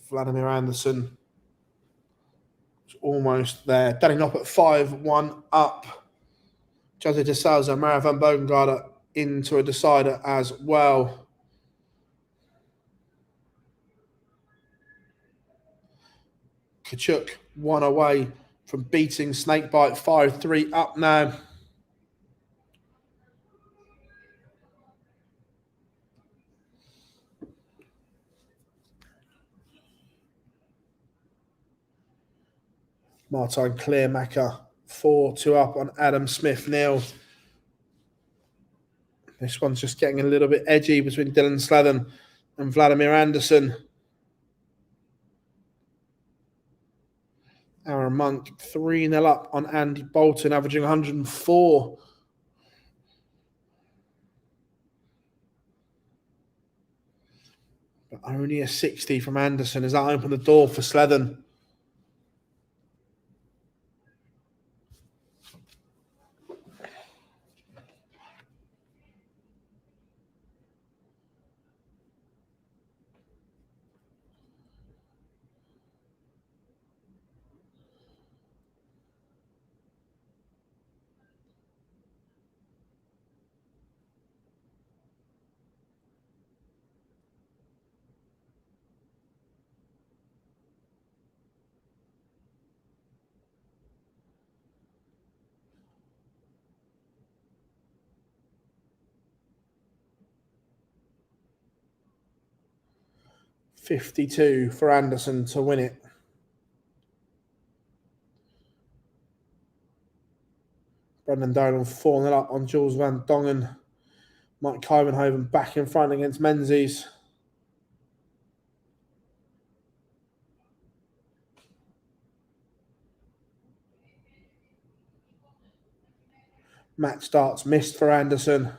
Vladimir Anderson is almost there. Danny Knopp at 5-1 up. Jose de Souza, Mara van Bogengarde into a decider as well. Kachuk 1 away from beating Snakebite 5-3 up now. Martin Clearmaker 4-2 up on Adam Smith-Neal. This one's just getting a little bit edgy between Dylan Slathen and Vladimir Anderson. Aaron Monk 3-0 up on Andy Bolton, averaging 104. But only a 60 from Anderson. Has that opened the door for Slathen? 52 for Anderson to win it. Brendan Dolan 4-0 up on Jules Van Dongen. Mike Kyvenhoven back in front against Menzies. Match starts missed for Anderson.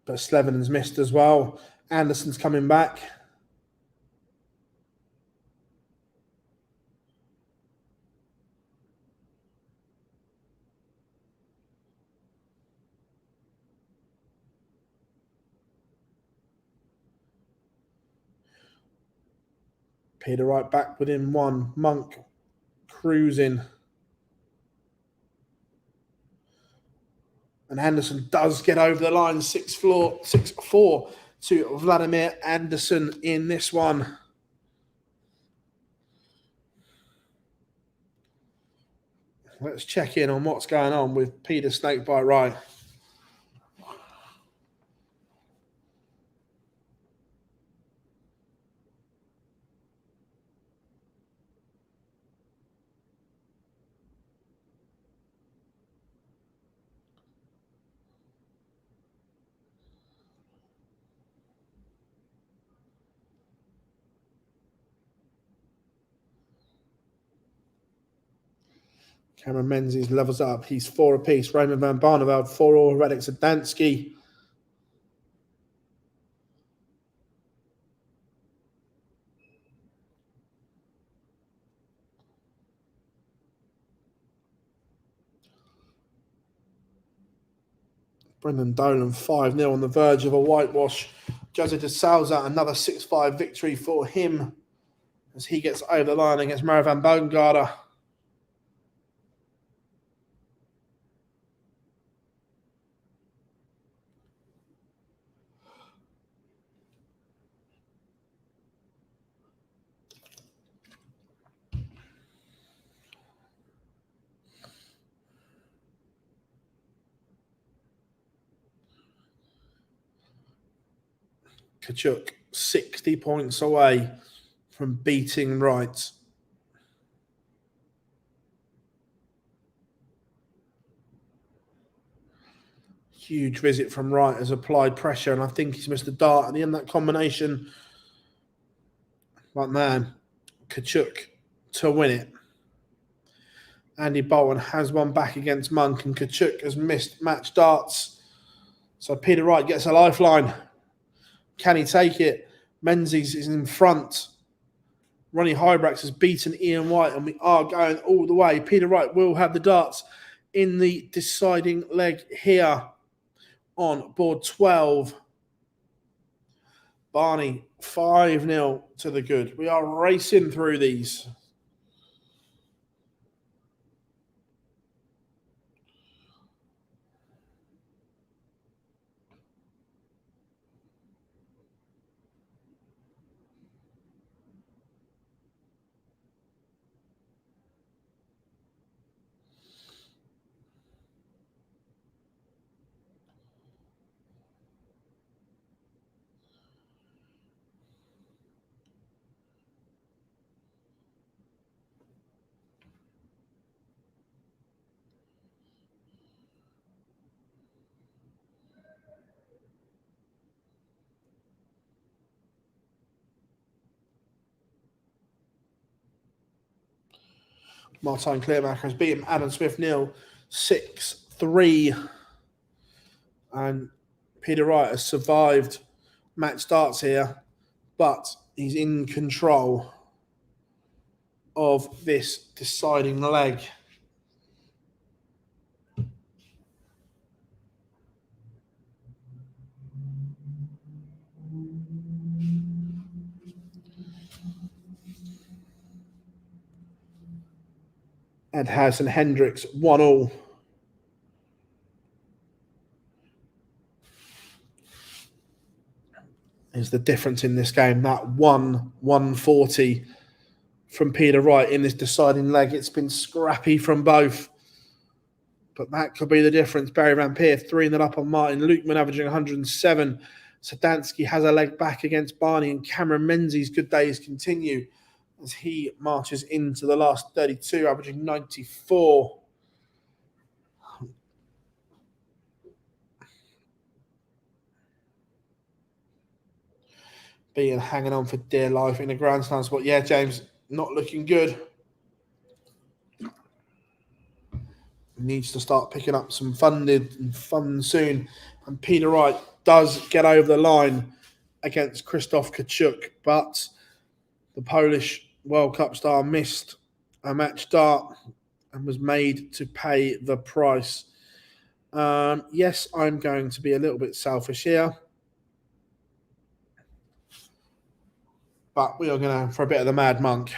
But Slevenon's missed as well. Anderson's coming back. Peter Wright back within one. Monk cruising. And Anderson does get over the line. 6-4 to Vladimir Anderson in this one. Let's check in on what's going on with Peter Snakebite Wright. Cameron Menzies levels up. He's 4 apiece. Raymond van Barneveld 4-all. Radek Zadansky. Brendan Dolan 5-0 on the verge of a whitewash. Jose de Souza, another 6-5 victory for him as he gets over the line against Mario van Boongarder. Kachuk 60 points away from beating Wright. Huge visit from Wright has applied pressure, and I think he's missed a dart at the end of that combination. But man, Kachuk to win it. Andy Bolton has one back against Monk, and Kachuk has missed match darts. So Peter Wright gets a lifeline. Can he take it? Menzies is in front. Ronnie Hybrax has beaten Ian White, and we are going all the way. Peter Wright will have the darts in the deciding leg here on board 12. Barney 5-0 to the good. We are racing through these. Martijn Kleermaker has beaten Adam Smith 6-3. And Peter Wright has survived match darts here, but he's in control of this deciding leg. And Harrison Hendricks 1-all. Is the difference in this game. That 140 from Peter Wright in this deciding leg. It's been scrappy from both. But that could be the difference. Barry Van Peer 3-0 up on Martin. Lukeman averaging 107. Sadansky has a leg back against Barney. And Cameron Menzies' good days continue as he marches into the last 32, averaging 94. Being hanging on for dear life in a Grand Slam spot. Yeah, James, not looking good. Needs to start picking up some fun soon. And Peter Wright does get over the line against Krzysztof Kachuk, but the Polish World Cup star missed a match start and was made to pay the price. Yes, I'm going to be a little bit selfish here, but we are going to for a bit of the Mad Monk.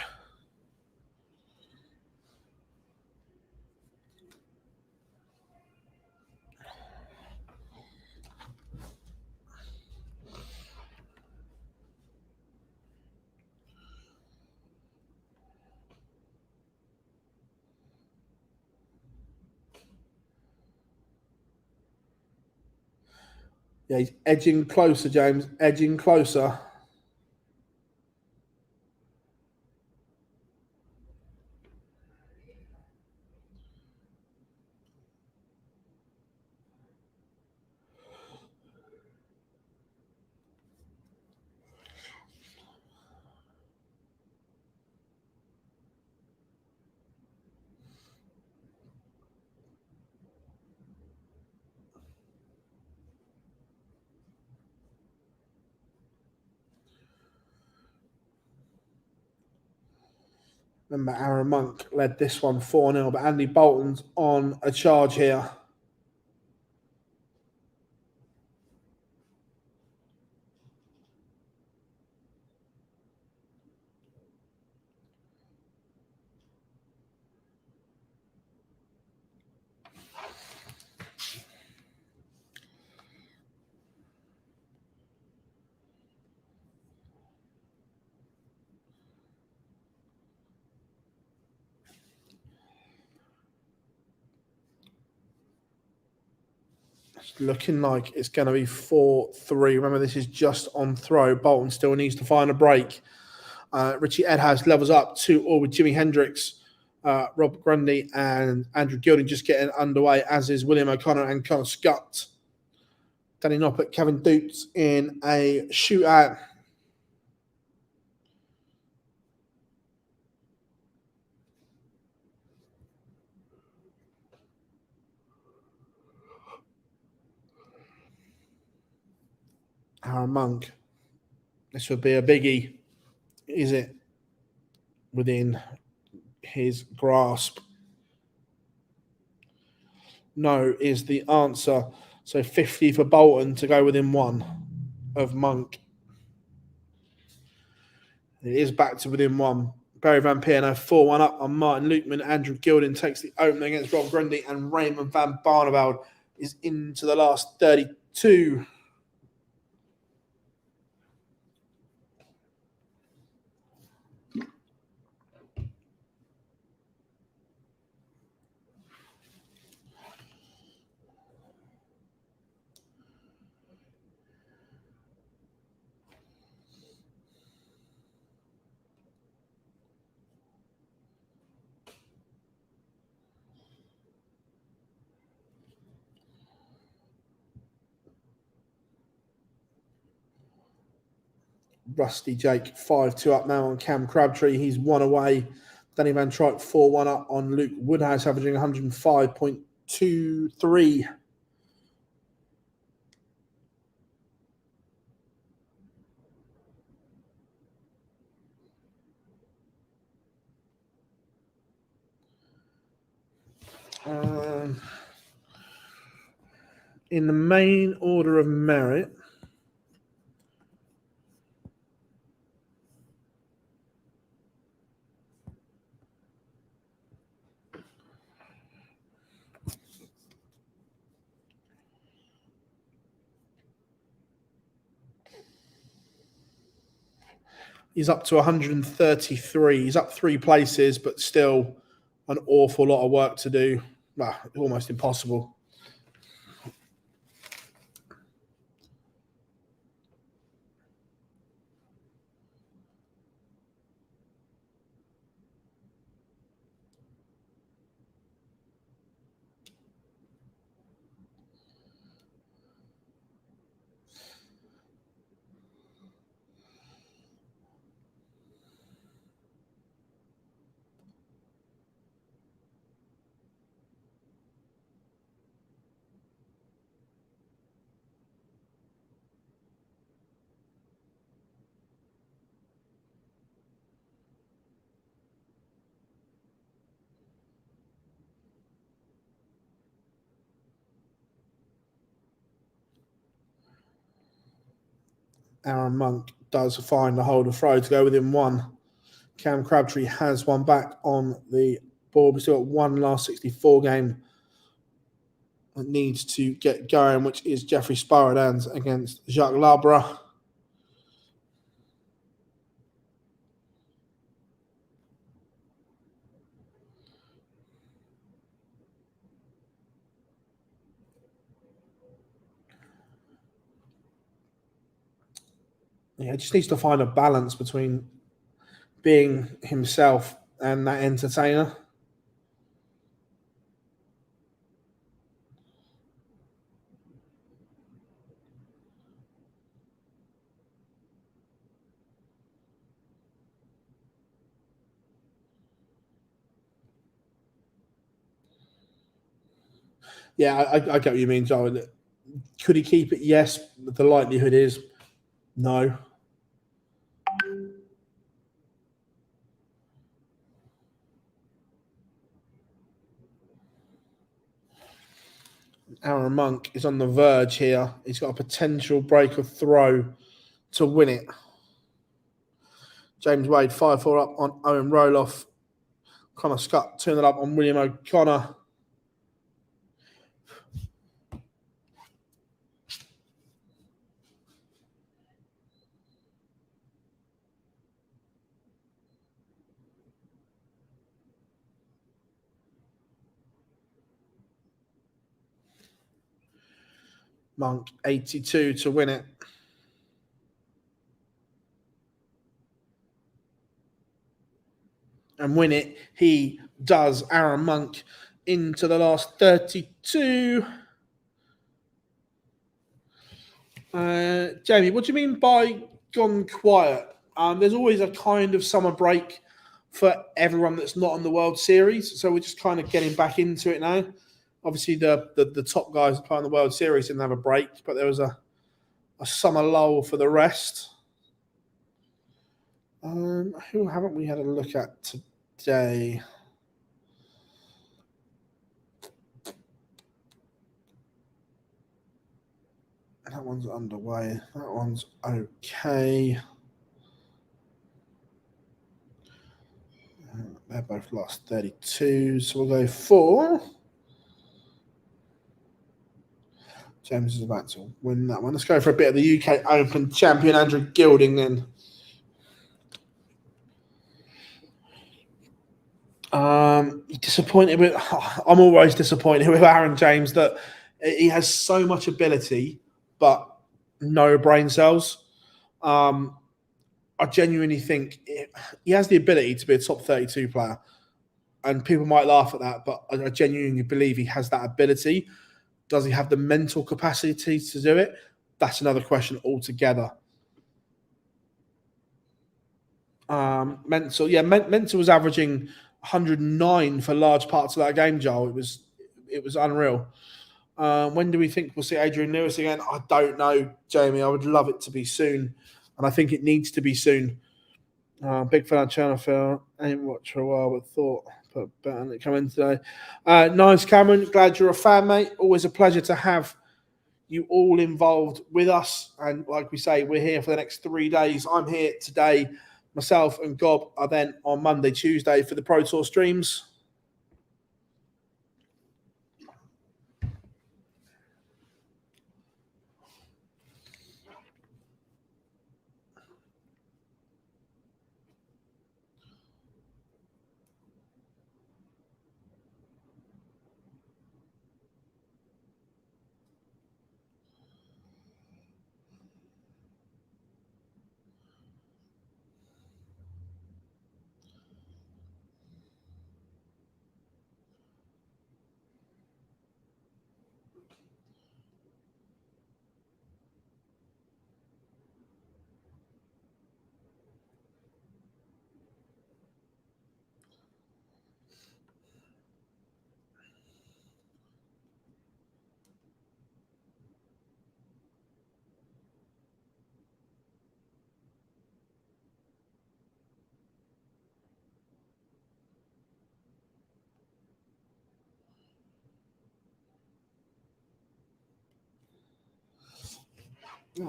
Yeah, he's edging closer, James. Edging closer. Remember, Aaron Monk led this one 4-0, but Andy Bolton's on a charge here. It's looking like it's going to be 4-3. Remember, this is just on throw. Bolton still needs to find a break. Richie Edhouse levels up 2-all with Jimi Hendrix, Rob Grundy, and Andrew Gilding just getting underway, as is William O'Connor and Connor Scott. Danny Noppert, Kevin Dukes in a shootout. Aaron Monk. This would be a biggie. Is it within his grasp? No is the answer. So 50 for Bolton to go within one of Monk. It is back to within one. Barry Van Peer now 4-1 up on Martin Lukeman. Andrew Gilding takes the opening against Rob Grundy, and Raymond van Barneveld is into the last 32. Rusty Jake 5-2 up now on Cam Crabtree. He's one away. Danny Van Truyck 4-1 up on Luke Woodhouse, averaging 105.23. In the main order of merit, He's up to 133. He's up 3 places, but still an awful lot of work to do. Well, almost impossible. Aaron Monk does find the holder throw to go within 1. Cam Crabtree has one back on the board. We've still got one last 64 game that needs to get going, which is Jeffrey Sparadans against Jacques Labra. Yeah, just needs to find a balance between being himself and that entertainer. Yeah, I get what you mean, Joe. Could he keep it? Yes. The likelihood is no. Aaron Monk is on the verge here. He's got a potential break of throw to win it. James Wade 5-4 up on Owen Roloff. Connor Scott 2-0 up on William O'Connor. Monk 82 to win it. And win it, he does. Aaron Monk into the last 32. Jamie, what do you mean by gone quiet? There's always a kind of summer break for everyone that's not in the World Series, so we're just kind of getting back into it now. Obviously, the top guys that play in the World Series didn't have a break, but there was a summer lull for the rest. Who haven't we had a look at today? That one's underway. That one's okay. They're both last 32, so we'll go for... James is about to win that one. Let's go for a bit of the UK Open champion, Andrew Gilding, then. Disappointed with... I'm always disappointed with Aaron James that he has so much ability, but no brain cells. I genuinely think he has the ability to be a top 32 player. And people might laugh at that, but I genuinely believe he has that ability. Does he have the mental capacity to do it? That's another question altogether. Mental was averaging 109 for large parts of that game, Joel. It was unreal. When do we think we'll see Adrian Lewis again? I don't know, Jamie. I would love it to be soon, and I think it needs to be soon. Big fan of Channel Phil. Ain't watched for a while, but thought put better than it come in today. Nice, Cameron. Glad you're a fan, mate. Always a pleasure to have you all involved with us. And like we say, we're here for the next 3 days. I'm here today. Myself and Gob are then on Monday, Tuesday for the Pro Tour streams.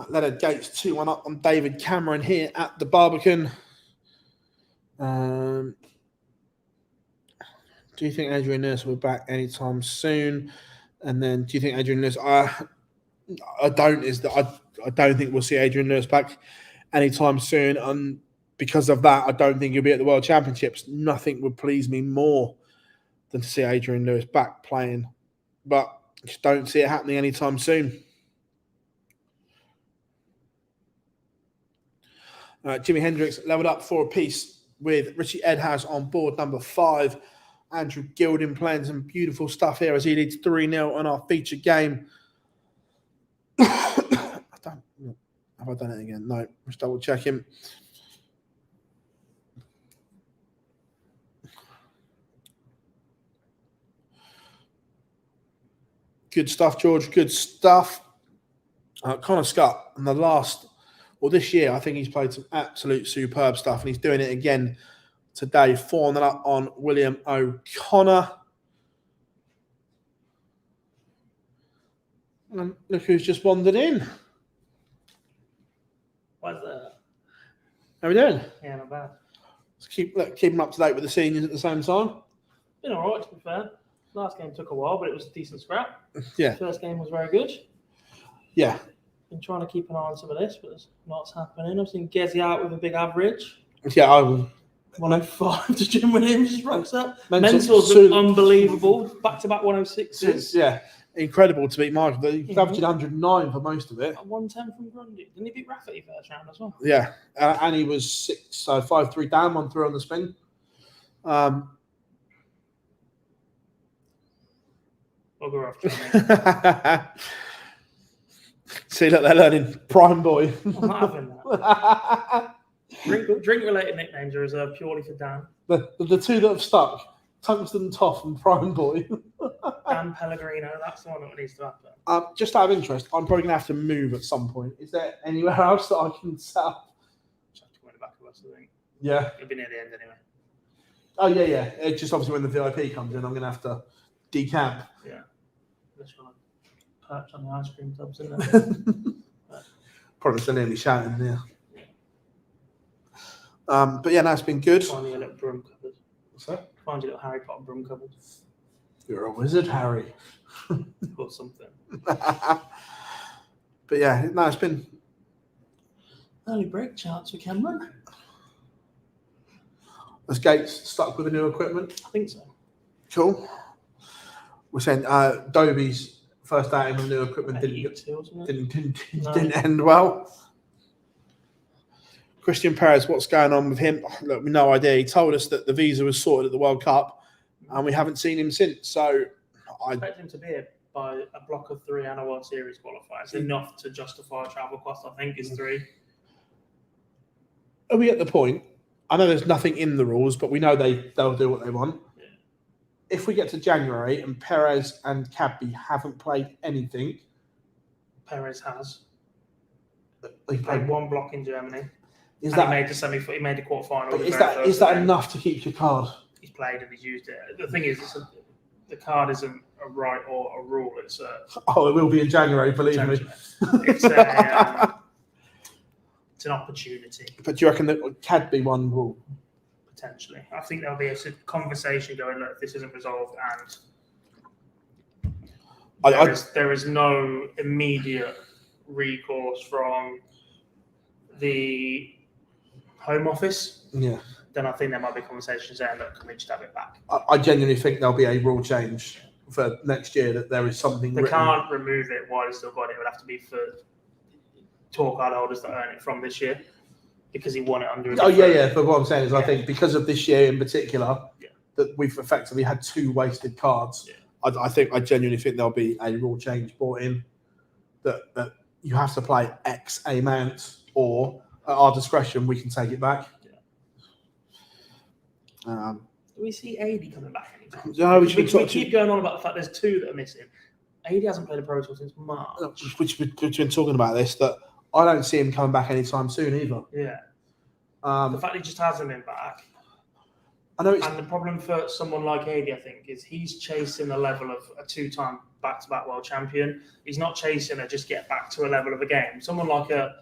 Leonard Gates 2-1 up on David Cameron here at the Barbican. Do you think Adrian Nurse will be back anytime soon? And then, do you think Adrian Nurse? I don't think we'll see Adrian Nurse back anytime soon. And because of that, I don't think he'll be at the World Championships. Nothing would please me more than to see Adrian Lewis back playing, but just don't see it happening anytime soon. Jimi Hendrix leveled up for a piece with Richie Edhouse on board number 5. Andrew Gilding playing some beautiful stuff here as he leads 3-0 on our feature game. Have I done it again? No, just double checking. Good stuff, George. Good stuff. Connor Scott in the last, this year, I think he's played some absolute superb stuff, and he's doing it again today. 4-0 up on William O'Connor. And look who's just wandered in. What's that? How are we doing? Yeah, not bad. Let's keep them up to date with the seniors at the same time. Been all right, to be fair. Last game took a while, but it was a decent scrap. Yeah. First game was very good. Yeah. Been trying to keep an eye on some of this, but there's lots happening. I've seen Gezzy out with a big average. Yeah, I will. 105 to Jim Williams just rocks up. Mental's Mental's unbelievable. Back-to-back 106s. Yeah. Incredible to beat Michael. He's averaging 109 for most of it. 110 from Grundy. Didn't he beat Rafferty first round as well? Yeah. And he was 6, so 5-3 down, 1-3 on the spin. Bugger off, Johnny. See, look, they're learning Prime Boy. I'm not having that. Drink-related nicknames are reserved purely for Dan. The two that have stuck, Tungsten Toff and Prime Boy. Dan Pellegrino, that's the one that needs to happen. Just out of interest, I'm probably going to have to move at some point. Is there anywhere else that I can set up? Just have to go in the back of us, I think. Yeah. It'll be near the end anyway. Oh, yeah. It's just obviously when the VIP comes in, I'm going to have to decamp. Yeah. Just want to perch on the ice cream tubs, isn't it? Probably still nearly shouting there. But yeah, no, it's been good. Find you a little broom cupboard. What's that? Find you a little Harry Potter broom cupboard. You're a wizard, Harry. Or something. But yeah, no, it's been Early break charts for Cameron. As Gates stuck with the new equipment. I think so. Cool. We're saying Dobie's first outing with new equipment didn't end well. Christian Perez, what's going on with him? Look, we no idea. He told us that the visa was sorted at the World Cup, and we haven't seen him since. So I expect him to be here by a block of 3 and a World Series qualifiers. Enough to justify travel cost, I think, is 3. Are we at the point? I know there's nothing in the rules, but we know they'll do what they want. Yeah. If we get to January and Perez and Cadby haven't played anything, Perez has. He played 1 block in Germany. He made the quarterfinal. Is that enough to keep your card? He's played and he's used it. The thing is, the card isn't a right or a rule. It's a. Oh, it will be in January, believe me. It's a. It's an opportunity. But do you reckon that Cadby one will? Potentially. I think there'll be a conversation going, look, this isn't resolved, and there is no immediate recourse from the Home Office. Yeah. Then I think there might be conversations there, look, can we just have it back? I genuinely think there'll be a rule change for next year, that there is something They can't remove it while it's still got it. It would have to be for tour card holders that earn it from this year, because he won it under. Yeah. But what I'm saying is, I think because of this year in particular, that we've effectively had 2 wasted cards. Yeah. I genuinely think there'll be a rule change brought in that you have to play X amount, or at our discretion we can take it back. Yeah. Do we see AD coming back anytime? No, we keep going on about the fact there's 2 that are missing. AD hasn't played a Pro Tour since March. We've been talking about this, that I don't see him coming back anytime soon either. Yeah. The fact he just hasn't been back. I know it's... And the problem for someone like Adi, I think, is he's chasing the level of a 2-time back-to-back world champion. He's not chasing to just get back to a level of a game. Someone like a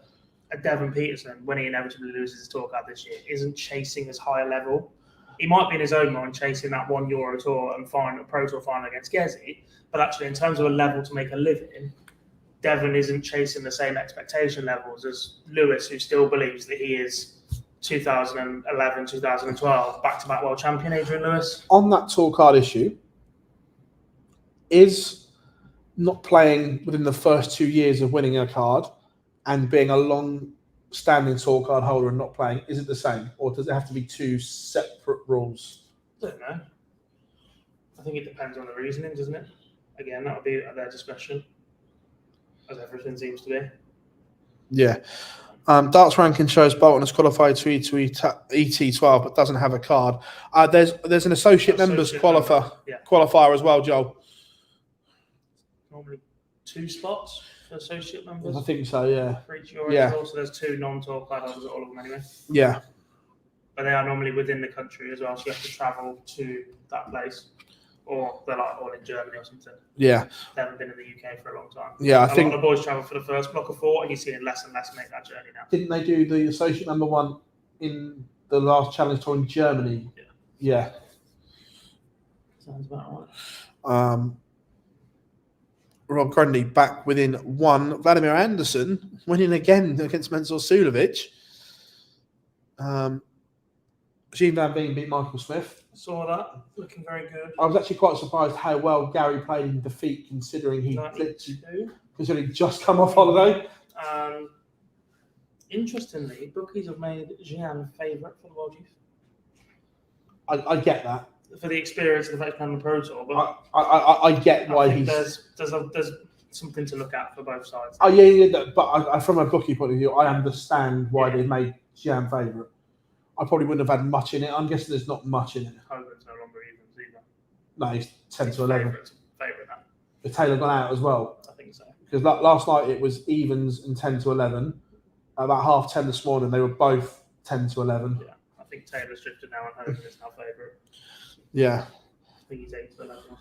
Devon Peterson, when he inevitably loses his tour card this year, isn't chasing as high a level. He might be in his own mind chasing that 1 Euro Tour and a Pro Tour final against Gezi, but actually in terms of a level to make a living, Devon isn't chasing the same expectation levels as Lewis, who still believes that he is 2011, 2012 back-to-back world champion Adrian Lewis. On that tour card issue, is not playing within the first 2 years of winning a card and being a long-standing tour card holder and not playing, is it the same? Or does it have to be 2 separate rules? I don't know. I think it depends on the reasoning, doesn't it? Again, that would be at their discretion, as everything seems to be. Yeah. Darts ranking shows Bolton has qualified to ET12 but doesn't have a card. There's an associate members qualifier as well, Joel. Normally 2 spots for associate members. I think so, yeah. For each Euro. So there's 2 non-tour card holders at all of them anyway. Yeah. But they are normally within the country as well, so you have to travel to that place. Or they're like all in Germany or something. Yeah. They haven't been in the UK for a long time. Yeah, I think a lot of the boys travel for the first block of 4, and you're seeing less and less make that journey now. Didn't they do the associate number 1 in the last challenge tour in Germany? Yeah. Sounds about right. Rob Grundy back within 1. Vladimir Anderson winning again against Mensur Sulovic. Gene Van Veen beat Michael Smith. Saw that. Looking very good. I was actually quite surprised how well Gary played in defeat, considering he'd just come off holiday. Interestingly, bookies have made Gian favourite for the World Youth. I get that. For the experience of the fact playing the Pro Tour, but I get why he's... There's something to look at for both sides. Oh, yeah, but from a bookie point of view, I understand why they made Gian favourite. I probably wouldn't have had much in it. I'm guessing there's not much in it. Hogan's no longer evens either. No, he's 10 to 11. Favourite now. The Taylor gone out as well? I think so. Because last night it was evens and 10 to 11. About 10:30 this morning, they were both 10 to 11. Yeah, I think Taylor's drifted now and Hogan is now favourite. Yeah. I think he's 8 to 11 or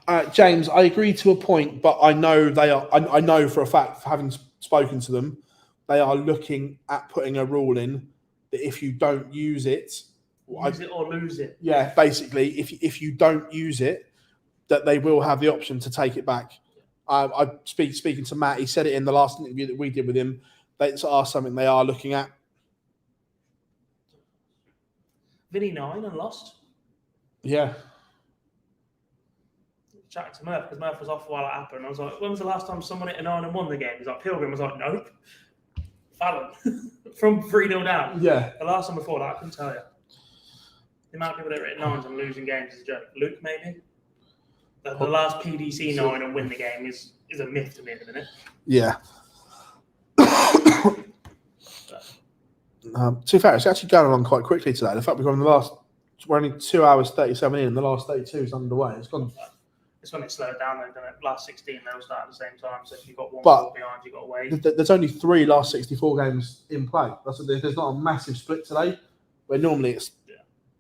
something. James, I agree to a point, but I know they are. I know for a fact, having spoken to them, they are looking at putting a rule in that if you don't use it, use it or lose it. Yeah, basically, if you don't use it, that they will have the option to take it back. Speaking to Matt, he said it in the last interview that we did with him. That's something they are looking at. Vinny 9 and lost. Yeah. Chatting to Murph because Murph was off while it happened. I was like, when was the last time someone hit a 9 and won the game? He's like, Pilgrim. I was like, nope. Fallon. From 3-0 down. Yeah. The last time before that, I couldn't tell you. The amount of people that hit 9s and losing games is a joke. Luke, maybe? The last PDC 9 and win the game is a myth to me in a minute. Yeah. To be fair, it's actually going along quite quickly today. The fact we're only 2 hours 37 in, and the last 32 is underway. It's gone. It's when it slowed down, then, didn't it? Last 16, they all start at the same time. So if you've got one ball behind, you've got to wait. There's only 3 last 64 games in play. There's not a massive split today, where normally it's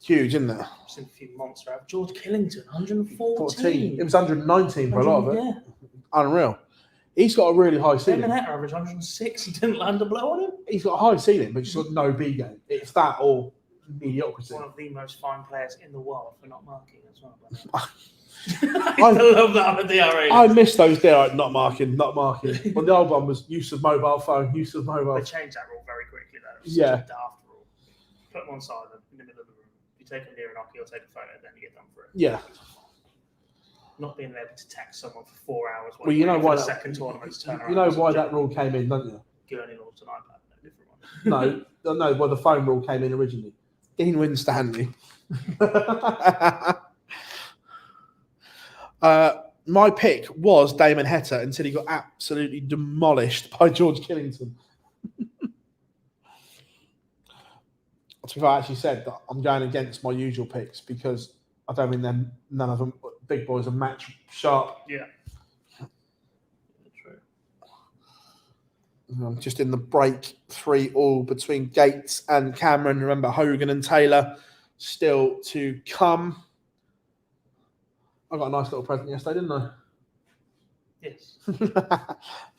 huge, isn't it? I've seen a few monster out. George Killington, 114. It was 119 for a lot of it. Yeah. Unreal. He's got a really high ceiling. Eminetta average 106. He didn't land a blow on him. He's got a high ceiling, but he's got no B game. It's that or mediocrity. One of the most fine players in the world for not marking as well. I love that at the DRA. I miss those there, not marking. When the old one was use of mobile phone, use of mobile. They changed that rule very quickly, though. It was Yeah. such a daft rule. Put them on silent in the middle of the room. If you take them near an hockey or take a photo, then you get done for it. Yeah. Not being able to text someone for 4 hours. Well, you know why the that, second tournament to turn around. you know why that rule came in, don't you? Gurney laws and iPad, no different one. No. Well, the phone rule came in originally. Dean Winstanley. My pick was Damon Heta until he got absolutely demolished by George Killington. I actually said that I'm going against my usual picks because I don't mean none of them big boys are match sharp. Yeah. True. Just in the break, 3-3 between Gates and Cameron. Remember, Hogan and Taylor still to come. I got a nice little present yesterday, didn't I? Yes.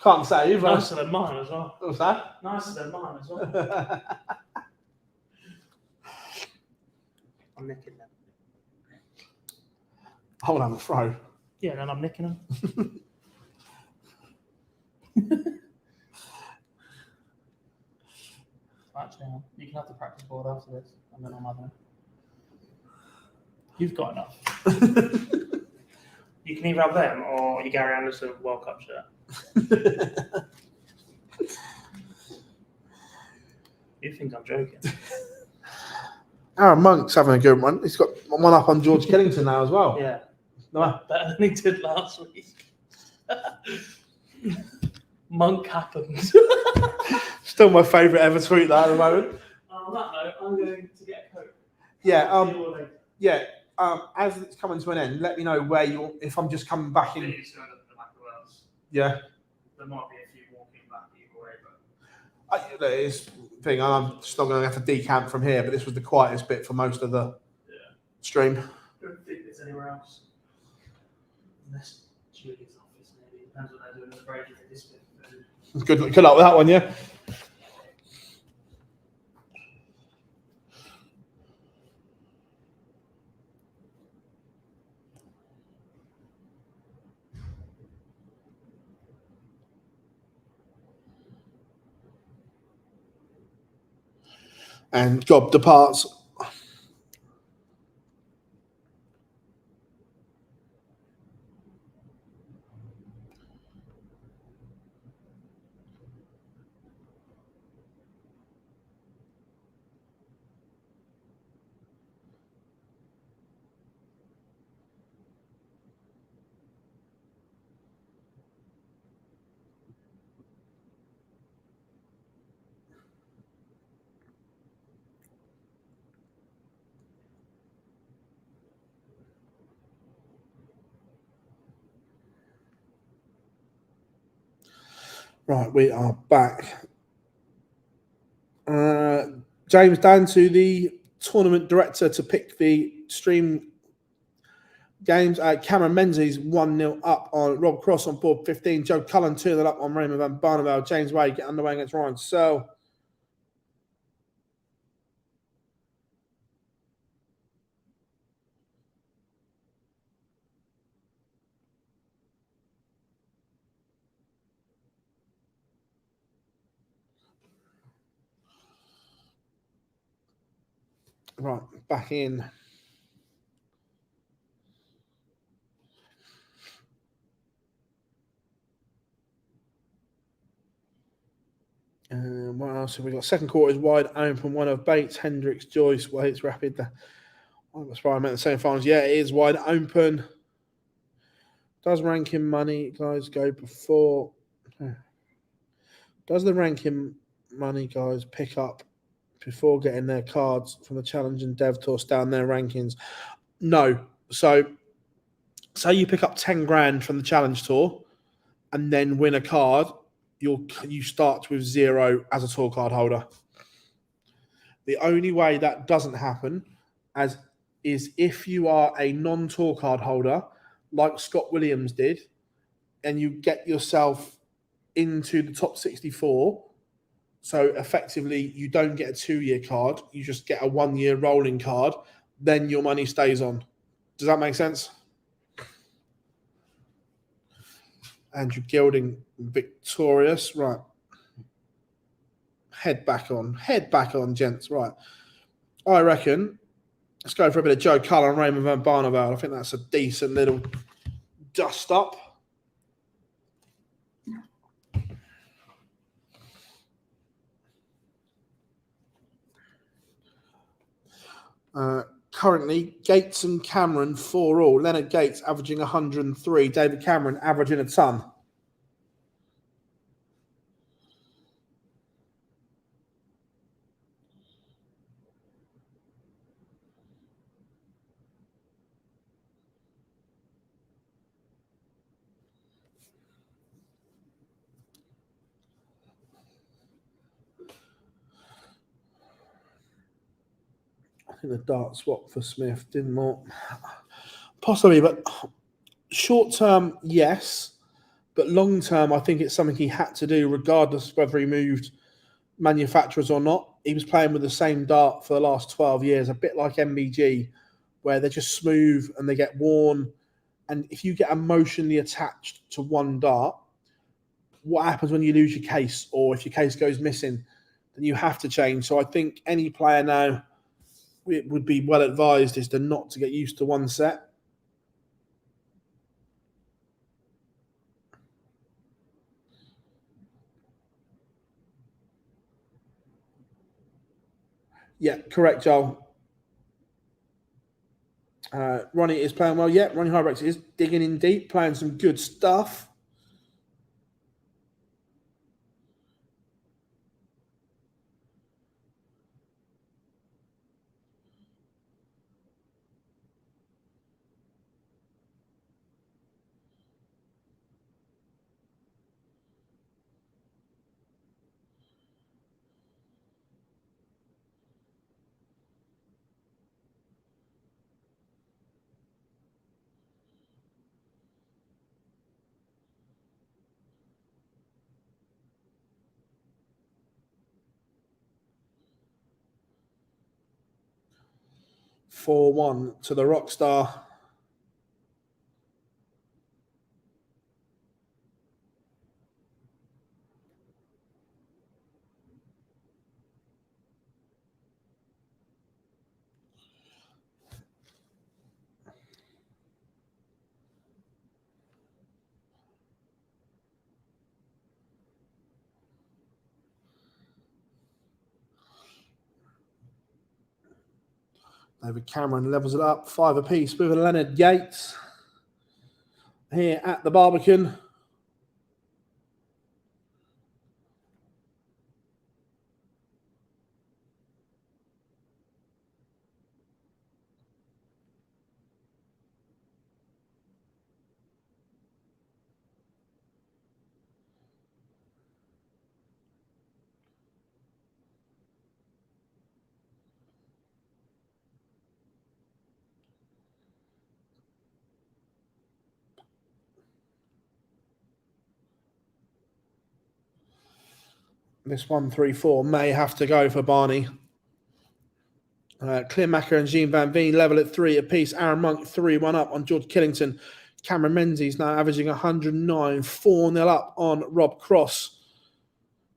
Can't say either. Nicer than mine as well. What's that? Nicer than mine as well. I'm nicking them. I want to have a throw. Yeah, then I'm nicking them. Actually, you can have the practice board after this, and then I'm having it. You've got enough. You can either have them or your Gary Anderson World Cup shirt. You think I'm joking? Aaron Monk's having a good one. He's got one up on George Killington now as well. Yeah. No. Better than he did last week. Monk happens. Still my favourite ever tweet that at the moment. On that note, I'm going to get a Coke. Yeah. As it's coming to an end, let me know where if I'm just coming back in. Yeah. There might be a few walking back either way, but That is the thing. I'm still going to have to decamp from here, but this was the quietest bit for most of the stream. I don't think there's anywhere else. Unless Julie's office, maybe. Depends what they're doing at the break if this bit. Good luck with that one, yeah. And Gob departs. Right, we are back. James down to the tournament director to pick the stream games. Cameron Menzies 1-0 up on Rob Cross on board 15. Joe Cullen 2-0 up on Raymond Van Barneveld. James Wade get underway against Ryan Searle. Right, back in. What else have we got? Second quarter is wide open. One of Bates, Hendricks, Joyce, Waits, Rapid. That's why I meant the same finals. Yeah, it is wide open. Does ranking money, guys, go before? Does the ranking money, guys, pick up before getting their cards from the Challenge and Dev Tour down their rankings? No. So, say you pick up 10 grand from the Challenge Tour and then win a card, you start with 0 as a tour card holder. The only way that doesn't happen is if you are a non-tour card holder, like Scott Williams did, and you get yourself into the top 64. So effectively, you don't get a 2-year card. You just get a 1-year rolling card. Then your money stays on. Does that make sense? Andrew Gilding victorious. Right. Head back on, gents. Right. I reckon let's go for a bit of Joe Cullen and Raymond Van Barneveld. I think that's a decent little dust up. Currently, Gates and Cameron 4-all. Leonard Gates averaging 103. David Cameron averaging a ton. think the dart swap for Smith didn't more. Possibly, but short term, yes. But long term, I think it's something he had to do regardless of whether he moved manufacturers or not. He was playing with the same dart for the last 12 years, a bit like MBG, where they're just smooth and they get worn. And if you get emotionally attached to one dart, what happens when you lose your case or if your case goes missing? Then you have to change. So I think any player now, it would be well advised is to not to get used to one set. Yeah, correct, Joel. Ronnie is playing well. Yeah, Ronnie Hybrex is digging in deep, playing some good stuff. (4-1) to the Rockstar. David Cameron levels it up, 5 apiece with Leonard Yates here at the Barbican. This 1-3-4 may have to go for Barney. Clearmacher and Jean Van Veen level at 3 apiece. Aaron Monk 3-1 up on George Killington. Cameron Menzies now averaging 109. 4-0 up on Rob Cross.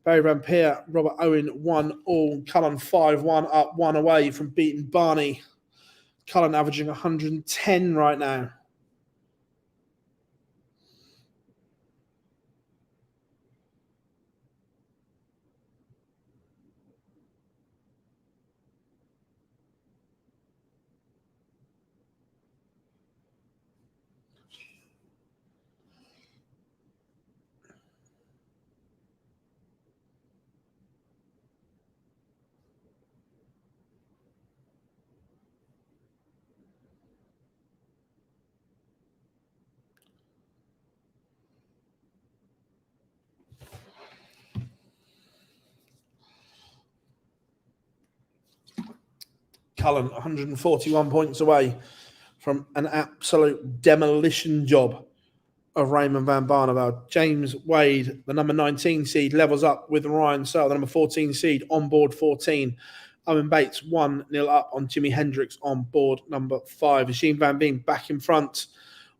Barry Van Peer, Robert Owen 1-all. Cullen 5-1 up, 1 away from beating Barney. Cullen averaging 110 right now. Cullen, 141 points away from an absolute demolition job of Raymond van Barneveld. James Wade, the number 19 seed, levels up with Ryan Searle, the number 14 seed, on board 14. Owen Bates, 1-0 up on Jimi Hendrix on board number 5. Jean Van Veen back in front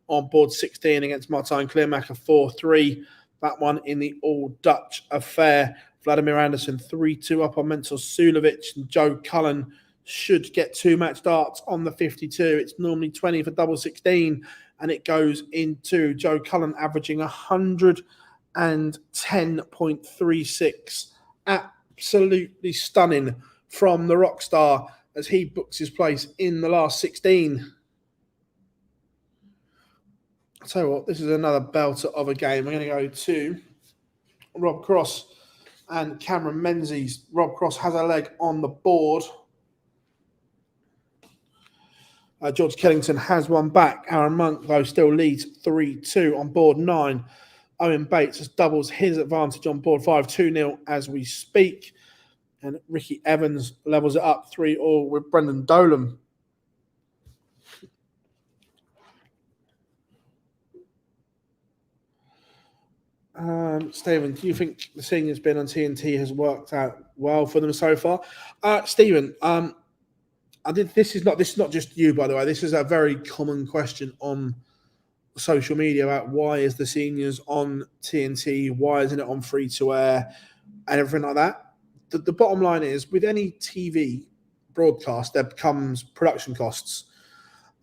on board 16 against Martijn Clearmacher, 4-3. That one in the all-Dutch affair. Vladimir Anderson, 3-2 up on Mensel Sulovic, and Joe Cullen should get 2 match darts on the 52. It's normally 20 for double 16, and it goes into Joe Cullen averaging 110.36. Absolutely stunning from the Rockstar as he books his place in the last 16. I'll tell you what, this is another belter of a game. We're going to go to Rob Cross and Cameron Menzies. Rob Cross has a leg on the board. George Killington has one back. Aaron Monk, though, still leads 3-2 on board 9. Owen Bates has doubles his advantage on board 5, 2-0 as we speak. And Ricky Evans levels it up 3-3 with Brendan Dolan. Stephen, do you think the thing that's been on TNT has worked out well for them so far? Stephen, this is not just you, by the way. This is a very common question on social media about why is the seniors on TNT, why isn't it on free to air, and everything like that. The bottom line is, with any TV broadcast, there becomes production costs,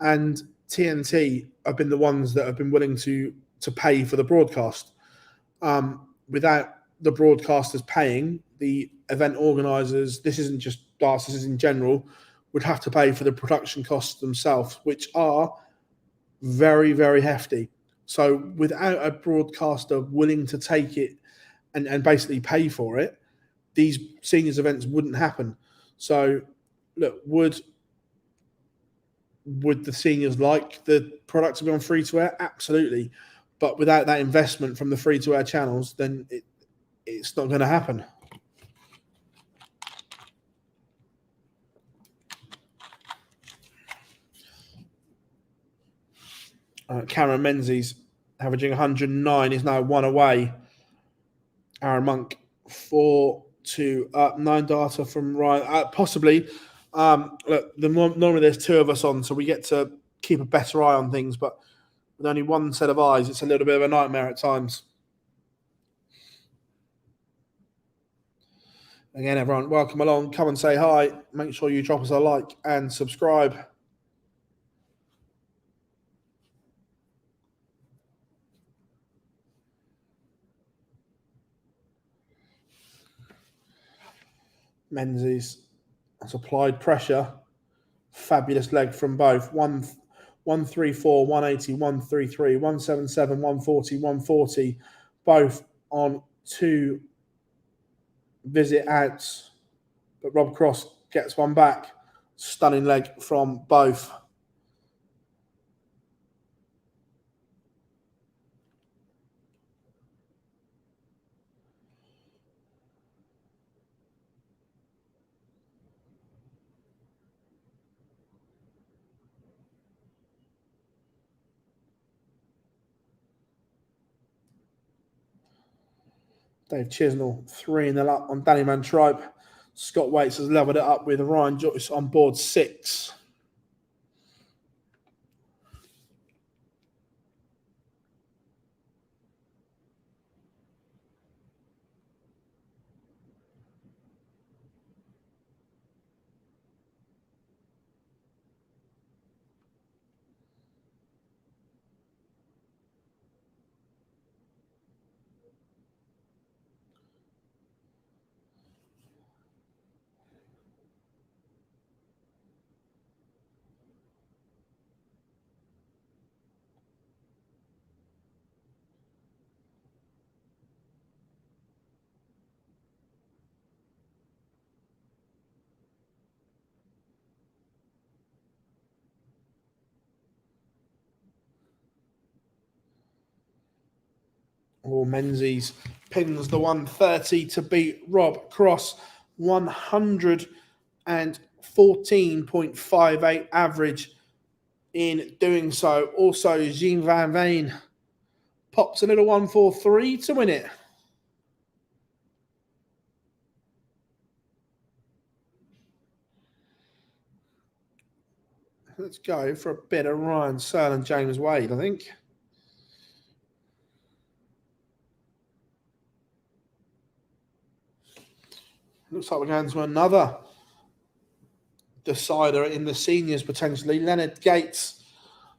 and TNT have been the ones that have been willing to pay for the broadcast. Without the broadcasters paying, the event organisers, this isn't just darts, this is in general, would have to pay for the production costs themselves, which are very, very hefty. So without a broadcaster willing to take it and basically pay for it, these seniors events wouldn't happen. So look, would the seniors like the product to be on free to air? Absolutely. But without that investment from the free to air channels, then it's not going to happen. Cameron Menzies averaging 109 is now 1 away. Aaron Monk 4-2 up. 9 data from Ryan. Possibly. Look, normally there's 2 of us on, so we get to keep a better eye on things. But with only 1 set of eyes, it's a little bit of a nightmare at times. Again, everyone, welcome along. Come and say hi. Make sure you drop us a like and subscribe. Menzies has applied pressure. Fabulous leg from both. 134, 180, 133, 177, 140, 140. Both on 2 visit outs. But Rob Cross gets one back. Stunning leg from both. Dave Chisnell, 3-0 up on Danny Mantripe. Scott Waits has levelled it up with Ryan Joyce on board 6. Menzies pins the 130 to beat Rob Cross. 114.58 average in doing so. Also, Jean Van Veen pops a little 143 to win it. Let's go for a bit of Ryan Searle and James Wade, I think. Looks like we're going to another decider in the seniors potentially. Leonard Gates,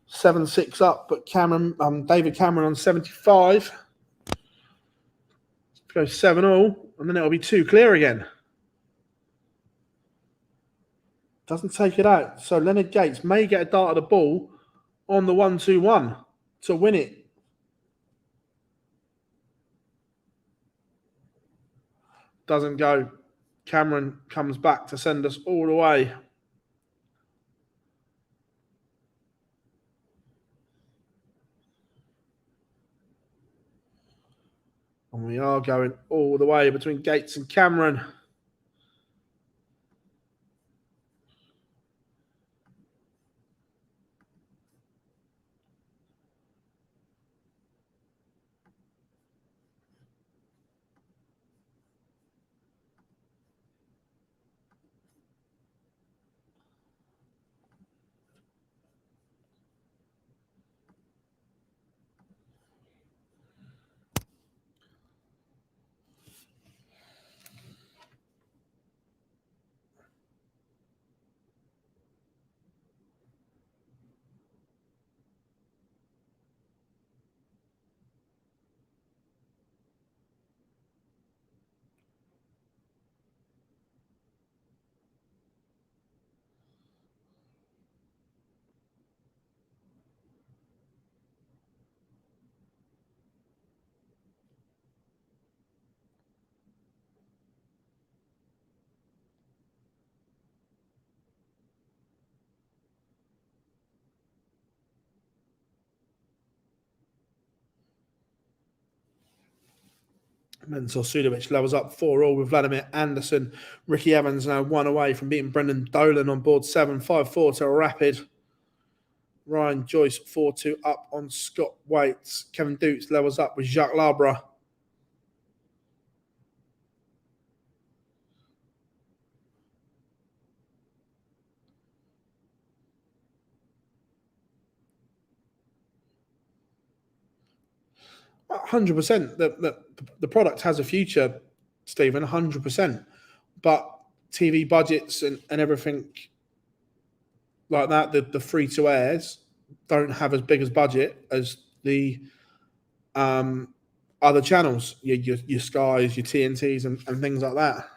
7-6 up, but David Cameron on 75. Go 7-all, and then it'll be 2 clear again. Doesn't take it out. So Leonard Gates may get a dart of the ball on the 1-2-1 to win it. Doesn't go. Cameron comes back to send us all the way. And we are going all the way between Gates and Cameron. Mentor Sudovic levels up 4-4 with Vladimir Anderson. Ricky Evans now 1 away from beating Brendan Dolan on board 7, 5-4 to Rapid. Ryan Joyce 4-2 up on Scott Waits. Kevin Dukes levels up with Jacques Labra. %. The product has a future, Stephen, 100%. But TV budgets and everything like that, the free-to-airs don't have as big as budget as the other channels, your Skies, your TNTs and things like that.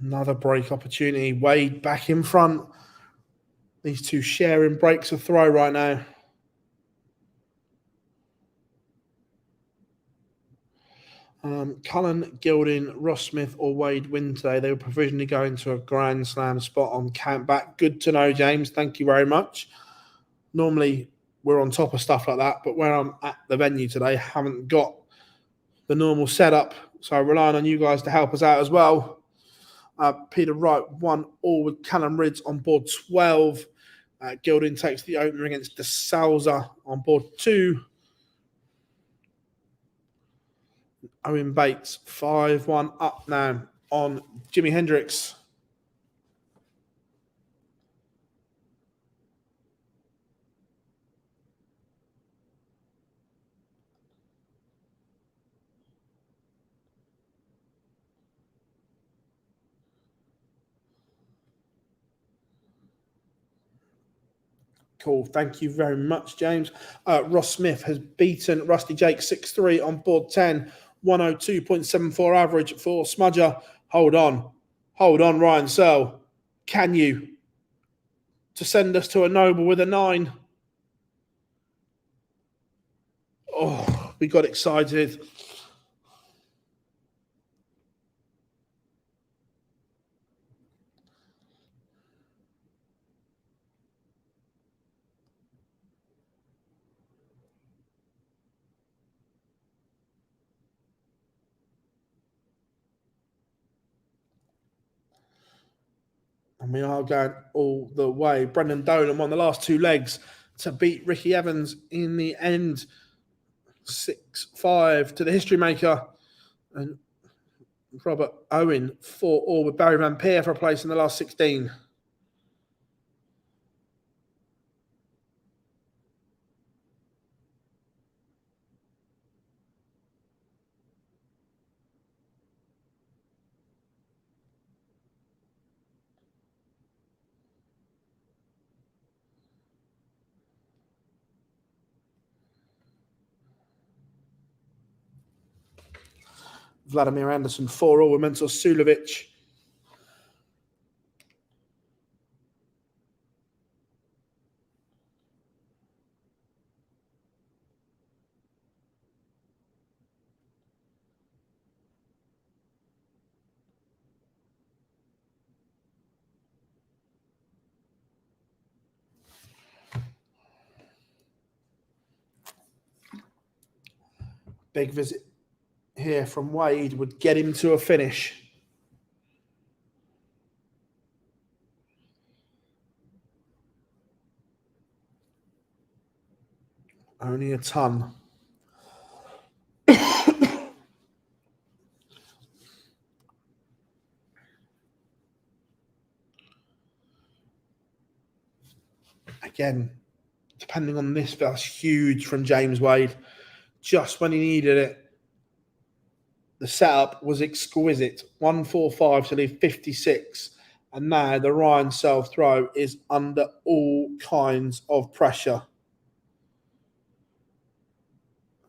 Another break opportunity. Wade back in front. These two sharing breaks of throw right now. Cullen, Gilding, Ross Smith or Wade win today. They will provisionally go into a Grand Slam spot on camp back. Good to know, James. Thank you very much. Normally, we're on top of stuff like that, but where I'm at the venue today, haven't got the normal setup. So relying on you guys to help us out as well. Peter Wright 1-1 with Callum Ridds on board 12. Gilding takes the opener against De Souza on board 2. Owen Bates 5-1 up now on Jimi Hendrix. Cool. Thank you very much, James. Ross Smith has beaten Rusty Jake 6-3 on board 10. 102.74 average for Smudger. Hold on, Ryan Searle. Can you to send us to a Noble with a 9? Oh, we got excited. And we are going all the way. Brendan Dolan won the last 2 legs to beat Ricky Evans in the end. 6-5 to the history maker. And Robert Owen 4-4 with Barry Van Peer for a place in the last 16. Vladimir Anderson 4-4 with Mentor Sulovic. Big visit here from Wade would get him to a finish. Only a ton. Again, depending on this, that's huge from James Wade. Just when he needed it. The setup was exquisite. 145 to leave 56. And now the Ryan Self throw is under all kinds of pressure.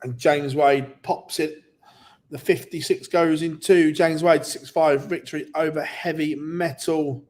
And James Wade pops it. The 56 goes in 2. James Wade 6-5 victory over heavy metal.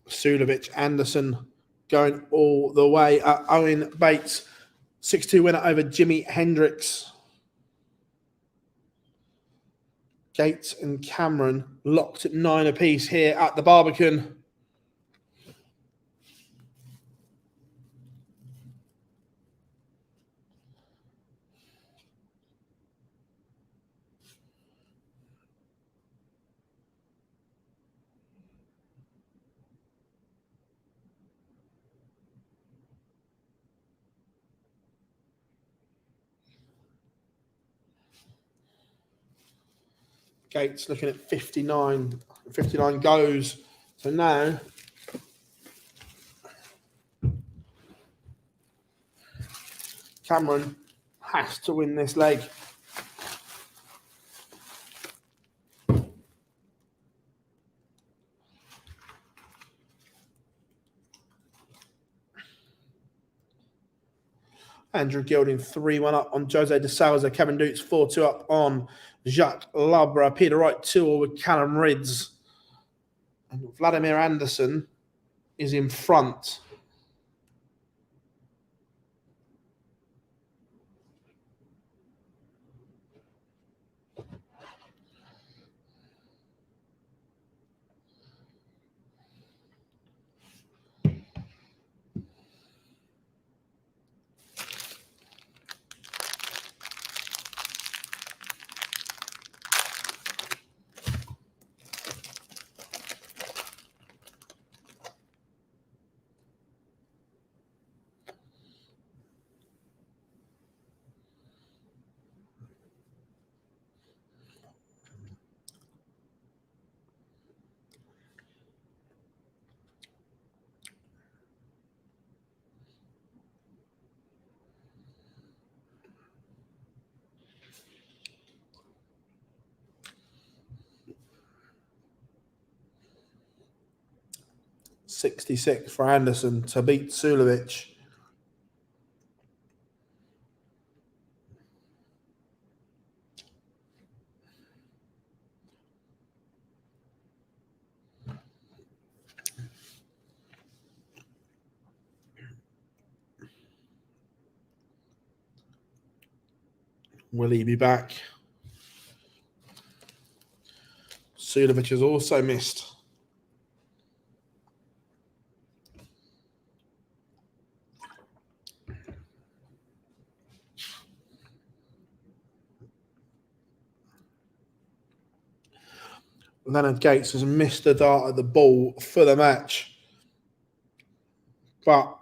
Sulovic, Anderson going all the way. Owen Bates, 6-2 winner over Jimi Hendrix. Gates and Cameron locked at 9 apiece here at the Barbican. Gates looking at 59. 59 goes. So now Cameron has to win this leg. Andrew Gilding 3-1 up on Jose de Souza. Kevin Dukes 4-2 up on Jacques Labra. Peter Wright 2-all with Callum Rids. And Vladimir Anderson is in front. $66 for Anderson to beat Sulovic. Will he be back? Sudovic has also missed. Leonard Gates has missed the dart at the ball for the match. But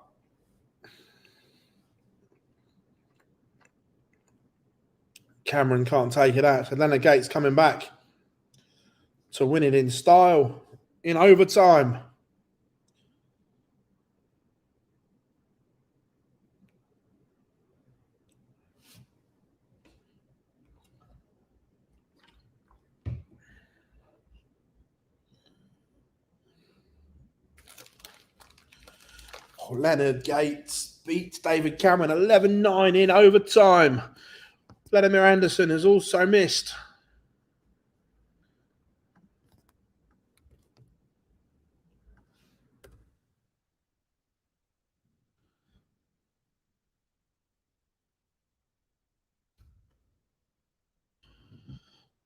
Cameron can't take it out. So Leonard Gates coming back to win it in style in overtime. Leonard Gates beats David Cameron 11-9 in overtime. Vladimir Anderson has also missed.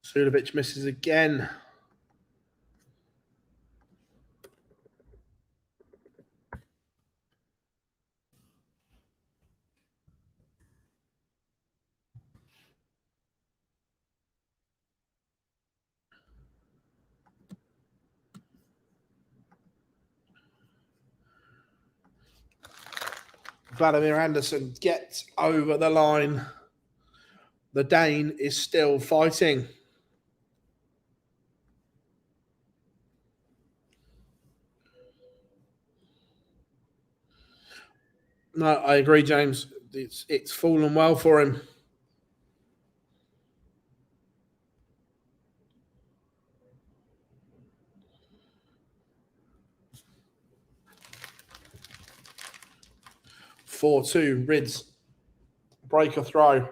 Sudovic misses again. Vladimir Anderson gets over the line. The Dane is still fighting. No, I agree, James. It's fallen well for him. (4-2) Rids break a throw.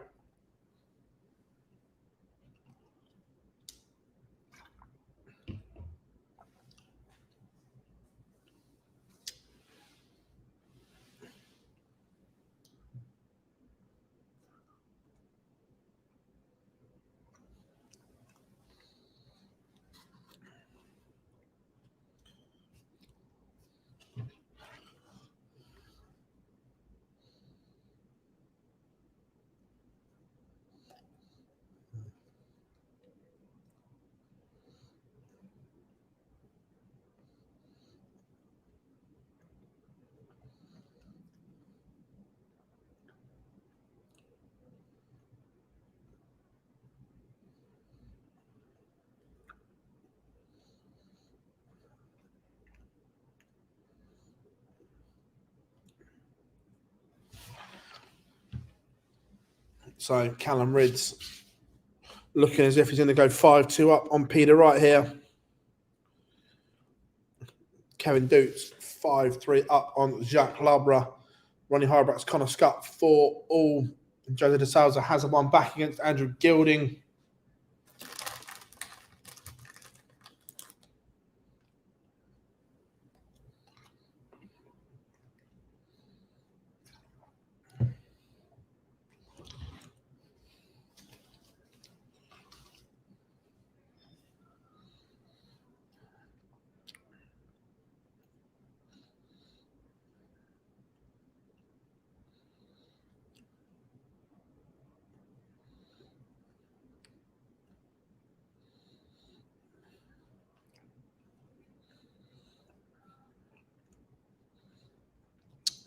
So Callum Rids looking as if he's going to go 5-2 up on Peter Wright here. Kevin Dukes 5-3 up on Jacques Labra. Ronnie Harbrecht's Connor Scutt 4-all. Jose de Souza has a one back against Andrew Gilding.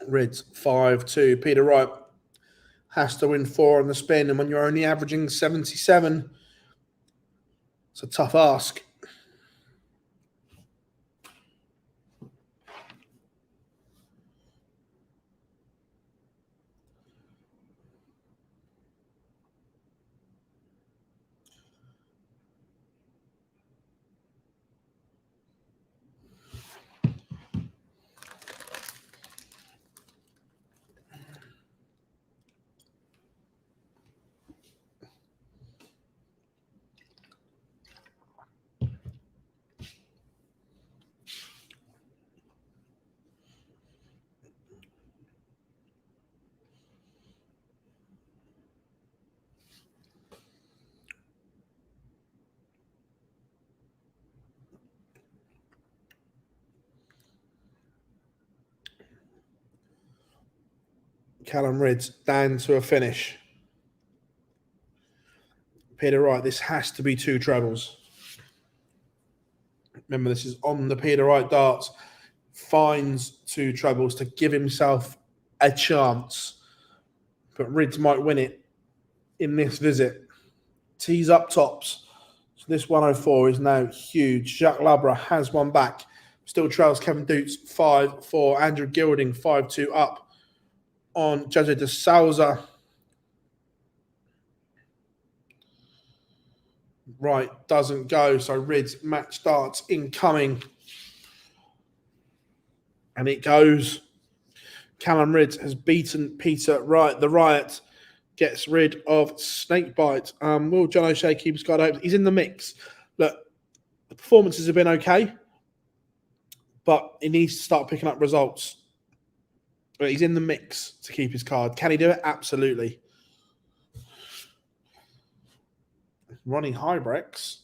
Rids 5-2. Peter Wright has to win 4 on the spin, and when you're only averaging 77, it's a tough ask. Callum Ridds down to a finish. Peter Wright, this has to be 2 trebles. Remember, this is on the Peter Wright darts. Finds 2 trebles to give himself a chance. But Ridds might win it in this visit. Tees up tops. So this 104 is now huge. Jacques Labra has one back. Still trails Kevin Dukes 5-4. Andrew Gilding 5-2 up on Jose de Souza. Right, doesn't go. So Ridds match darts incoming. And it goes. Callum Ridds has beaten Peter Wright. The Riot gets rid of Snakebite. Will John O'Shea keep his guard open? He's in the mix. Look, the performances have been okay, but he needs to start picking up results. But he's in the mix to keep his card. Can he do it? Absolutely. Ronnie Hybrex.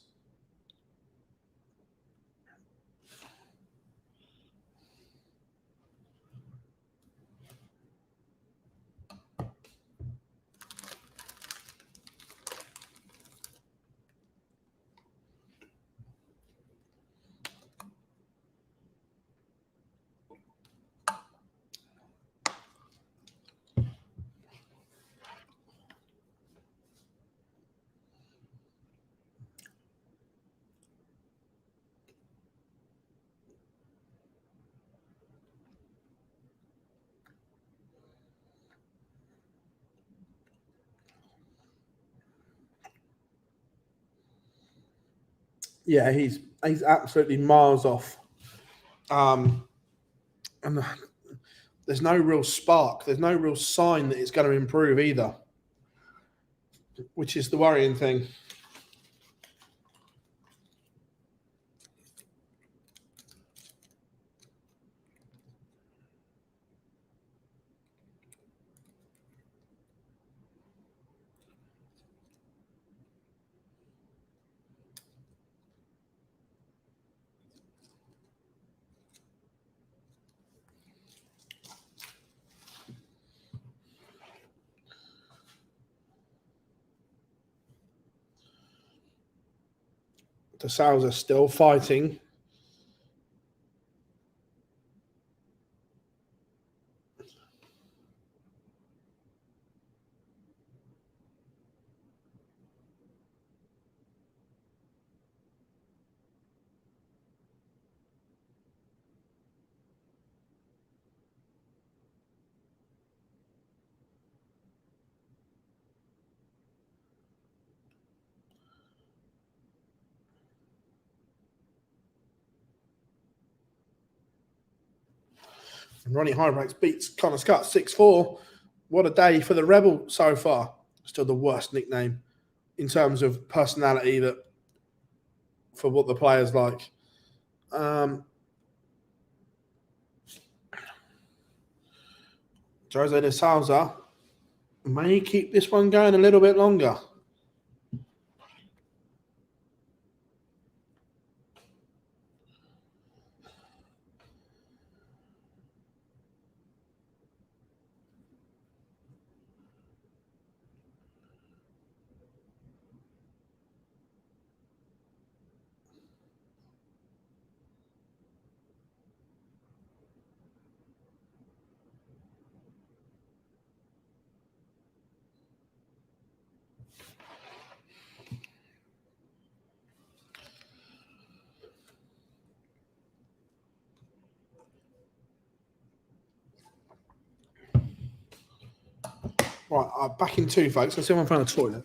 Yeah, he's absolutely miles off. And there's no real spark. There's no real sign that it's going to improve either, which is the worrying thing. De Souza still fighting. And Ronnie Hybrex beats Connor Scott 6-4. What a day for the Rebel so far. Still the worst nickname in terms of personality that for what the players like. Jose de Souza may keep this one going a little bit longer. Right, back in 2, folks. Let's see if I can find a toilet.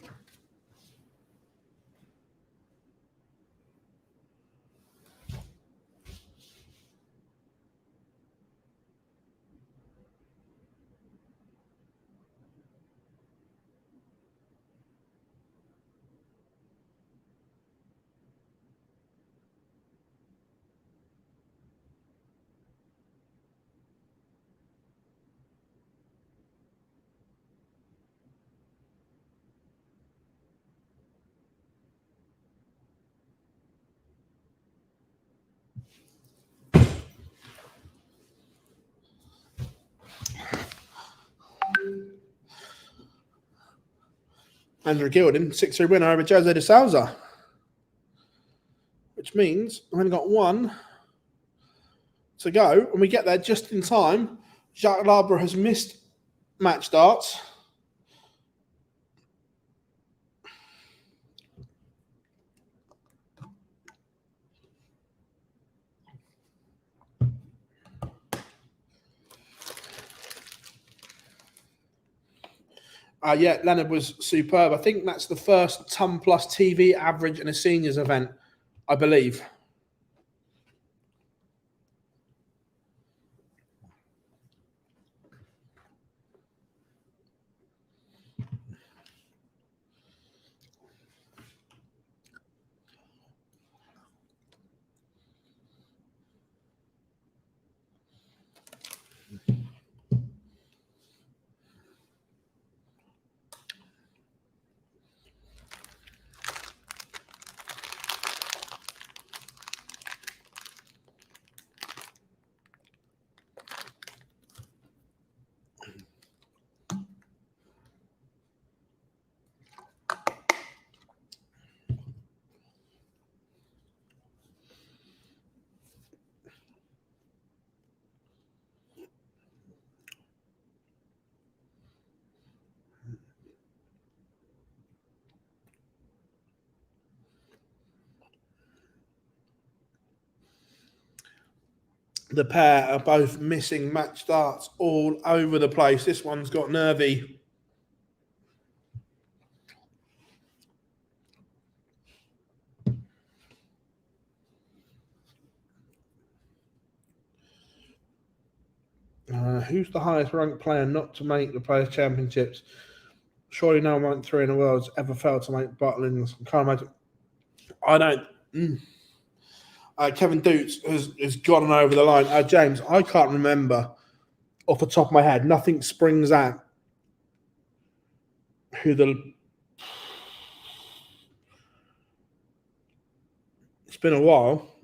Andrew Gilding, 6-3 winner over Jose de Souza. Which means I've only got one to go, and we get there just in time. Jacques Labre has missed match starts. Yeah, Leonard was superb. I think that's the first ton plus TV average in a seniors event, I believe. The pair are both missing match starts all over the place. This one's got nervy. Who's the highest ranked player not to make the Players' Championships? Surely no one ranked 3 in the world has ever failed to make Butlins. Can't imagine. I don't. Kevin Dutz has gone over the line. James, I can't remember off the top of my head. Nothing springs out who the... It's been a while.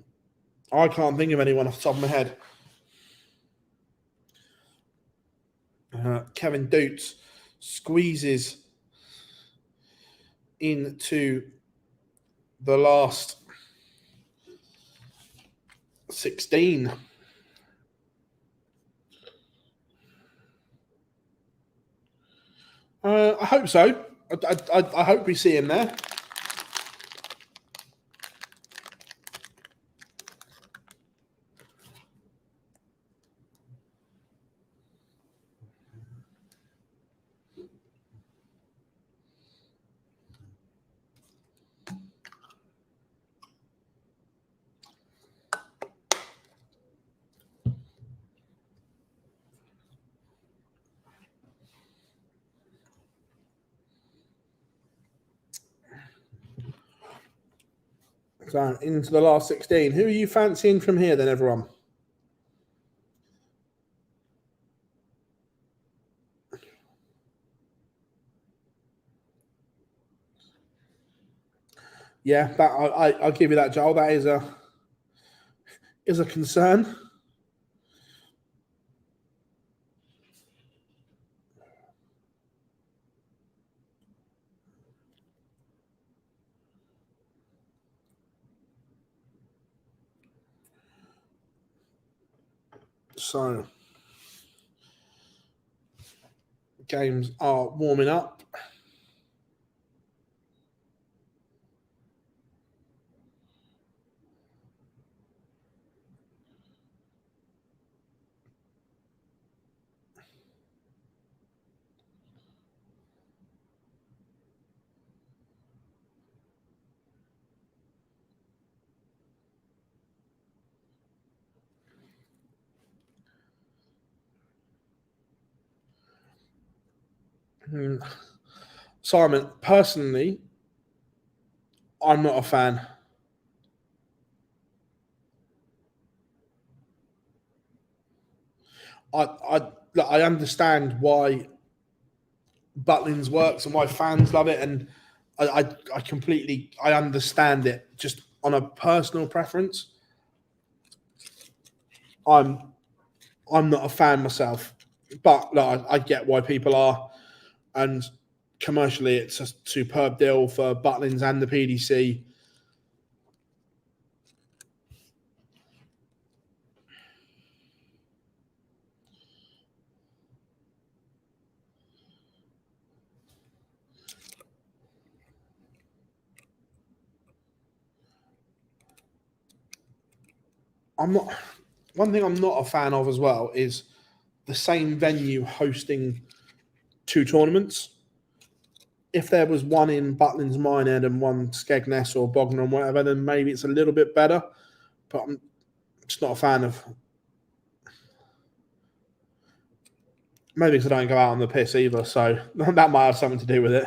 I can't think of anyone off the top of my head. Kevin Dutz squeezes into the last 16. I hope so. I hope we see him there. So into the last 16. Who are you fancying from here then, everyone? Yeah, that I'll give you that, Joel. That is a concern. So, games are warming up. Simon, personally, I'm not a fan. I understand why Butlins works and why fans love it, and I completely understand it. Just on a personal preference, I'm not a fan myself, but I get why people are, and commercially, it's a superb deal for Butlins and the PDC. One thing I'm not a fan of as well is the same venue hosting 2 tournaments. If there was one in Butlins Minehead and one Skegness or Bognor and whatever, then maybe it's a little bit better. But I'm just not a fan of. Maybe because I don't go out on the piss either, so that might have something to do with it.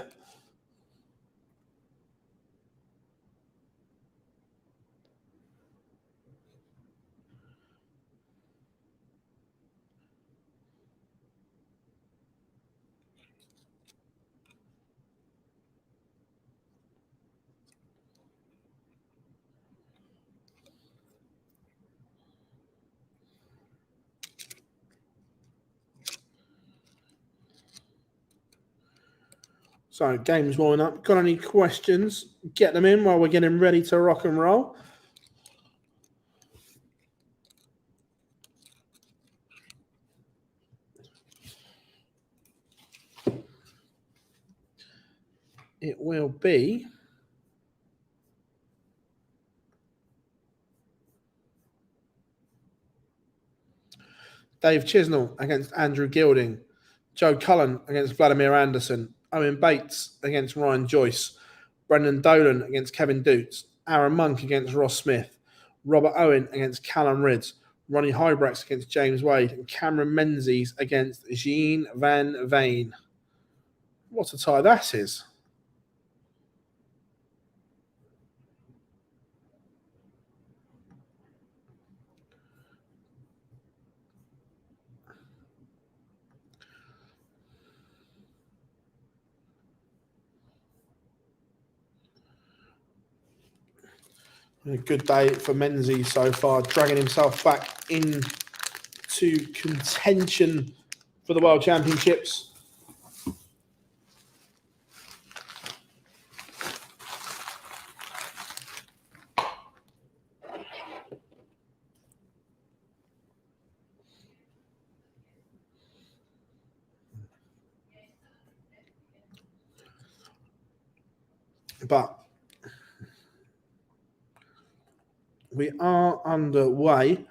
So, game's warming up. Got any questions? Get them in while we're getting ready to rock and roll. It will be Dave Chisnell against Andrew Gilding, Joe Cullen against Vladimir Anderson, Owen Bates against Ryan Joyce, Brendan Dolan against Kevin Dutz, Aaron Monk against Ross Smith, Robert Owen against Callum Ridds, Ronnie Hybrex against James Wade, and Cameron Menzies against Jean Van Veen. What a tie that is. A good day for Menzies so far, dragging himself back into contention for the World Championships. But we are underway.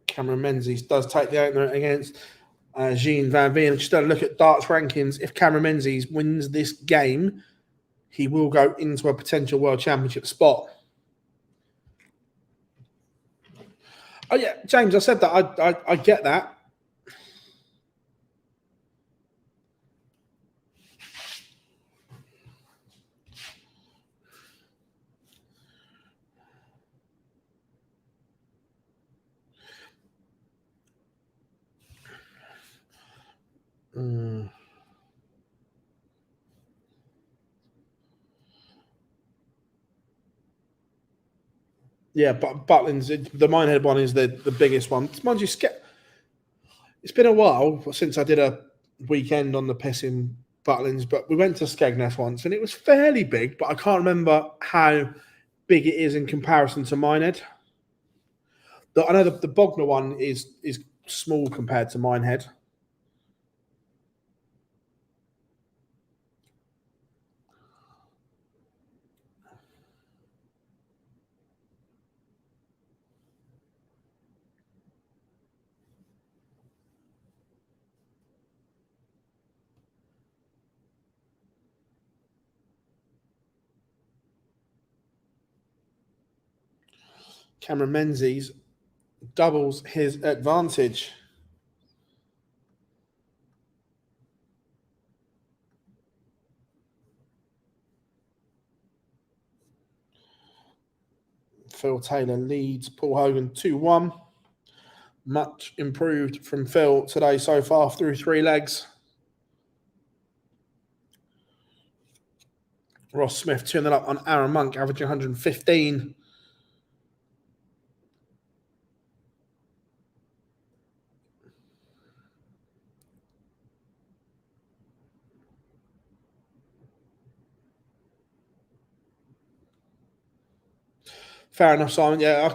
Cameron Menzies does take the opener against Jean Van Veen. Just a look at darts rankings. If Cameron Menzies wins this game, he will go into a potential World Championship spot. Oh yeah, James, I said that. I get that. Yeah, but Butlins, the Minehead one is the biggest one. Mind you, it's been a while since I did a weekend on the piss in Butlins, but we went to Skegness once and it was fairly big, but I can't remember how big it is in comparison to Minehead. I know the Bognor one is small compared to Minehead. Cameron Menzies doubles his advantage. Phil Taylor leads Paul Hogan 2-1. Much improved from Phil today so far through 3 legs. Ross Smith 2-0 up on Aaron Monk, averaging 115. Fair enough, Simon. Yeah,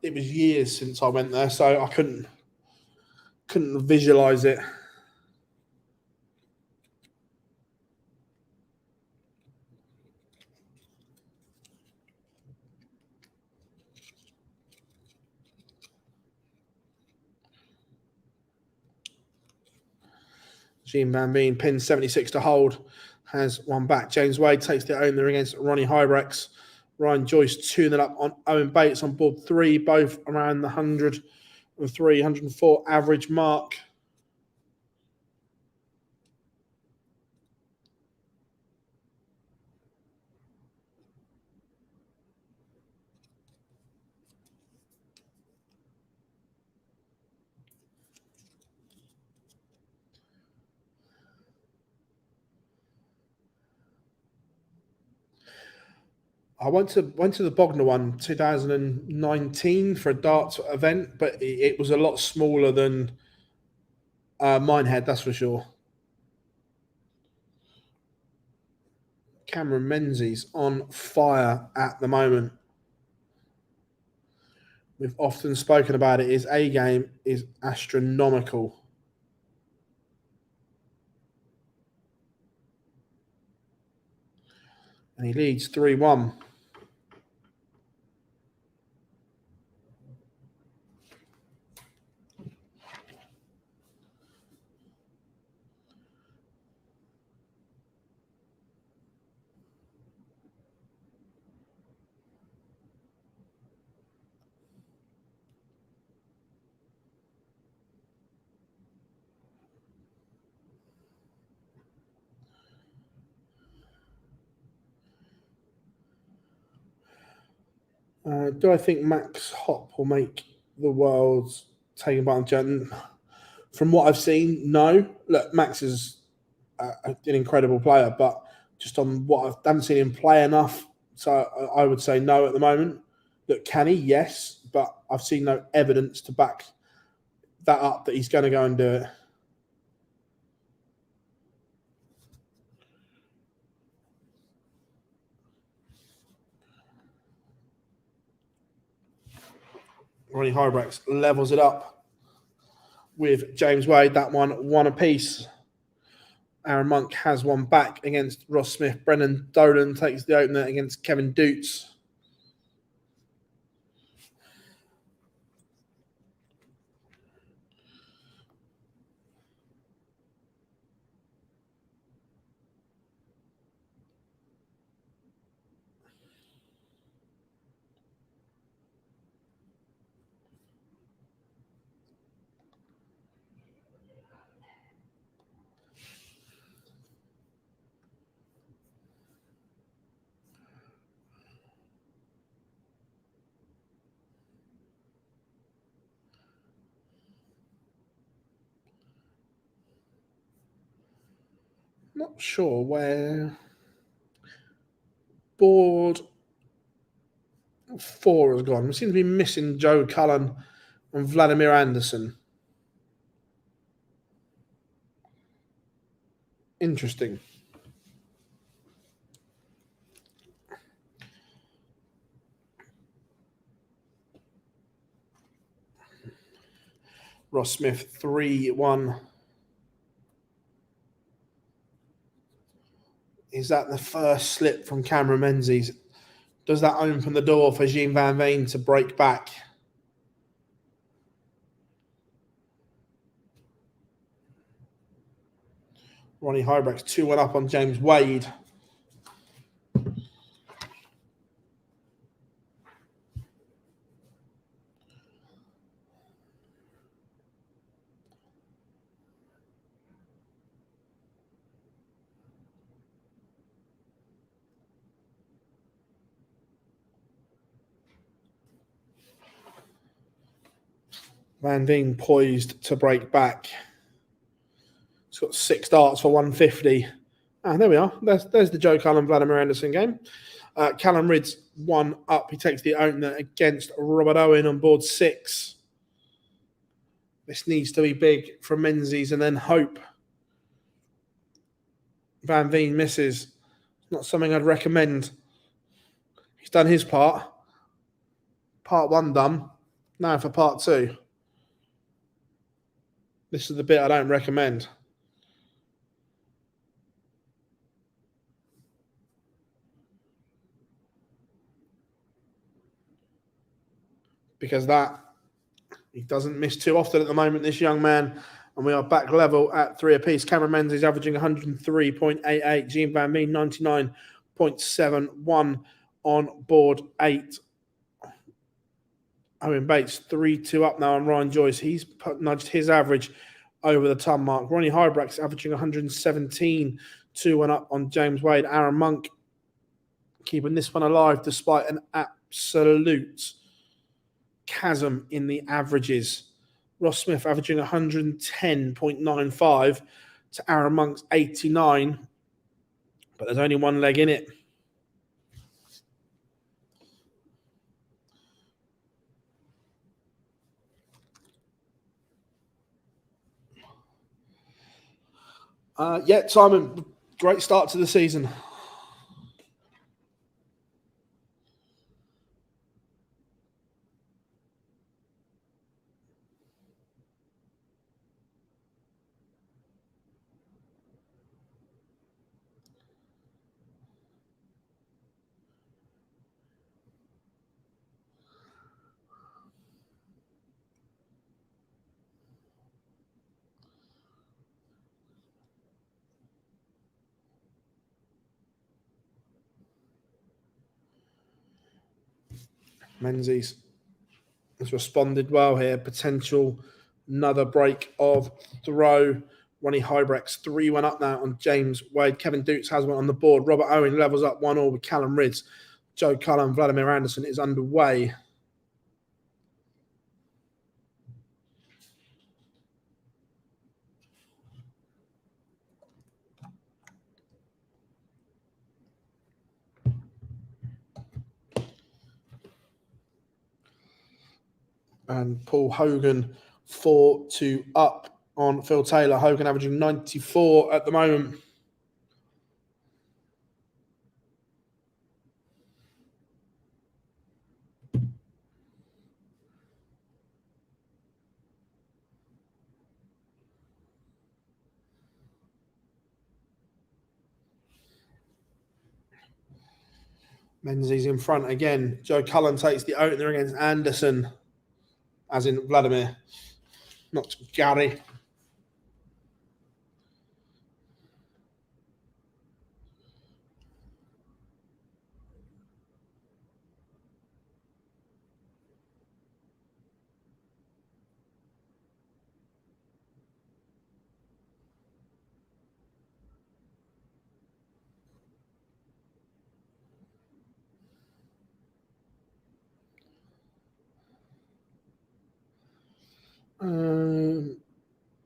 it was years since I went there, so I couldn't visualize it. Gene Van Veen pins 76 to hold, has one back. James Wade takes the owner against Ronnie Hybrex. Ryan Joyce 2-0 up on Owen Bates on board 3, both around the 103, 104 average mark. I went to the Bognor one 2019 for a darts event, but it was a lot smaller than Minehead, that's for sure. Cameron Menzies on fire at the moment. We've often spoken about it. His A game is astronomical. And he leads 3-1. Do I think Max Hopp will make the world's taking advantage? From what I've seen, no. Look, Max is an incredible player, but just on what I haven't seen him play enough, so I would say no at the moment. Look, can he? Yes, but I've seen no evidence to back that up that he's going to go and do it. Ronnie Hybrex levels it up with James Wade. That one apiece. Aaron Monk has one back against Ross Smith. Brendan Dolan takes the opener against Kevin Doots. Not sure where board 4 has gone. We seem to be missing Joe Cullen and Vladimir Anderson. Interesting. Ross Smith 3-1. Is that the first slip from Cameron Menzies? Does that open the door for Gene Van Veen to break back? Ronnie Hybrex 2-1 up on James Wade. Van Veen poised to break back. He's got 6 darts for 150. And there we are. There's the Joe Cullen, Vladimir Anderson game. Callum Ridge 1 up. He takes the opener against Robert Owen on board 6. This needs to be big from Menzies and then hope. Van Veen misses. Not something I'd recommend. He's done his part. Part 1 done. Now for part 2. This is the bit I don't recommend. Because he doesn't miss too often at the moment, this young man. And we are back level at 3 apiece. Cameron Menzies averaging 103.88. Gene Van Veen 99.71 on board 8. Owen Bates 3-2 up now on Ryan Joyce. He's nudged his average over the ton mark. Ronnie Hybrex averaging 117, 2-1 up on James Wade. Aaron Monk keeping this one alive despite an absolute chasm in the averages. Ross Smith averaging 110.95 to Aaron Monk's 89, but there's only one leg in it. Simon, great start to the season. Menzies has responded well here. Potential another break of throw. Ronnie Hybrex 3-1 up now on James Wade. Kevin Dukes has one on the board. Robert Owen levels up 1-1 with Callum Ridge. Joe Cullen, Vladimir Anderson is underway. And Paul Hogan 4-2 up on Phil Taylor. Hogan averaging 94 at the moment. Menzies in front again. Joe Cullen takes the opener against Anderson, as in Vladimir, not Gary.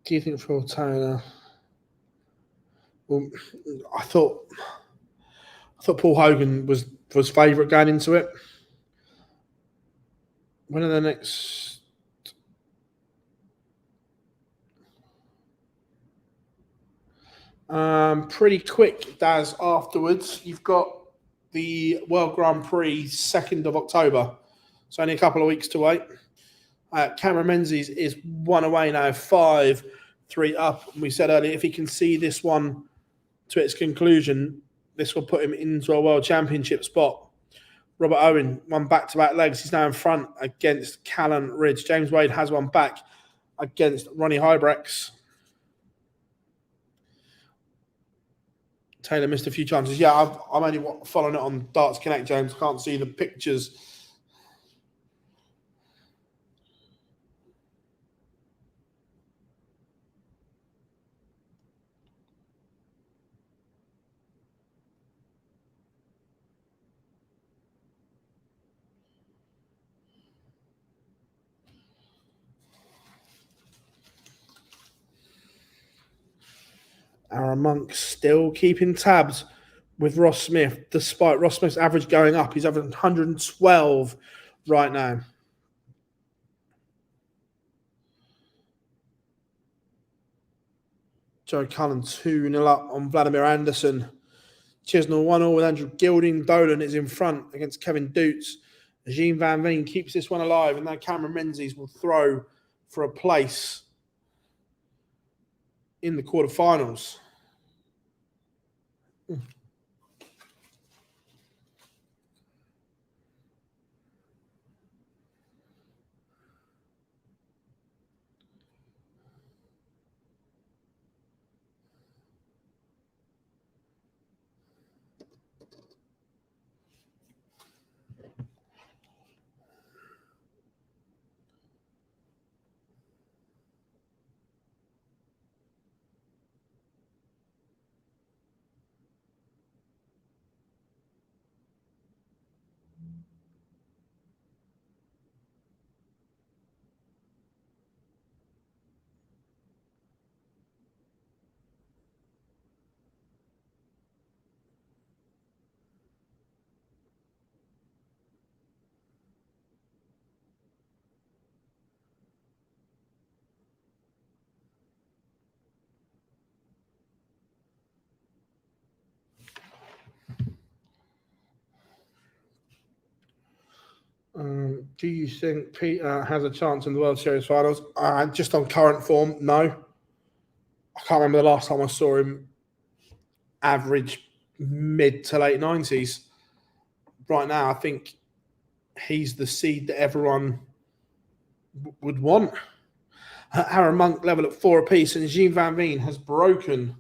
Do you think Phil Taylor? Well, I thought Paul Hogan was favourite going into it. When are the next? Pretty quick, Daz. Afterwards, you've got the World Grand Prix 2nd of October. So only a couple of weeks to wait. Cameron Menzies is 1 away now, 5-3 up. And we said earlier, if he can see this one to its conclusion, this will put him into a World Championship spot. Robert Owen won back-to-back legs. He's now in front against Callum Ridge. James Wade has one back against Ronnie Hybrex. Taylor missed a few chances. Yeah, I'm only following it on Darts Connect, James. Can't see the pictures. Aaron Monk still keeping tabs with Ross Smith, despite Ross Smith's average going up. He's averaging 112 right now. Joe Cullen 2-0 up on Vladimir Anderson. Chisnell 1-0 with Andrew Gilding. Dolan is in front against Kevin Dutz. Jean Van Veen keeps this one alive, and now Cameron Menzies will throw for a place in the quarterfinals. Do you think Peter has a chance in the World Series finals? Just on current form, no. I can't remember the last time I saw him average mid to late 90s. Right now, I think he's the seed that everyone would want. Aaron Monk level at 4 apiece, and Jean Van Veen has broken.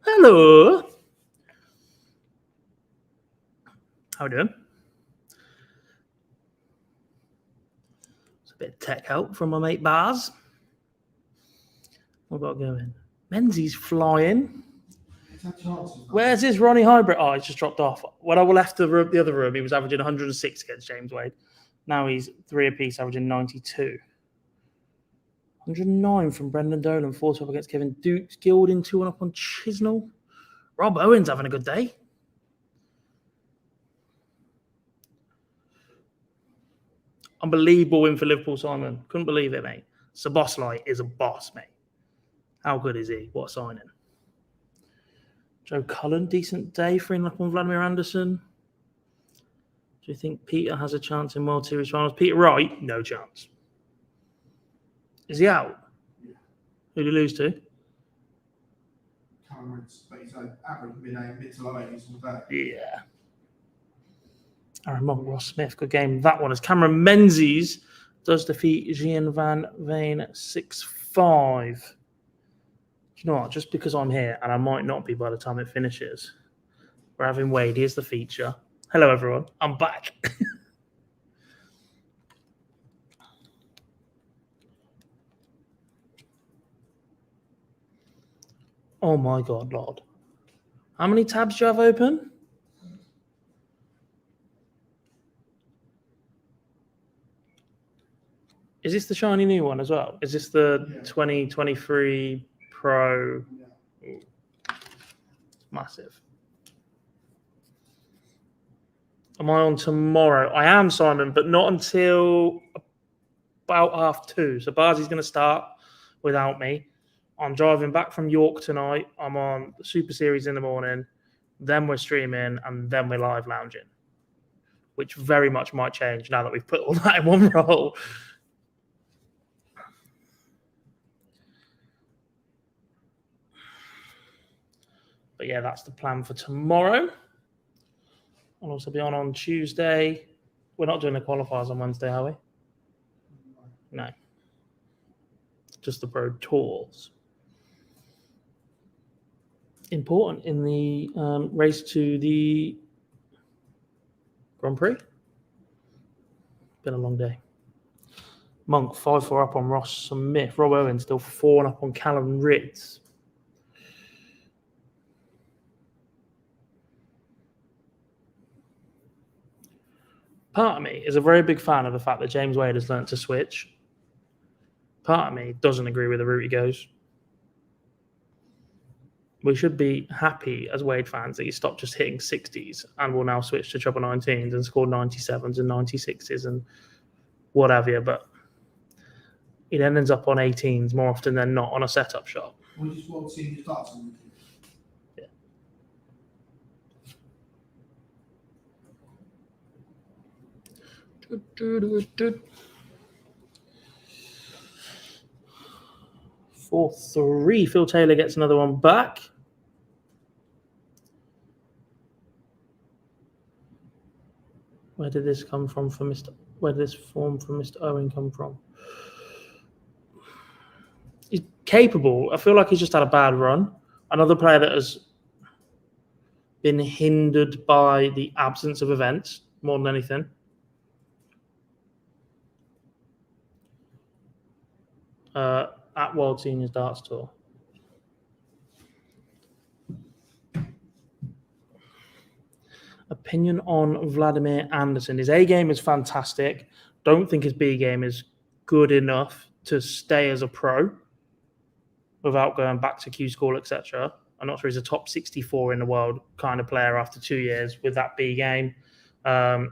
Hello. How we doing? It's a bit of tech help from my mate Baz. What got going? Menzies flying. Where's his Ronnie Hybrid? Oh, he's just dropped off. When I left the other room, he was averaging 106 against James Wade. Now he's 3 apiece, averaging 92. 109 from Brendan Dolan, 4-12 against Kevin Dukes. Gilding 2-1 up on Chisnell. Rob Owen's having a good day. Unbelievable win for Liverpool, Simon. Couldn't believe it, mate. Szoboszlai is a boss, mate. How good is he? What a signing. Joe Cullen, decent day for him up on Vladimir Anderson. Do you think Peter has a chance in World Series finals? Peter Wright, no chance. Is he out? Yeah. Who did he lose to? Cameron's, but he's average mid to low 80s all day. Yeah. Aaron Monk, Ross Smith, good game. That one is Cameron Menzies does defeat Jean Van Veen 6-5. Do you know what? Just because I'm here, and I might not be by the time it finishes, we're having Wade. Here's the feature. Hello, everyone. I'm back. Oh, my God, Lord. How many tabs do you have open? Is this the shiny new one as well? Is this the 2023 Pro? Yeah. Massive. Am I on tomorrow? I am, Simon, but not until about 2:30. So Barzy's going to start without me. I'm driving back from York tonight. I'm on the Super Series in the morning. Then we're streaming, and then we're live lounging, which very much might change now that we've put all that in one roll. But yeah, that's the plan for tomorrow. I'll also be on Tuesday. We're not doing the qualifiers on Wednesday, are we? No. Just the Pro Tours. important in the race to the Grand Prix. Been a long day. Monk 5-4 up on Ross Smith. Rob Owen still 4 up on Callum Ritz. Part of me is a very big fan of the fact that James Wade has learnt to switch. Part of me doesn't agree with the route he goes. We should be happy as Wade fans that he stopped just hitting 60s and will now switch to treble 19s and score 97s and 96s and what have you. But he then ends up on 18s more often than not on a setup shot. We just want to see his darts on. Yeah. Do. 4-3. Phil Taylor gets another one back. Where did this come from for Mr. Where did this form from Mr. Owen come from? He's capable. I feel like he's just had a bad run. Another player that has been hindered by the absence of events more than anything. At World Seniors Darts Tour. Opinion on Vladimir Anderson. His A game is fantastic. Don't think his B game is good enough to stay as a pro without going back to Q School, etc. I'm not sure he's a top 64 in the world kind of player after 2 years with that B game. Other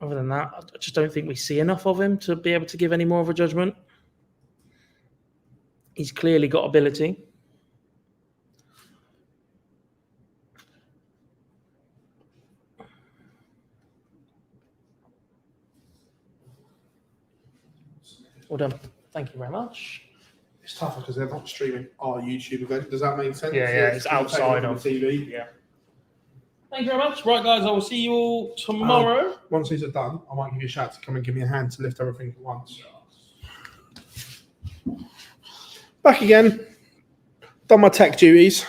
than that, I just don't think we see enough of him to be able to give any more of a judgment. He's clearly got ability. Well done. Thank you very much. It's tougher because they're not streaming our YouTube event. Does that make sense? Yeah, it's outside of TV. Yeah. Thank you very much. Right, guys, I will see you all tomorrow. Once these are done, I might give you a shout to come and give me a hand to lift everything at once. Back again. Done my tech duties.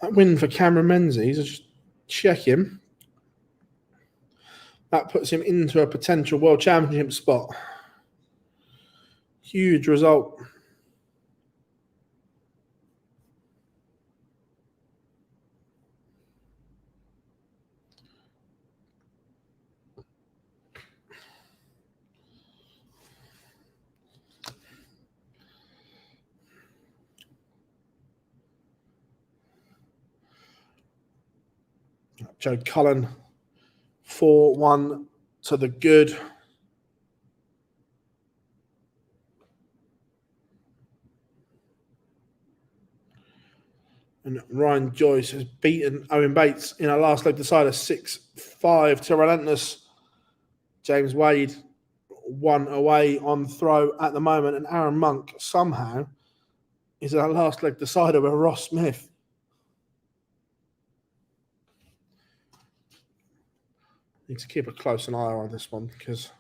That win for Cameron Menzies, I just check him. That puts him into a potential World Championship spot. Huge result. Joe Cullen, 4-1 to the good. And Ryan Joyce has beaten Owen Bates in our last leg decider 6-5 to relentless. James Wade 1 away on throw at the moment. And Aaron Monk somehow is our last leg decider with Ross Smith. Need to keep a close eye on this one because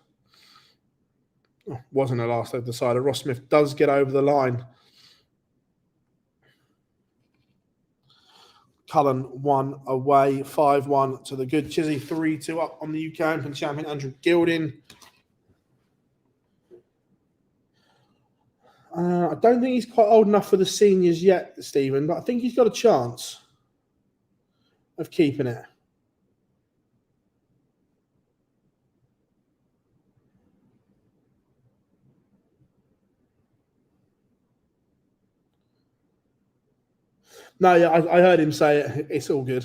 wasn't a last leg decider. Ross Smith does get over the line. Cullen 1 away, 5-1 to the good. Chizzy 3-2 up on the UK Open champion Andrew Gilding. I don't think he's quite old enough for the seniors yet, Stephen, but I think he's got a chance of keeping it. No, yeah, I heard him say it. It's all good.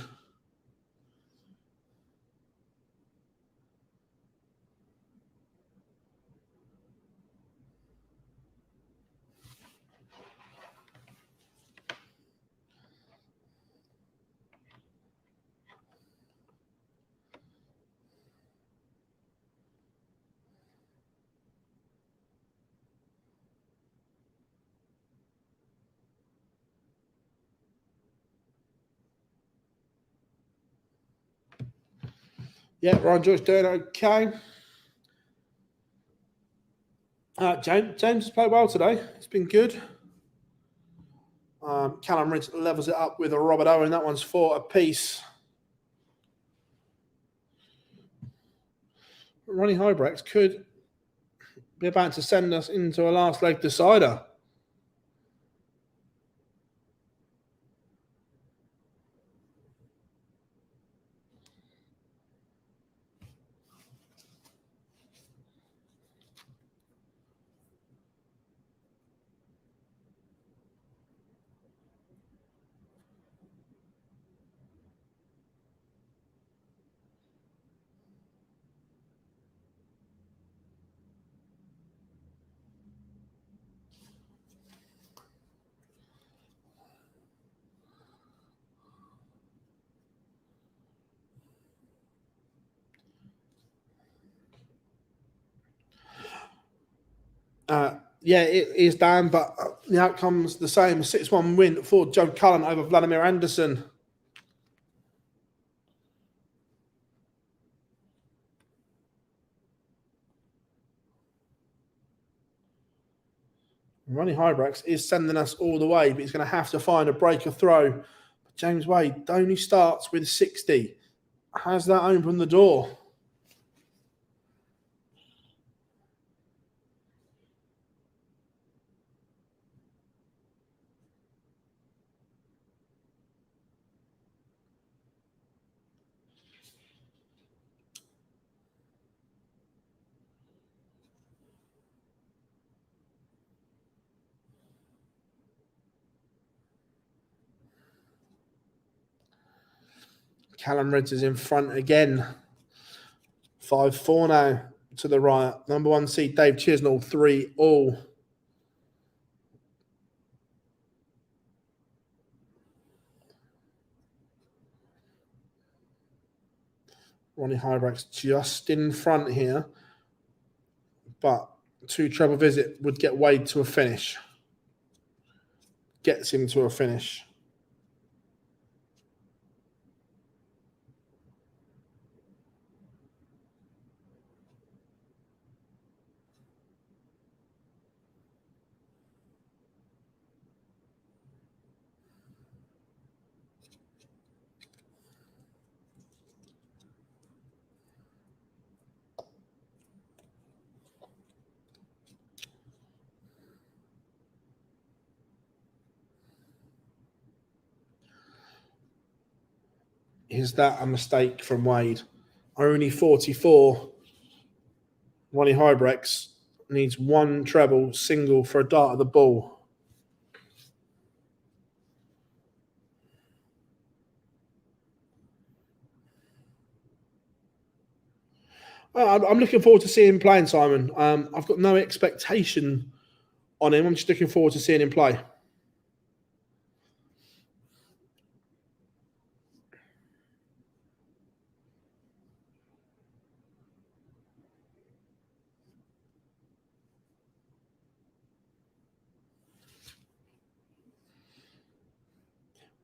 Yeah, Ryan Joyce doing okay. James has played well today. It's been good. Callum Ridge levels it up with a Robert Owen. That one's 4 apiece. Ronnie Hybrex could be about to send us into a last leg decider. Yeah, it is Dan, but the outcome's the same. 6-1 win for Joe Cullen over Vladimir Anderson. Ronnie Hybrex is sending us all the way, but he's going to have to find a breaker throw. James Wade only starts with 60. Has that opened the door? Callum Ridge is in front again. 5-4 now to the right. Number 1 seed Dave Chisnall, 3-all. Ronnie Hybrex just in front here, but 2 treble visit would get Wade to a finish. Gets him to a finish. Is that a mistake from Wade? Only 44. Ronnie Hybrex needs 1 treble single for a dart at the ball. I'm looking forward to seeing him playing, Simon. I've got no expectation on him. I'm just looking forward to seeing him play.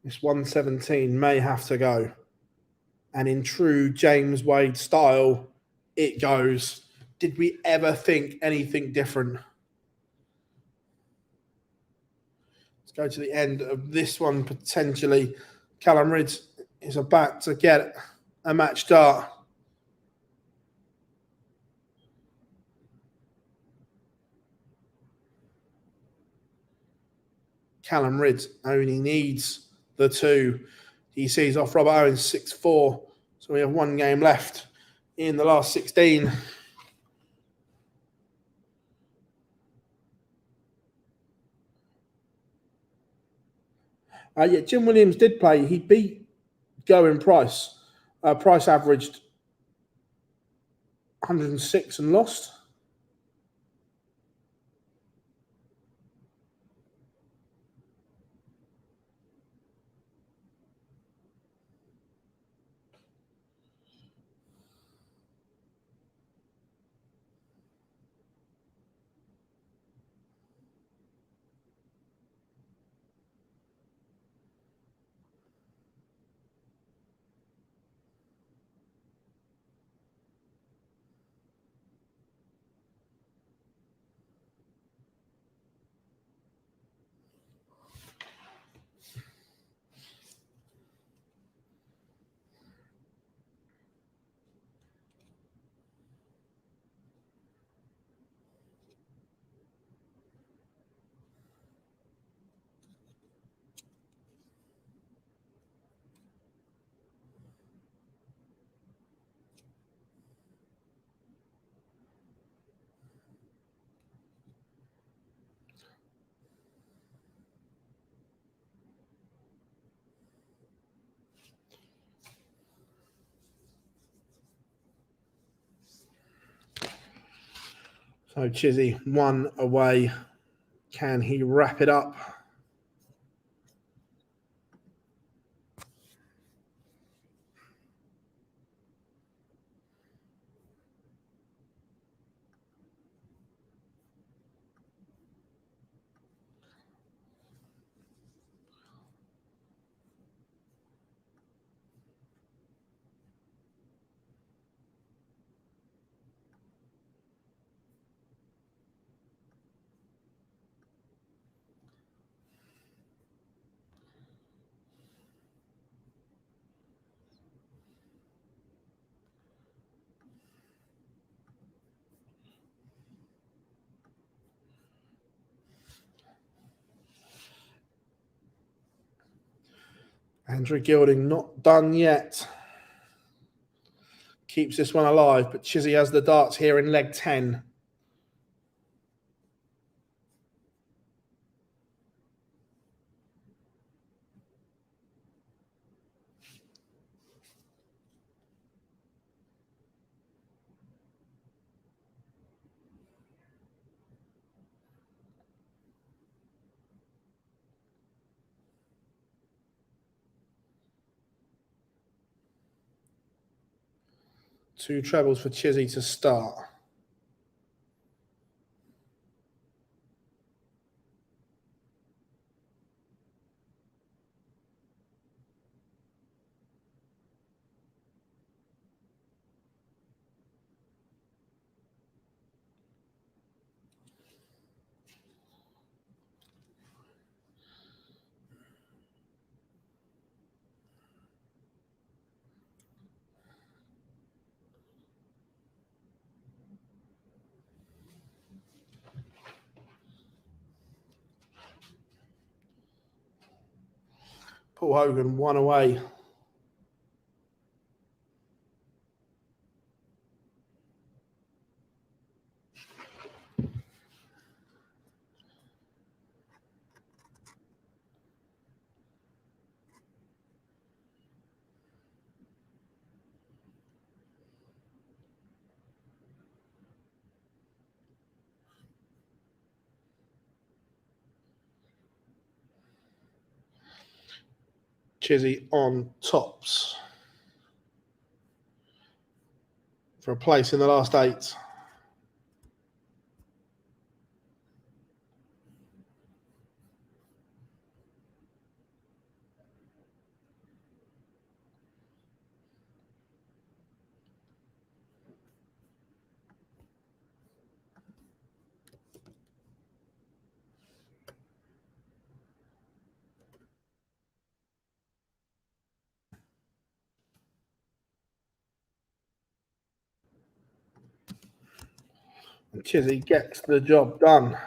This 117 may have to go. And in true James Wade style, it goes. Did we ever think anything different? Let's go to the end of this one, potentially. Callum Ridge is about to get a match dart. Callum Ridge only needs the 2. He sees off Robert Owens 6-4. So we have 1 game left in the last 16. Yeah, Jim Williams did play. He beat Goen Price. Price averaged 106 and lost. So Chizzy, 1 away. Can he wrap it up? Andrew Gilding not done yet. Keeps this one alive, but Chizzy has the darts here in leg 10. Two trebles for Chizzy to start. Paul Hogan, 1 away. Chizzy on tops for a place in the last 8. And Chizzy gets the job done.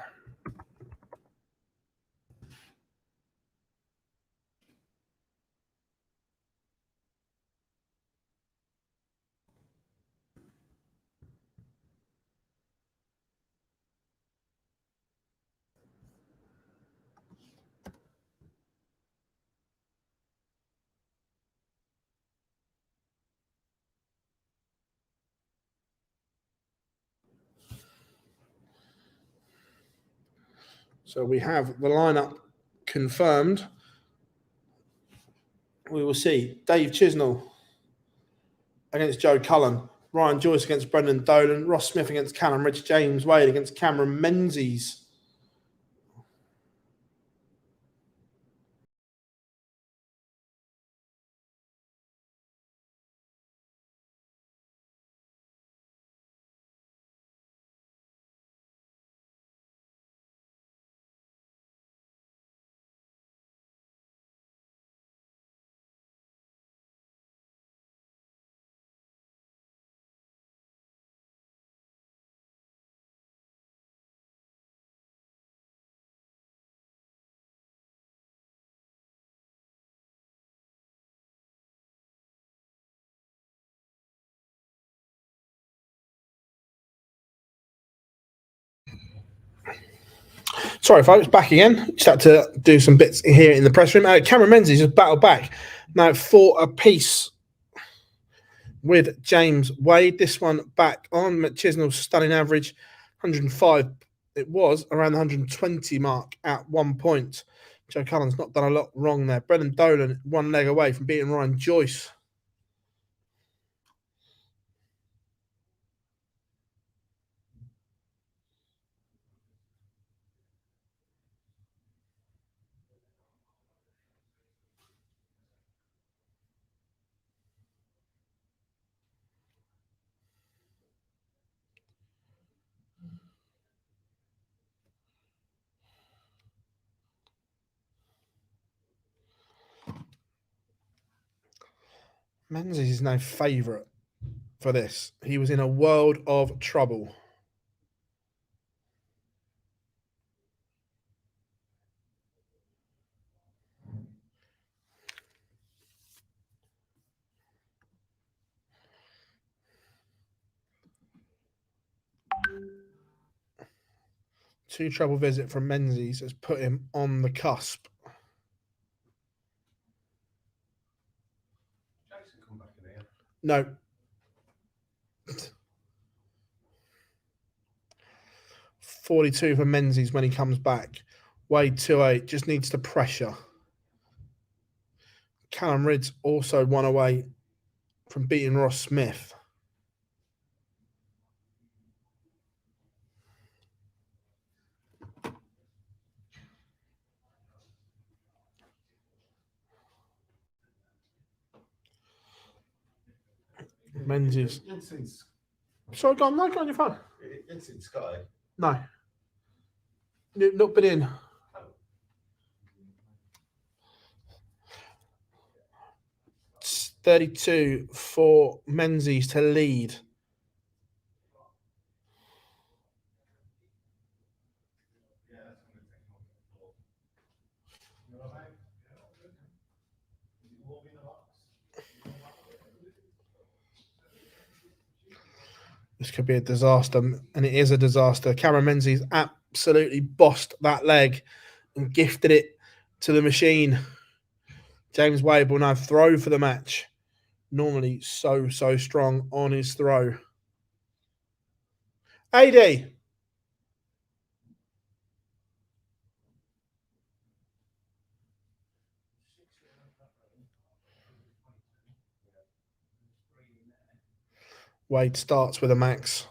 So we have the lineup confirmed. We will see Dave Chisnell against Joe Cullen, Ryan Joyce against Brendan Dolan, Ross Smith against Callum Rich, James Wade against Cameron Menzies. Sorry, folks, back again. Just had to do some bits here in the press room. Cameron Menzies just battled back. Now 4 apiece with James Wade. This one back on. Chisnell's stunning average 105. It was around the 120 mark at one point. Joe Cullen's not done a lot wrong there. Brendan Dolan 1 leg away from beating Ryan Joyce. Menzies is no favourite for this. He was in a world of trouble. Two trouble visit from Menzies has put him on the cusp. No. .42 for Menzies when he comes back. Wade 2-8 just needs to pressure. Callum Ridds also 1 away from beating Ross Smith. Menzies. Sorry, go on. No, go on your phone. It's in Sky. No. Not been in. It's 32 for Menzies to lead. This could be a disaster, and it is a disaster. Cameron Menzies absolutely bossed that leg and gifted it to the machine. James Wade will now throw for the match. Normally so strong on his throw. AD. Wade starts with a max.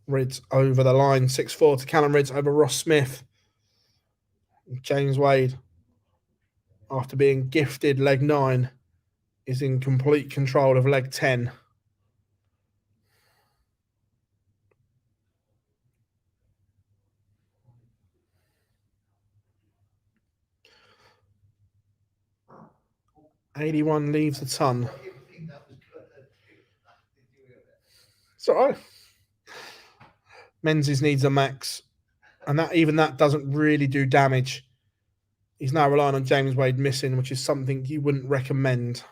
Ridds over the line, 6-4 to Callum Ridds over Ross Smith. James Wade, after being gifted leg 9, is in complete control of leg 10. .81 leaves the ton. It's all right. Menzies needs a max, and that doesn't really do damage. He's now relying on James Wade missing, which is something you wouldn't recommend.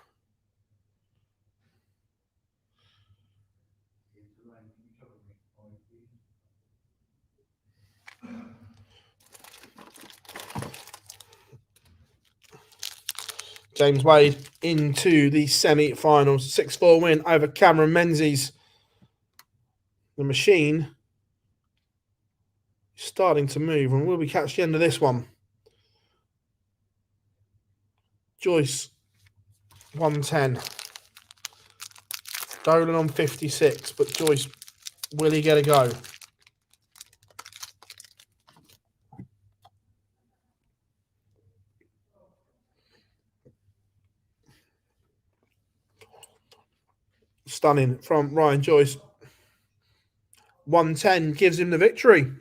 James Wade into the semi-finals. 6-4 win over Cameron Menzies. The machine is starting to move, and will we catch the end of this one? Joyce, 110. Dolan on 56, but Joyce, will he get a go? Stunning from Ryan Joyce. 110 gives him the victory.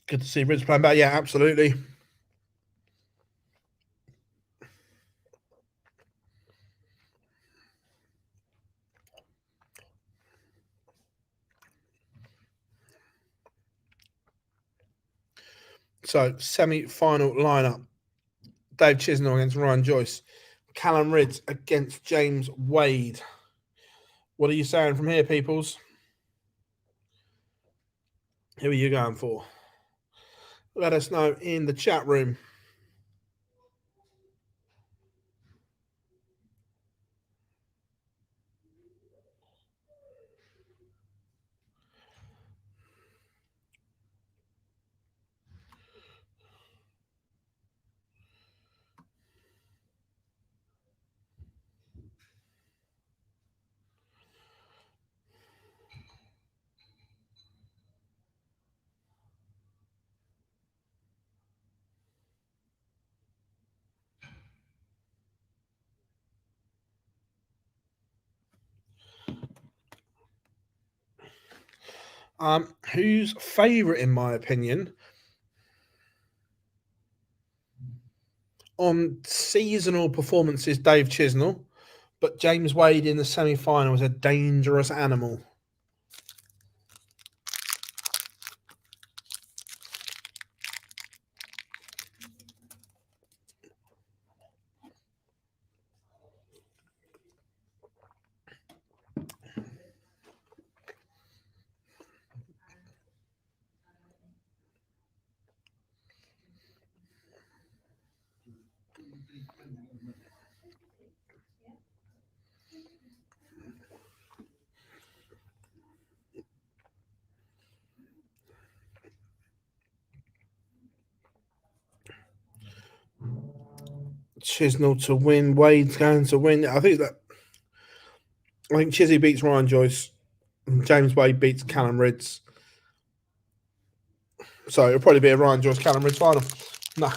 Good to see Ridds playing back. Yeah, absolutely. So, semi-final lineup. Dave Chisnell against Ryan Joyce. Callum Ridds against James Wade. What are you saying from here, peoples? Who are you going for? Let us know in the chat room. Who's favourite, in my opinion, on seasonal performances, Dave Chisnell, but James Wade in the semi-final is a dangerous animal. Chisnell to win. Wade's going to win. I think Chizzy beats Ryan Joyce. And James Wade beats Callum Ridds. So it'll probably be a Ryan Joyce Callum Ridds final. No.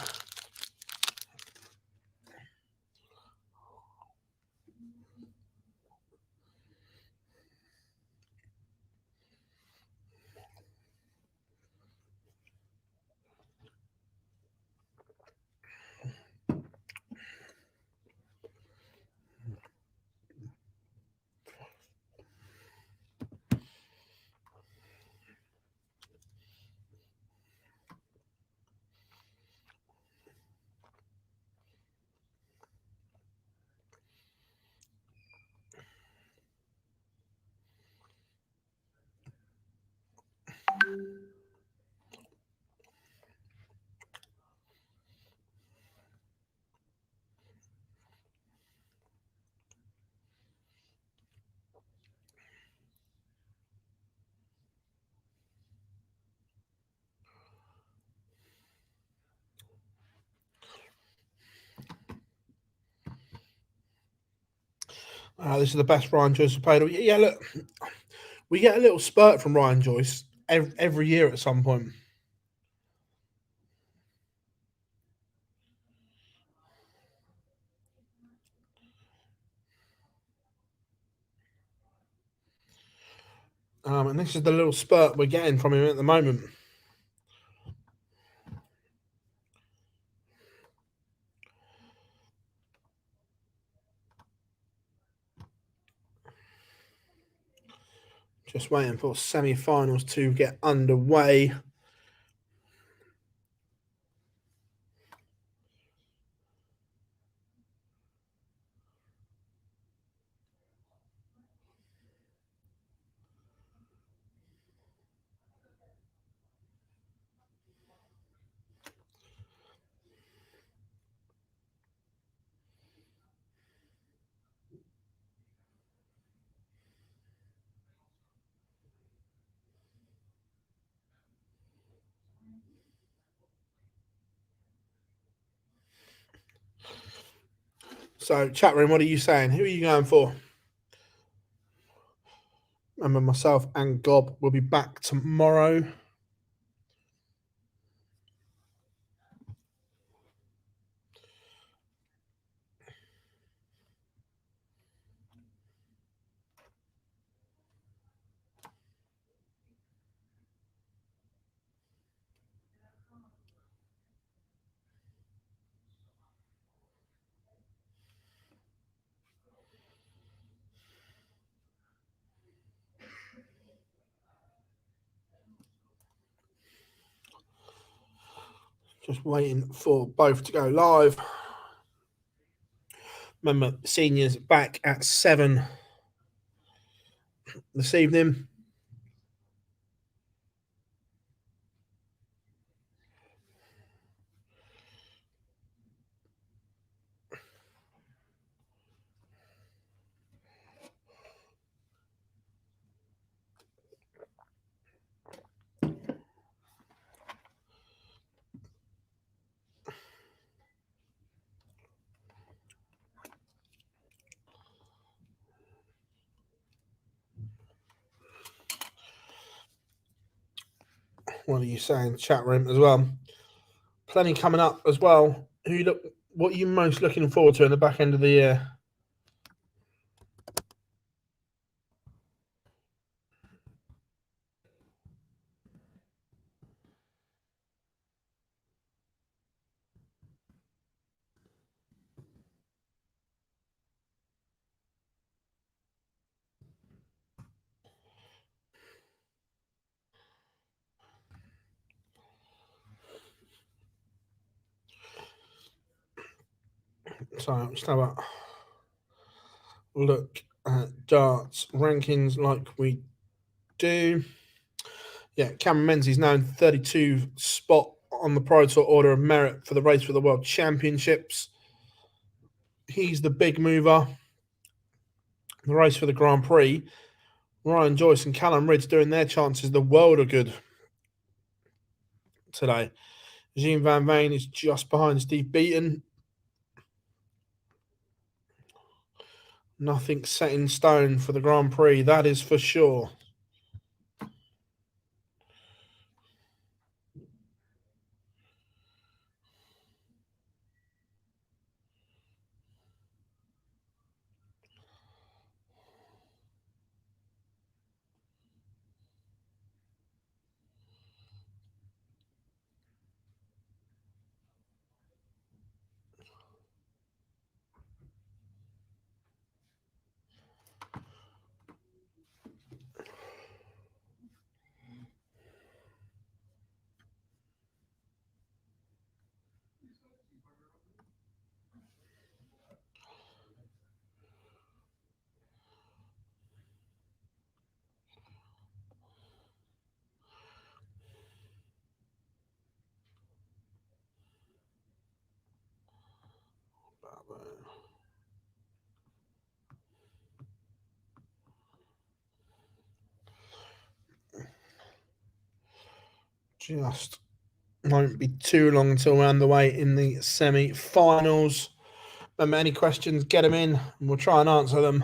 This is the best Ryan Joyce has played. Yeah, look, we get a little spurt from Ryan Joyce every year at some point. And this is the little spurt we're getting from him at the moment. Just waiting for semi-finals to get underway. So, chat room, what are you saying? Who are you going for? Remember, myself and Gob will be back tomorrow. Just waiting for both to go live. Remember, seniors back at 7 this evening. What are you saying, chat room as well? Plenty coming up as well. What are you most looking forward to in the back end of the year? So just have a look at darts rankings like we do. Yeah, Cameron Menzies now in 32 spot on the Pro Tour Order of Merit for the race for the World Championships. He's the big mover. The race for the Grand Prix. Ryan Joyce and Callum Ridge doing their chances the world of good today. Jean Van Veen is just behind Steve Beaton. Nothing set in stone for the Grand Prix, that is for sure. Just won't be too long until we're underway in the semi-finals. Remember, any questions, get them in, and we'll try and answer them.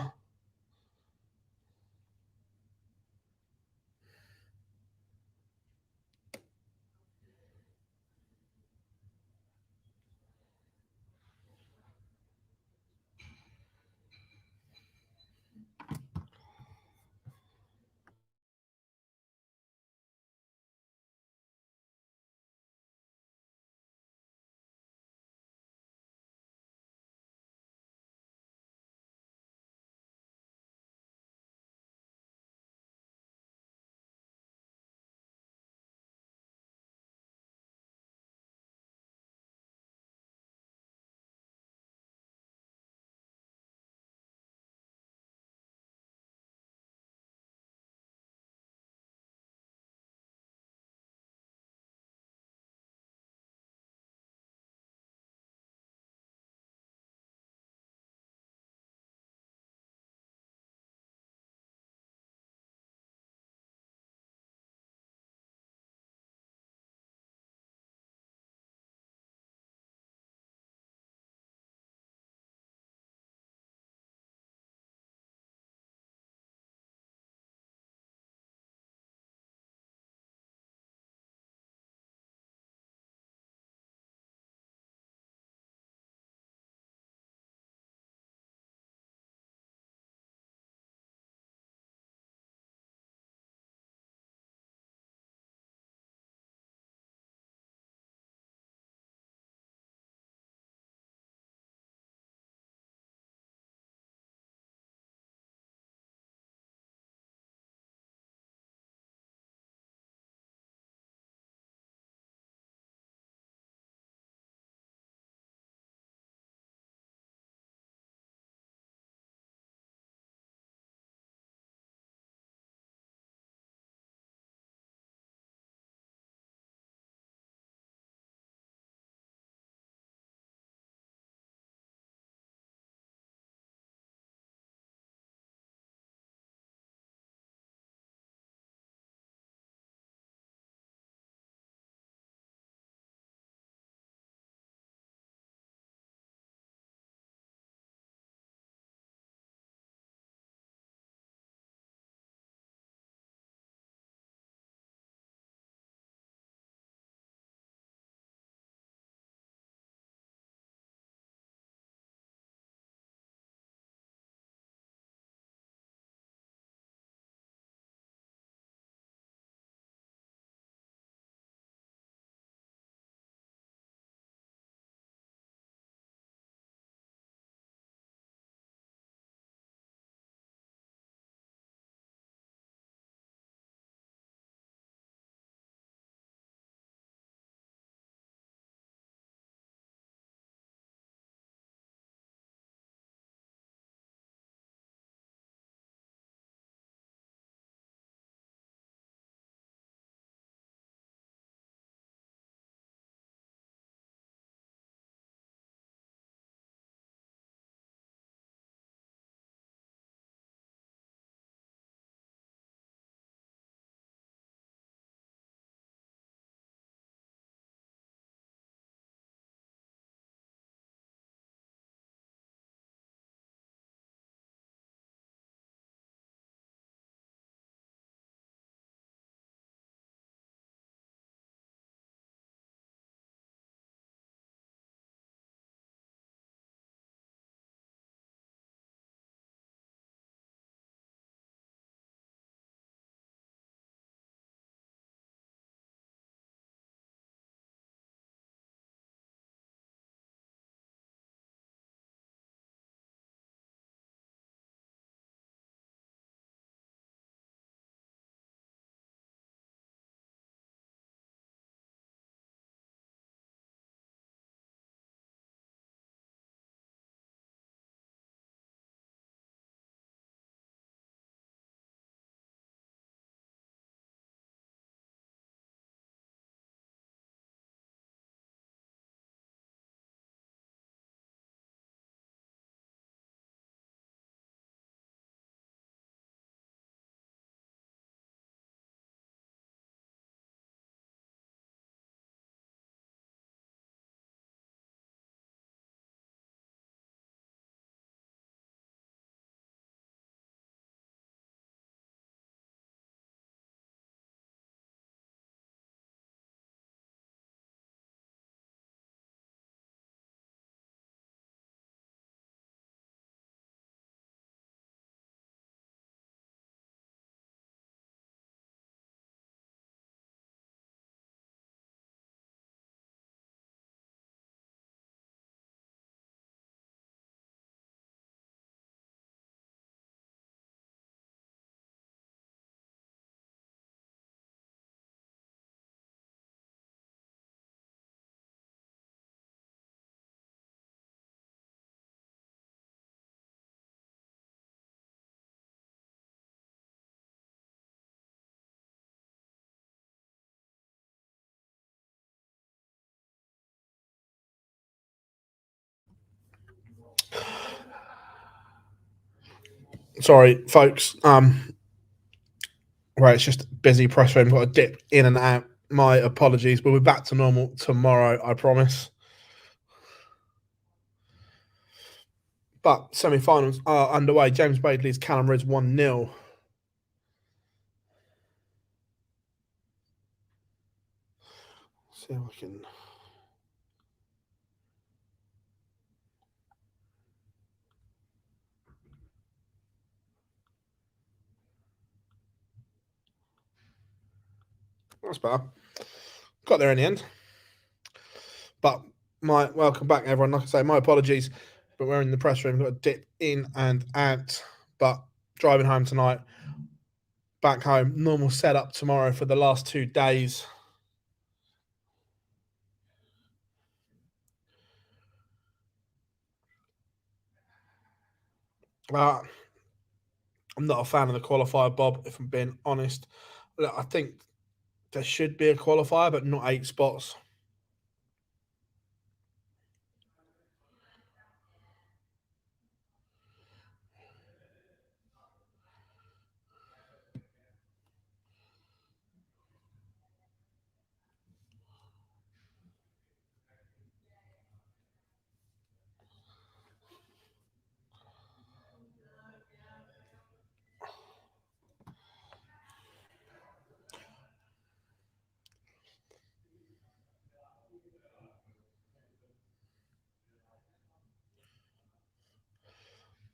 Sorry, folks. Right, it's just busy press room. Got to dip in and out. My apologies. We'll be back to normal tomorrow, I promise. But semi-finals are underway. James Wade leads Callum Ridge 1-0. See if I can. That's better. Got there in the end. But welcome back, everyone. Like I say, my apologies, but we're in the press room. Got to dip in and out. But driving home tonight, back home. Normal setup tomorrow for the last 2 days. I'm not a fan of the qualifier, Bob, if I'm being honest. Look, I think there should be a qualifier, but not 8 spots.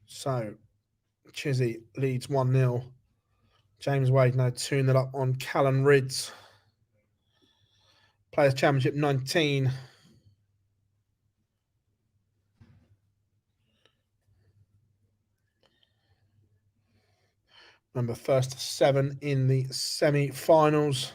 So, Chizzy leads 1-0. James Wade now 2-0 up on Callum Ridds. Players' Championship 19. Remember, first to 7 in the semi-finals.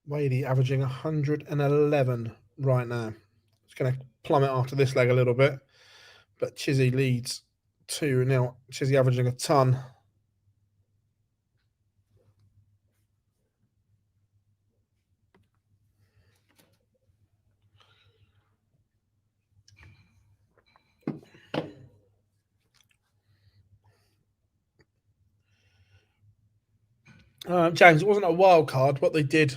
Wadey averaging 111 right now. It's going to plummet after this leg a little bit, but Chizzy leads 2-0. Chizzy averaging a ton. James, it wasn't a wild card. What they did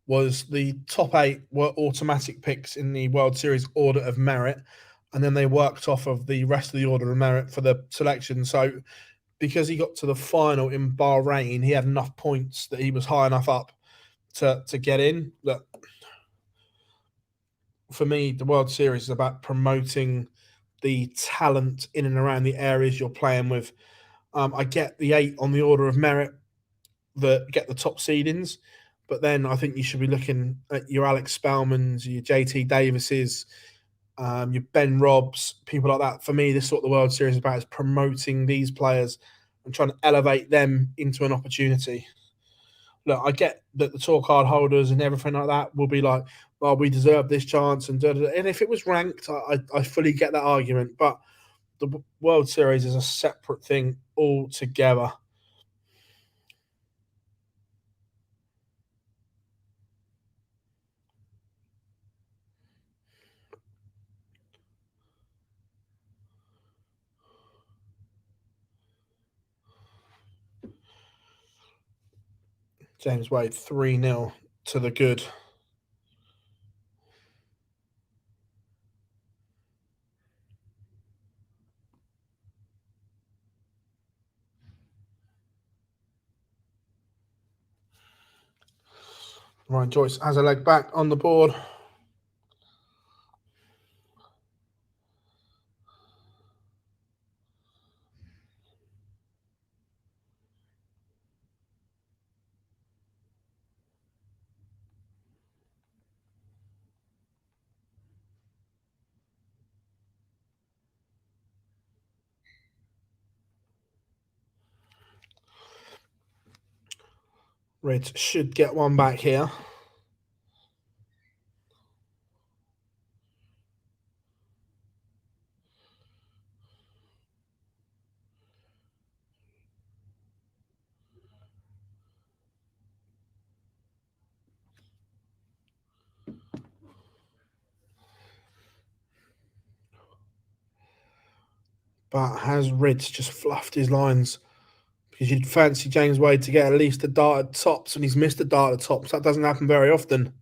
was the top 8 were automatic picks in the World Series order of merit, and then they worked off of the rest of the order of merit for the selection. So because he got to the final in Bahrain, he had enough points that he was high enough up to get in. Look, for me, the World Series is about promoting the talent in and around the areas you're playing with. I get the 8 on the order of merit that get the top seedings, but then I think you should be looking at your Alex Spellmans, your JT Davises, your Ben Robbs, people like that. For me, this is what the World Series is about, is promoting these players and trying to elevate them into an opportunity. Look, I get that the tour card holders and everything like that will be like, well, we deserve this chance. And if it was ranked, I fully get that argument. But the World Series is a separate thing altogether. James Wade 3-0 to the good. Ryan Joyce has a leg back on the board. Reds should get one back here. But has Reds just fluffed his lines? Because you'd fancy James Wade to get at least a dart at tops, and he's missed a dart at tops. That doesn't happen very often.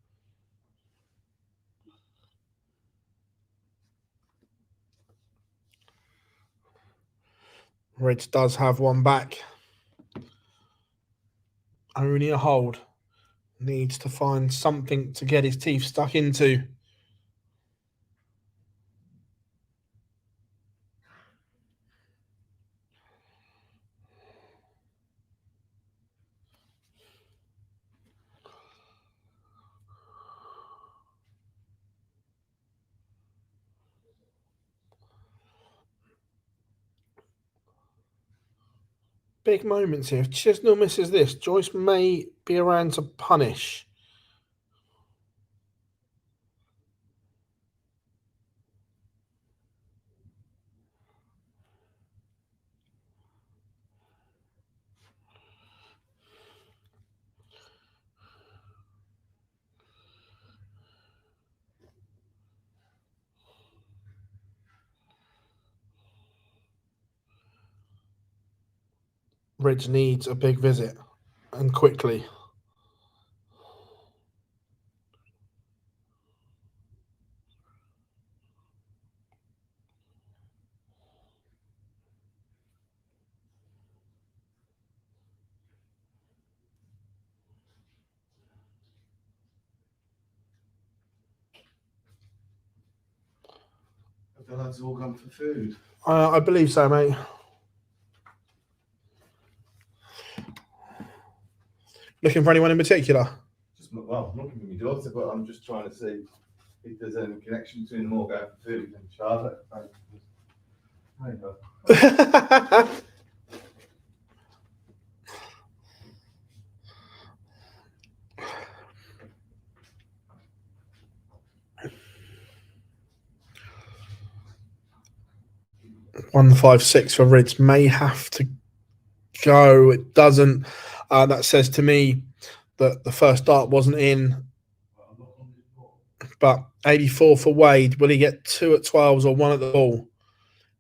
Reds does have one back. Only a hold. Needs to find something to get his teeth stuck into. Big moments here. If Chisnell misses this, Joyce may be around to punish. Reds needs a big visit, and quickly. Have the lads all gone for food? I believe so, mate. Looking for anyone in particular? Well, I'm looking for my daughter, but I'm just trying to see if there's any connection between them all going for food and Charlotte. There you go. 156 for Reds may have to go. It doesn't. That says to me that the first dart wasn't in. But 84 for Wade. Will he get 2 at 12s or 1 at the ball?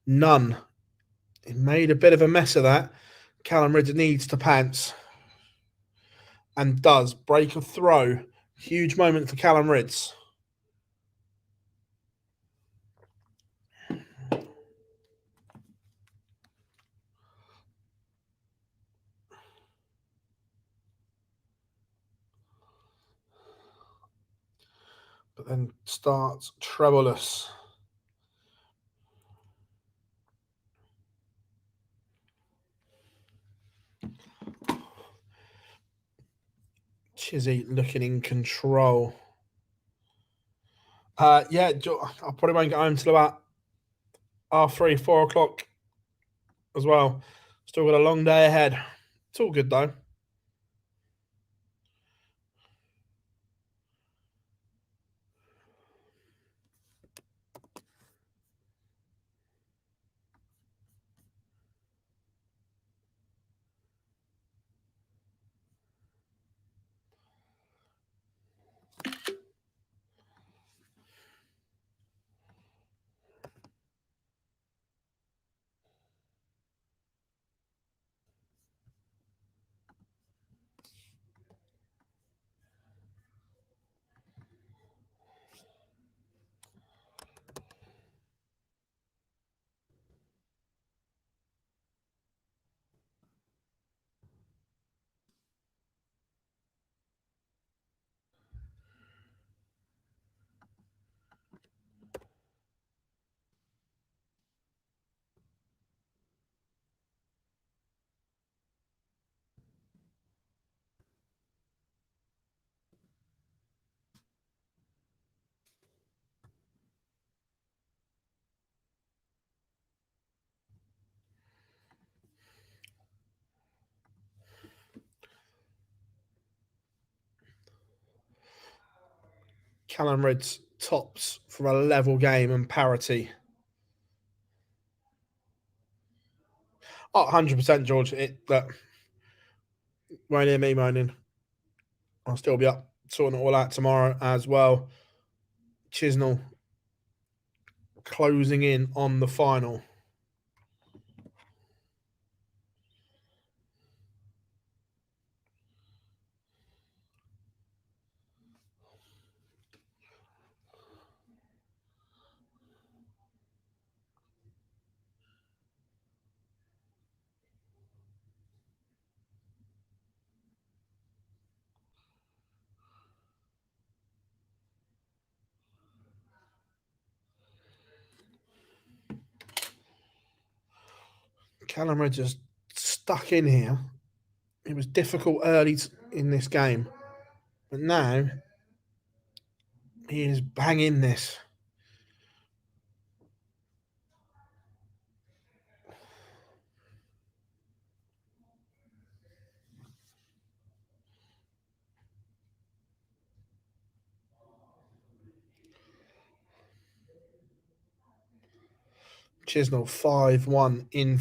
None. He made a bit of a mess of that. Callum Reds needs to pants. And does. Break of throw. Huge moment for Callum Reds. But then starts trebleless. Chizzy looking in control. Yeah, I probably won't get home till about 3, 4 o'clock as well. Still got a long day ahead. It's all good though. Callum Ridds tops for a level game and parity. Oh, 100%, George. Won't hear me moaning. I'll still be up sorting it all out tomorrow as well. Chisnell closing in on the final. Callum Ridds just stuck in here. It was difficult early in this game, but now he is banging this. Chisnell 5-1 in.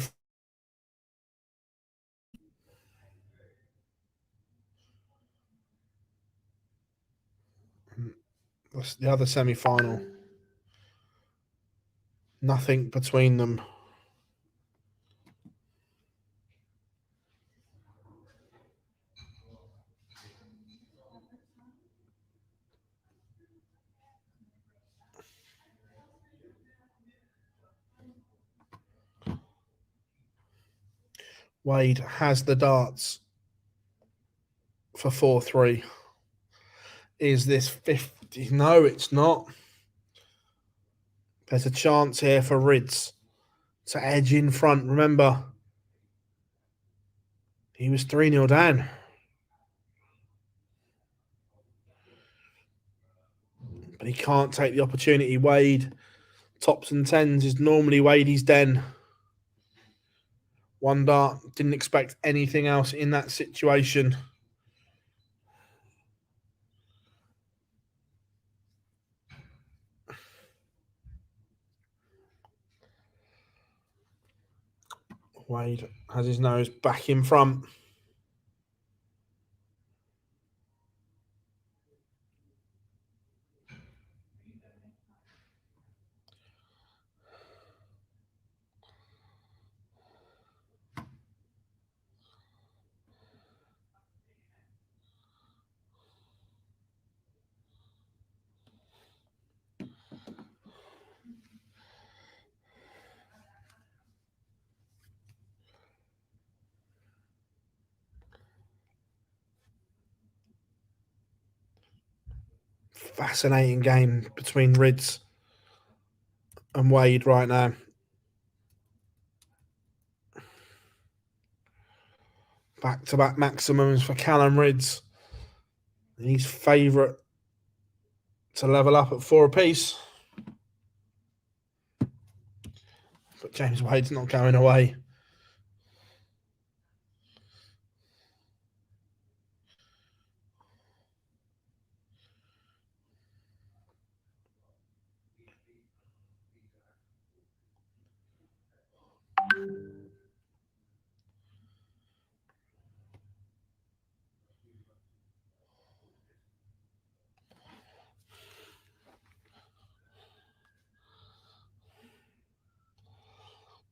That's the other semi-final. Nothing between them. Wade has the darts for 4-3. Is this 50? No, it's not. There's a chance here for Ridds to edge in front. Remember, he was 3-0 down. But he can't take the opportunity. Wade, tops and tens is normally Wadey's den. One dart, didn't expect anything else in that situation. Wade has his nose back in front. Fascinating game between Ridds and Wade right now. Back-to-back maximums for Callum Ridds. And he's favourite to level up at 4 apiece. But James Wade's not going away.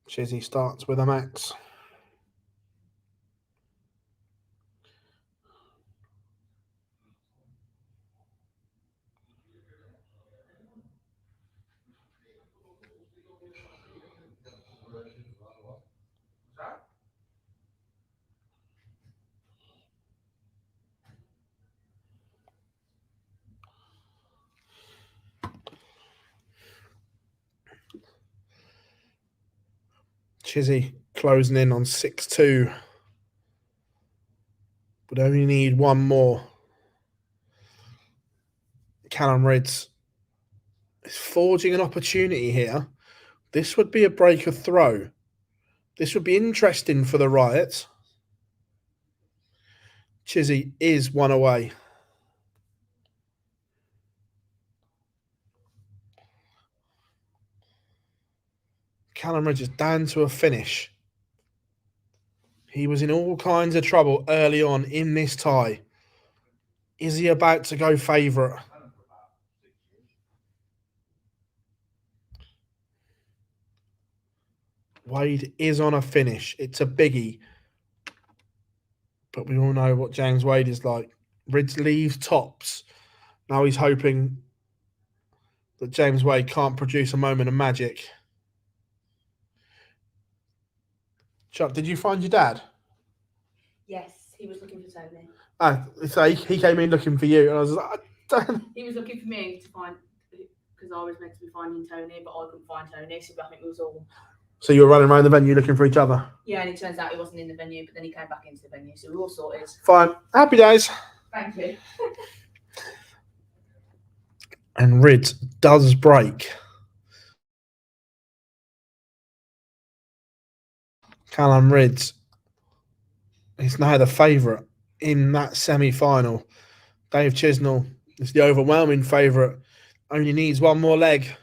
Chizzy starts with a max. Chizzy closing in on 6-2. But only need one more. Callum Ridds is forging an opportunity here. This would be a break of throw. This would be interesting for the Riots. Chizzy is one away. Callum Ridge is down to a finish. He was in all kinds of trouble early on in this tie. Is he about to go favourite? Wade is on a finish. It's a biggie. But we all know what James Wade is like. Ridge leaves tops. Now he's hoping that James Wade can't produce a moment of magic. Chuck, did you find your dad? Yes, he was looking for Tony. So he came in looking for you, and I was like, he was looking for me to find, because I was meant to be finding Tony, but I couldn't find Tony, so I think it was all. So you were running around the venue looking for each other? Yeah, and it turns out he wasn't in the venue, but then he came back into the venue, so we're all sorted. Fine. Happy days. Thank you. And Ridge does break. Callum Ridge is now the favourite in that semi-final. Dave Chisnall is the overwhelming favourite. Only needs one more leg.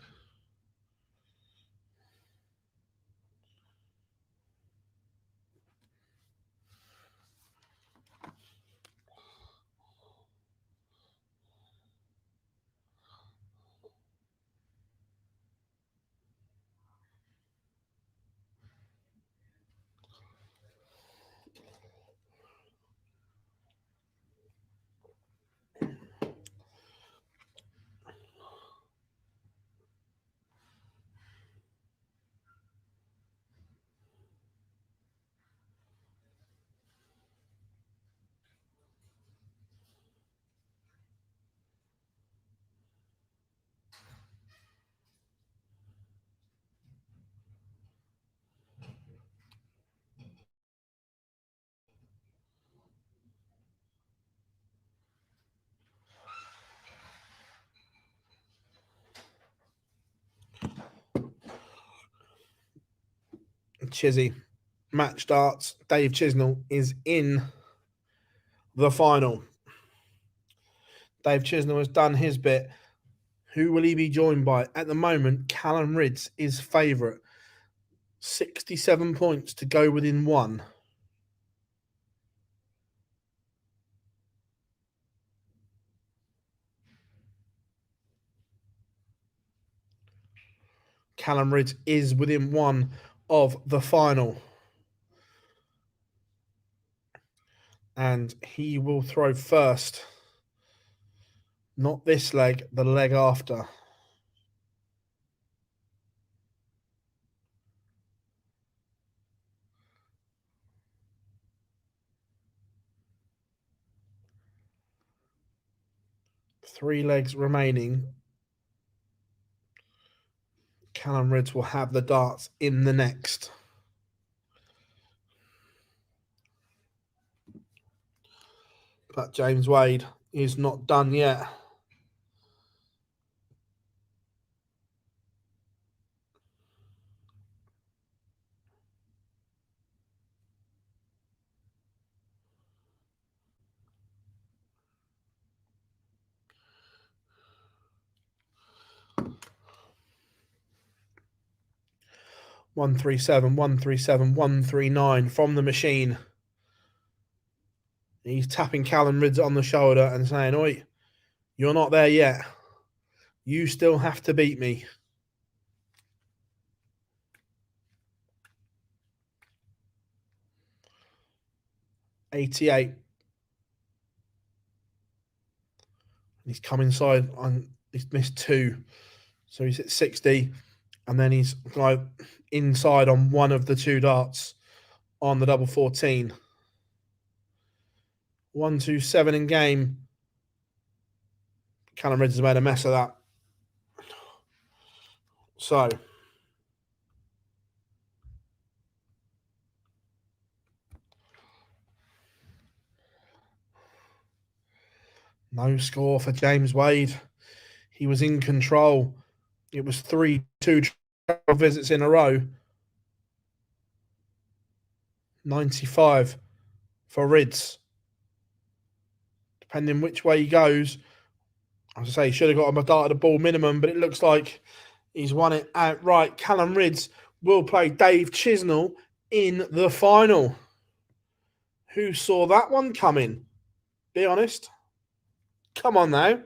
Chizzy, match starts. Dave Chisnall is in the final. Dave Chisnall has done his bit. Who will he be joined by? At the moment, Callum Ridge is favourite. 67 points to go within one. Callum Ridge is within one of the final. And he will throw first. Not this leg, the leg after. Three legs remaining. Callum Ridge will have the darts in the next. But James Wade is not done yet. One 137, 137, 139 from the machine. He's tapping Callum Ridge on the shoulder and saying, "Oi, you're not there yet. You still have to beat me." $88. He's come inside on. He's missed two, so he's at 60, and then he's like inside on one of the two darts on the double 14. 127 in game. Callum Ridge has made a mess of that. So no score for James Wade. He was in control. It was 3-2 visits in a row. 95 for Ridge. Depending which way he goes, as I say, he should have got a dart at the ball minimum, but it looks like he's won it outright. Callum Ridge will play Dave Chisnell in the final. Who saw that one coming? Be honest. Come on now.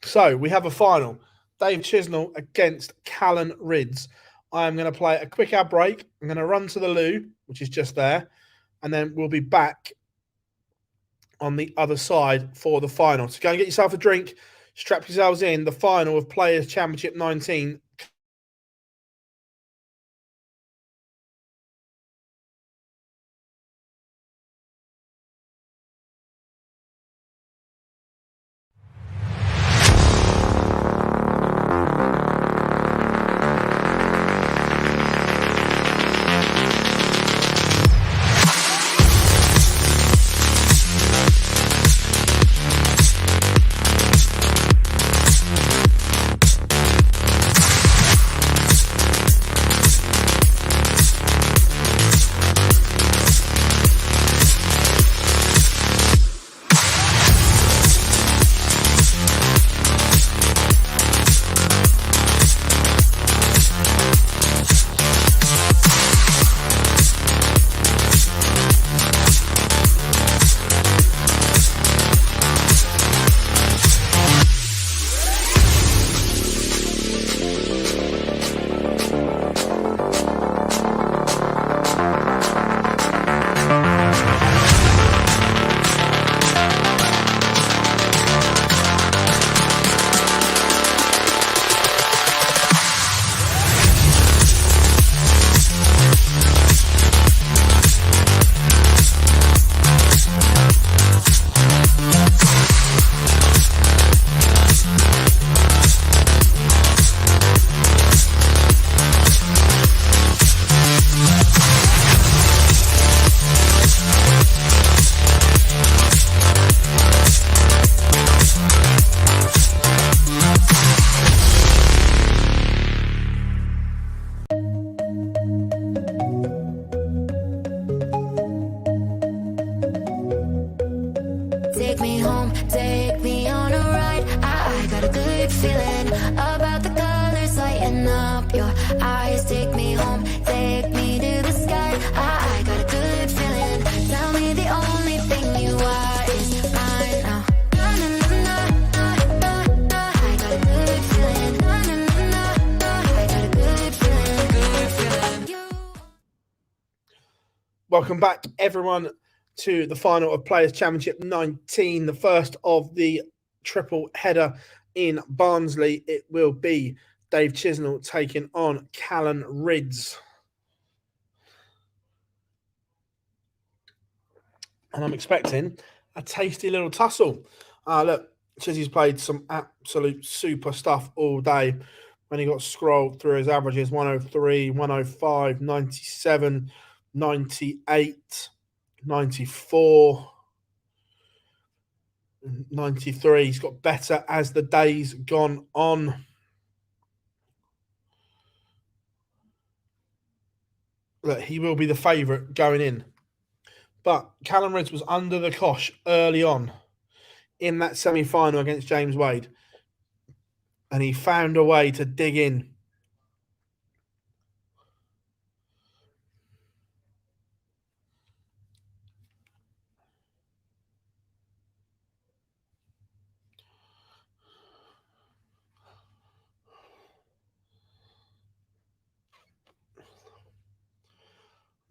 So we have a final. Dave Chisnell against Callan Rids. I am going to play a quick ad break. I'm going to run to the loo, which is just there, and then we'll be back on the other side for the final. So go and get yourself a drink, strap yourselves in. The final of Players Championship 19. Take me home, take me on a ride. I got a good feeling about the colors lighting up your eyes. Take me home, take me to the sky. I got a good feeling. Tell me the only thing you are is mine now. Na, na, na, na, na, na. I got a good feeling. Na, na, na, na, na. I got a good feeling. Good feeling. Welcome back, everyone, to the final of Players Championship 19, the first of the triple header in Barnsley. It will be Dave Chisnell taking on Callan Rids. And I'm expecting a tasty little tussle. Look, Chizzy's played some absolute super stuff all day. When he got scrolled through his averages, 103, 105, 97, 98, 94, 93. He's got better as the days gone on. Look, he will be the favourite going in. But Callum Rids was under the cosh early on in that semi-final against James Wade. And he found a way to dig in.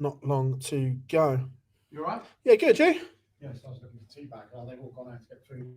Not long to go. You all right? Yeah, good, you? Yes, I was looking for tea bag. They've all gone out to get food.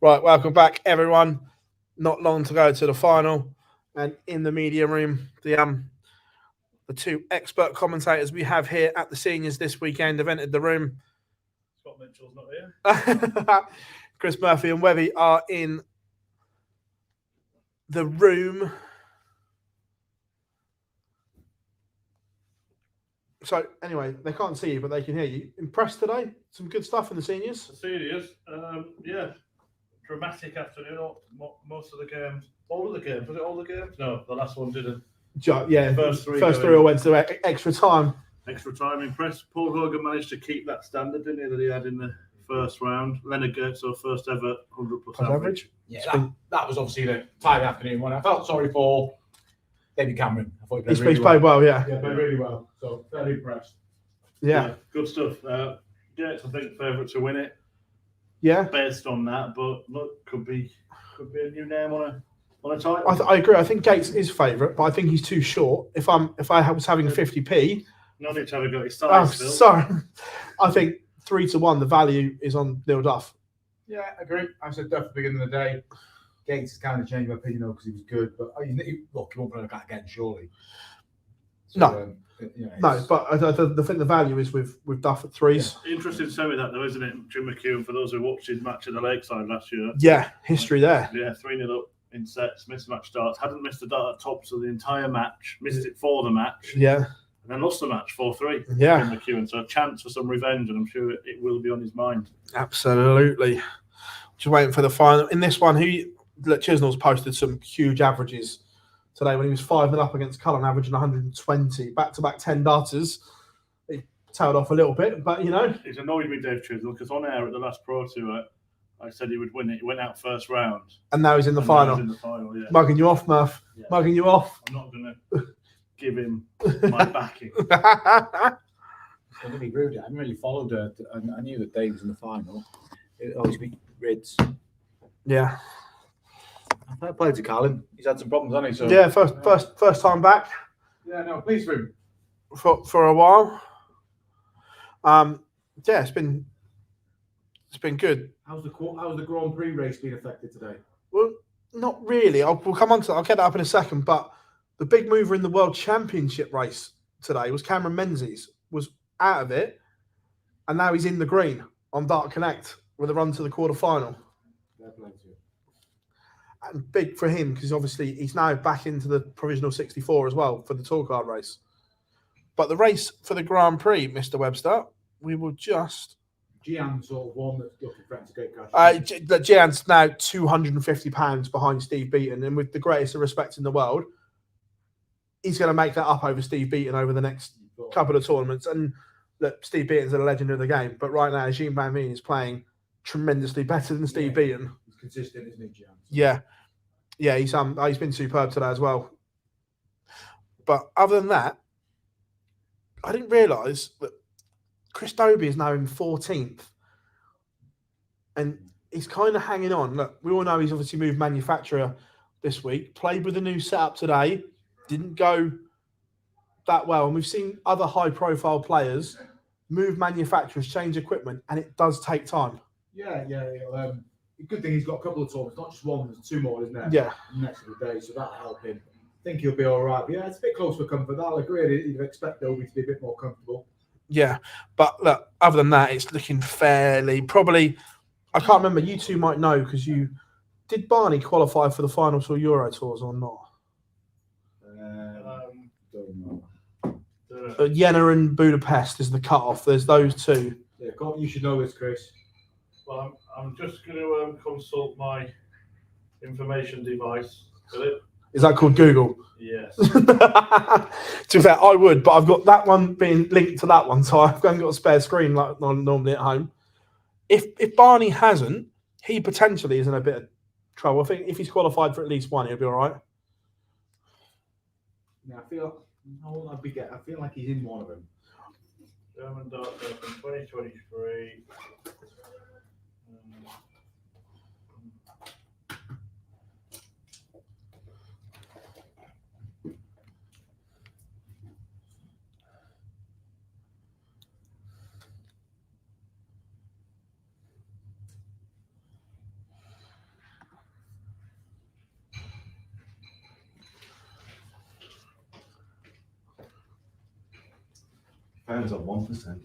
Right, welcome back, everyone. Not long to go to the final, and in the media room, the two expert commentators we have here at the seniors this weekend have entered the room. Scott Mitchell's not here. Chris Murphy and Webby are in the room. So anyway, they can't see you, but they can hear you. Impressed today? Some good stuff in the seniors. The seniors, yeah, dramatic afternoon. Most of the games, all of the games. Was it all the games? No, the last one didn't. Yeah, First three all went to extra time. Extra time. Impressed. Paul Hogan managed to keep that standard, didn't he, that he had in the first round. Leonard Gertz, first ever 100 plus average. Yeah, that was obviously the tight afternoon one. I felt sorry for David Cameron. I thought he played well, yeah. Yeah, played really well. So very impressed. Yeah. Good stuff. Gertz, I think, favourite to win it. Yeah. Based on that, but look, could be a new name on a title. I agree. I think Gates is favourite, but I think he's too short. If I was having 50p. No need to have a go at his Oh, size, Phil. sorry. I think 3-1. The value is on Neil Duff. Yeah, I agree. I said Duff at the beginning of the day. Gates has kind of changed my opinion because he was good, but look, he won't play that again, surely. So, no. No, but I think the value is with Duff at threes. Yeah. Interesting to say with that, though, isn't it? Jim McEwen, for those who watched his match at the Lakeside last year. Yeah, history there. Yeah, 3-0 up in sets, mismatch starts. Hadn't missed a dart at tops of the entire match. Missed it for the match. Yeah. And then lost the match 4-3. Yeah. Jim McEwen. So a chance for some revenge, and I'm sure it will be on his mind. Absolutely. Just waiting for the final. In this one, Chisnell's posted some huge averages today when he was 5-0 up against Cullen, averaging 120. Back-to-back 10 darters. He tailed off a little bit, but, It's annoyed me, Dave Chisnell, because on air at the last Pro Tour, I said he would win it. He went out first round. And now he's in the final. Yeah. Mugging you off, Murph. Yeah. Mugging you off. I'm not going to give him my backing. I'm going to be rude. I haven't really followed it. I knew that Dave was in the final. It always be Rids. Yeah. I played to Callan. He's had some problems, hasn't he? So, yeah, first time back. Yeah, no, please for him. For a while. Yeah, it's been good. How's the Grand Prix race been affected today? Well, not really. We'll come on to that. I'll get that up in a second. But the big mover in the World Championship race today was Cameron Menzies. Was out of it, and now he's in the green on Dart Connect with a run to the quarterfinal. And big for him because obviously he's now back into the provisional 64 as well for the tour card race. But the race for the Grand Prix, Mr. Webster, we will just. Gian sort of one that's looking for him to get cash. Gian's now £250 behind Steve Beaton, and with the greatest of respect in the world, he's going to make that up over Steve Beaton over the next couple of tournaments. And look, Steve Beaton's a legend of the game, but right now, Jean Van Veen is playing tremendously better than Steve Beaton. He's consistent, isn't he, Gian? Yeah, he's been superb today as well. But other than that, I didn't realise that Chris Dobie is now in 14th. And he's kind of hanging on. Look, we all know he's obviously moved manufacturer this week. Played with a new setup today. Didn't go that well. And we've seen other high-profile players move manufacturers, change equipment, and it does take time. Yeah. The good thing he's got a couple of tournaments, not just one. There's two more, isn't there? Yeah. Next of the day, so that'll help him. I think he'll be all right. But yeah, it's a bit close for comfort. I'll agree. You'd expect Dobie to be a bit more comfortable. Yeah, but look, other than that, it's looking fairly. Probably, I can't remember. You two might know because did Barney qualify for the final tour Euro Tours or not? Don't know. Jena and Budapest is the cut-off. There's those two. Yeah, you should know this, Chris. Well, I'm just going to consult my information device. Is that called Google? Yes. To be fair, I would, but I've got that one being linked to that one, so I've got a spare screen like normally at home. If Barney hasn't, he potentially is in a bit of trouble. I think if he's qualified for at least one, he'll be all right. Yeah, I feel like he's in one of them. German Dart Open 2023. Phone's on 1%.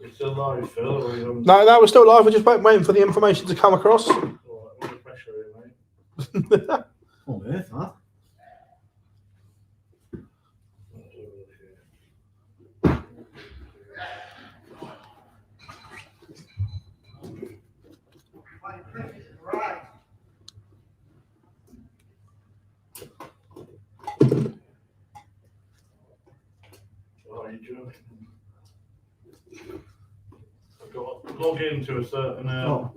It's still live, Phil. Or are you on- No, we're still live. We're just waiting for the information to come across. All right, under pressure here, mate. On earth, that. Oh, you joking? I've got to log into a certain. Oh.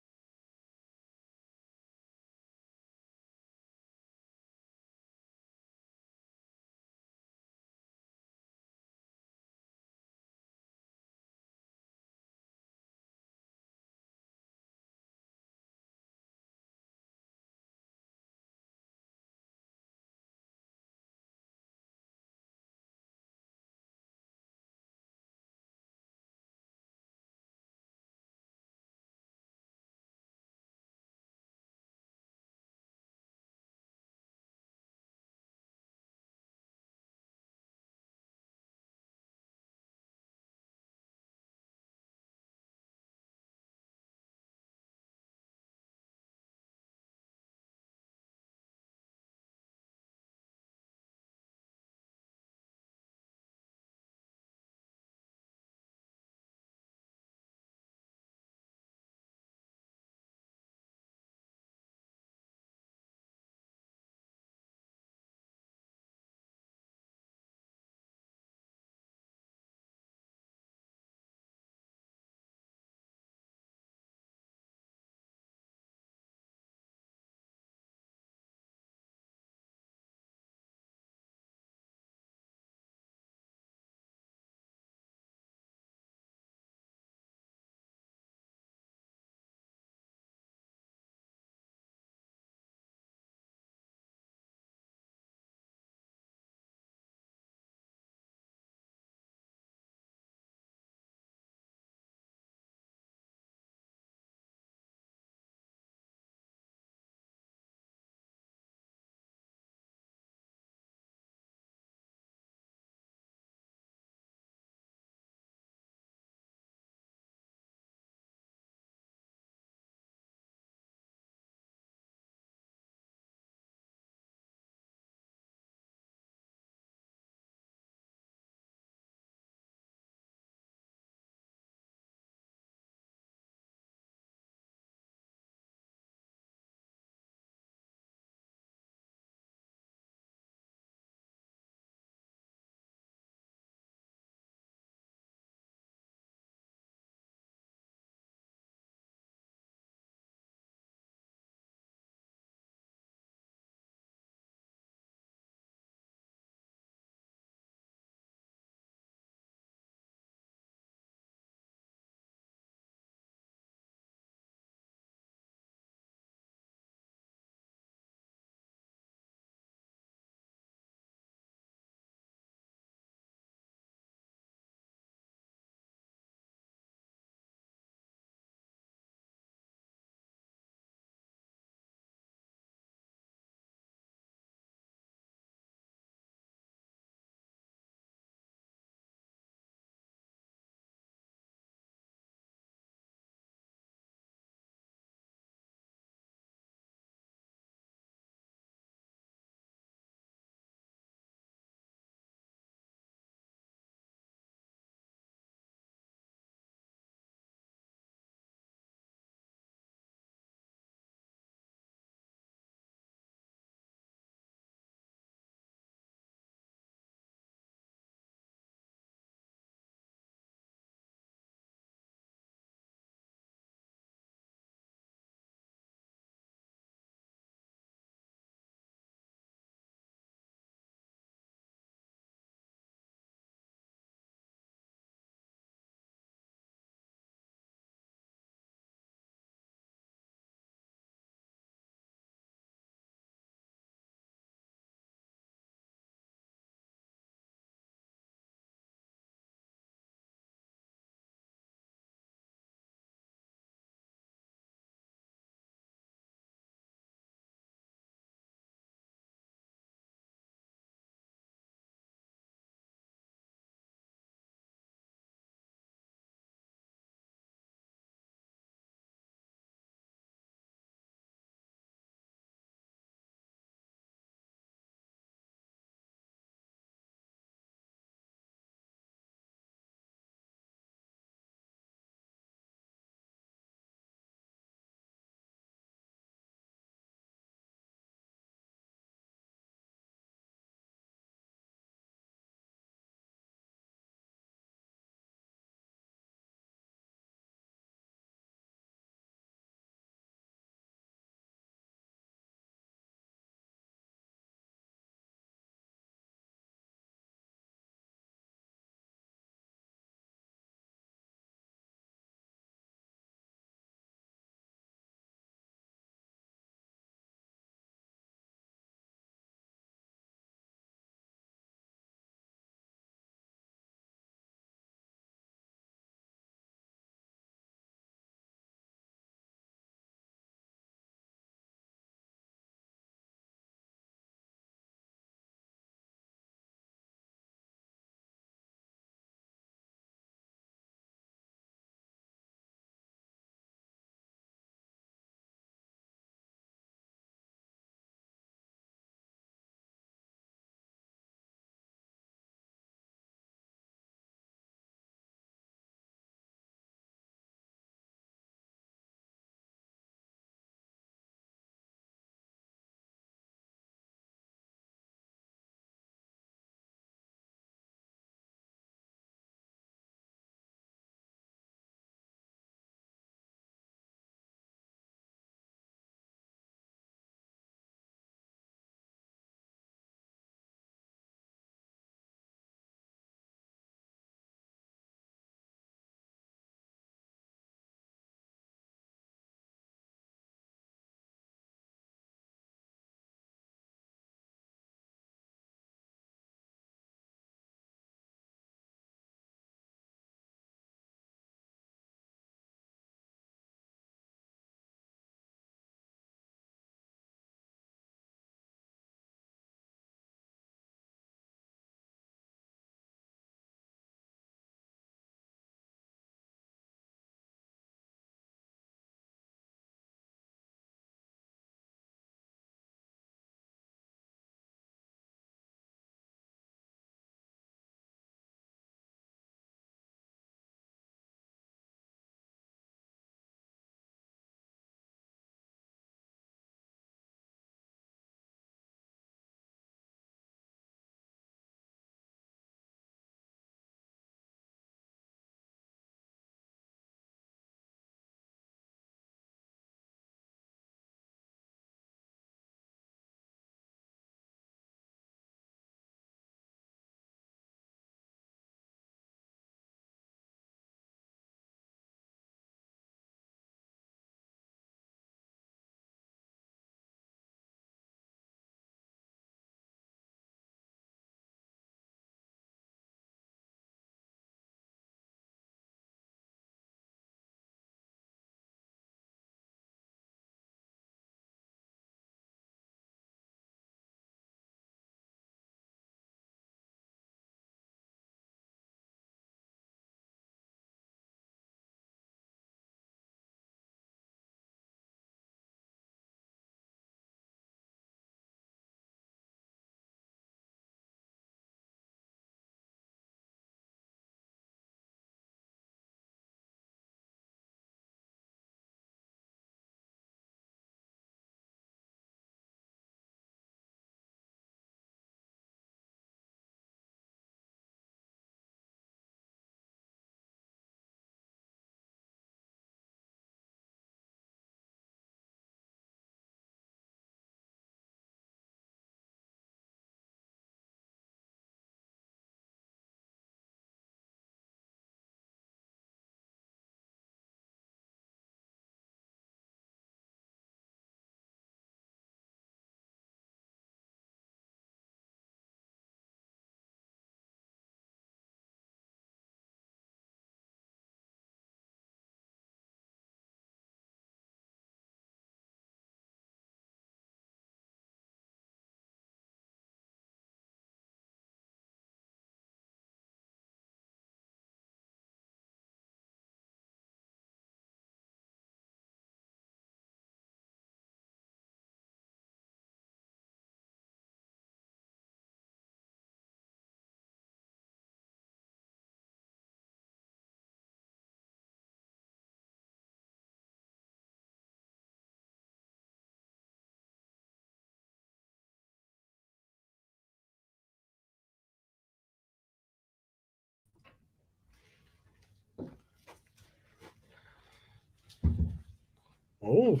Oh,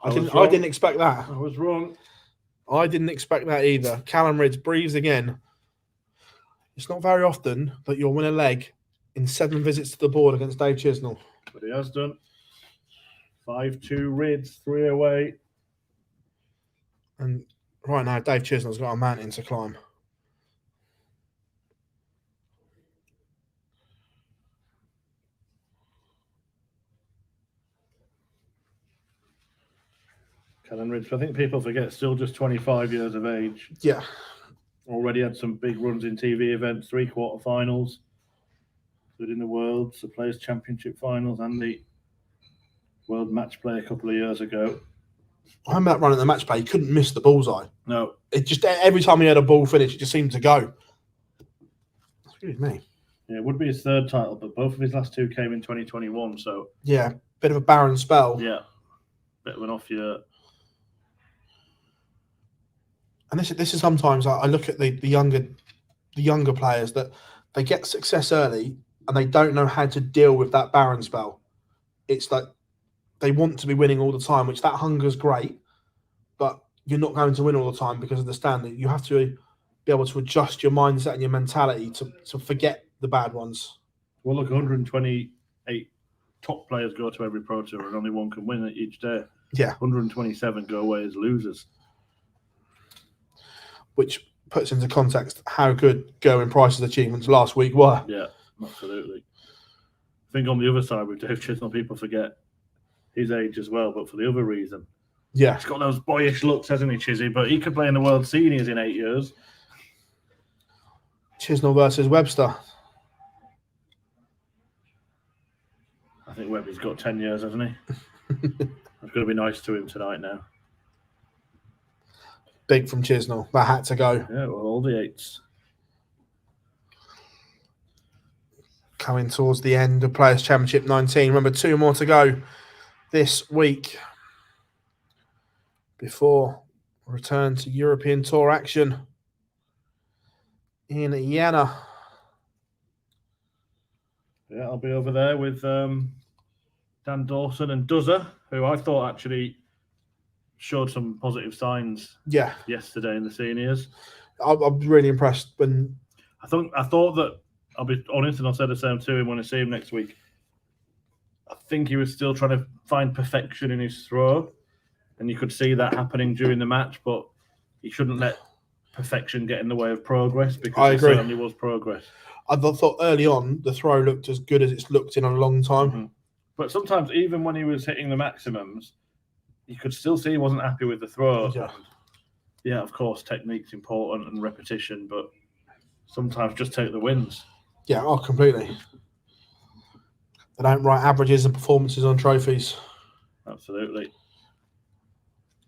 I was I wrong. didn't expect that. I was wrong. I didn't expect that either. Callum Ridge breathes again. It's not very often that you'll win a leg in 7 visits to the board against Dave Chisnell. But he has done. 5-2 Rids, 3 away. And right now, Dave Chisnell's got a mountain to climb. Callum Ridge, I think people forget, still just 25 years of age. Yeah. Already had some big runs in TV events, 3 quarterfinals, including the Worlds, the Players' Championship finals, and the World Match Play a couple of years ago. I remember that run at the match play. He couldn't miss the bullseye. No. It just, every time he had a ball finish, it just seemed to go. Excuse me. Yeah, it would be his 3rd title, but both of his last 2 came in 2021, so. Yeah, bit of a barren spell. Yeah, bit of an off year. And this is sometimes I look at the younger players that they get success early and they don't know how to deal with that barren spell. It's like they want to be winning all the time, which that hunger's great, but you're not going to win all the time because of the standard. You have to be able to adjust your mindset and your mentality to forget the bad ones. Well, look, 128 top players go to every Pro Tour and only one can win it each day. Yeah. 127 go away as losers. Which puts into context how good Gerwyn Price's achievements last week were. Yeah, absolutely. I think on the other side with Dave Chisnell, people forget his age as well, but for the other reason. Yeah. He's got those boyish looks, hasn't he, Chizzy? But he could play in the World Seniors in 8 years. Chisnell versus Webster. I think Webby's got 10 years, hasn't he? I've got to be nice to him tonight now. Big from Chisnell. That had to go. Yeah, well, all the 8s. Coming towards the end of Players' Championship 19. Remember, 2 more to go this week before return to European Tour action in Jena. Yeah, I'll be over there with Dan Dawson and Duzza, who I thought actually showed some positive signs yesterday in the seniors. I'm really impressed when I thought that, I'll be honest, and I'll say the same to him when I see him next week. I think he was still trying to find perfection in his throw, and you could see that happening during the match, but he shouldn't let perfection get in the way of progress, because it certainly was progress. I thought early on the throw looked as good as it's looked in a long time. Mm-hmm. But sometimes, even when he was hitting the maximums, you could still see he wasn't happy with the throw. Yeah, of course, technique's important and repetition, but sometimes just take the wins. Yeah, completely. They don't write averages and performances on trophies. Absolutely.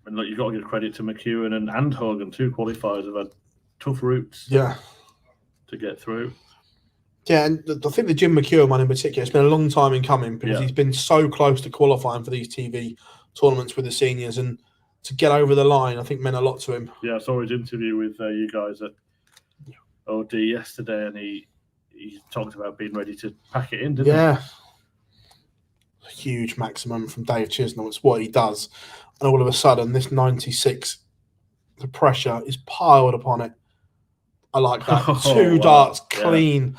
And look, you've got to give credit to McEwen and Hogan, 2 qualifiers have had tough routes to get through. Yeah, and I think the Jim McEwen one in particular, it's been a long time in coming because he's been so close to qualifying for these TV tournaments with the seniors, and to get over the line, I think meant a lot to him. Yeah, I saw his interview with you guys at OD yesterday, and he talked about being ready to pack it in, didn't he? Yeah. A huge maximum from Dave Chisnell. It's what he does. And all of a sudden, this 96, the pressure is piled upon it. I like that. 2 darts clean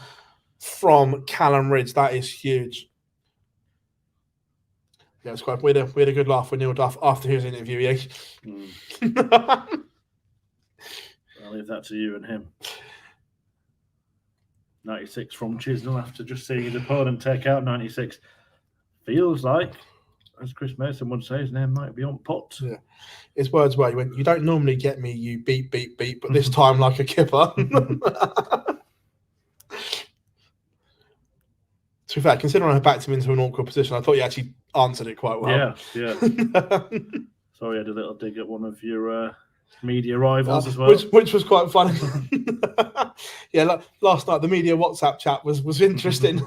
from Callum Ridge. That is huge. Yeah, it's quite. We had a good laugh with Neil Duff after his interview. Yeah. I'll leave that to you and him. 96 from Chisnell after just seeing his opponent take out 96. Feels like, as Chris Mason would say, his name might be on pot. Yeah. His words were, he went, "You don't normally get me, you beat, but this time like a kipper." To be fair, considering I backed him into an awkward position, I thought you actually answered it quite well. Yeah. Sorry, I had a little dig at one of your media rivals as well. Which was quite funny. Yeah, last night the media WhatsApp chat was interesting.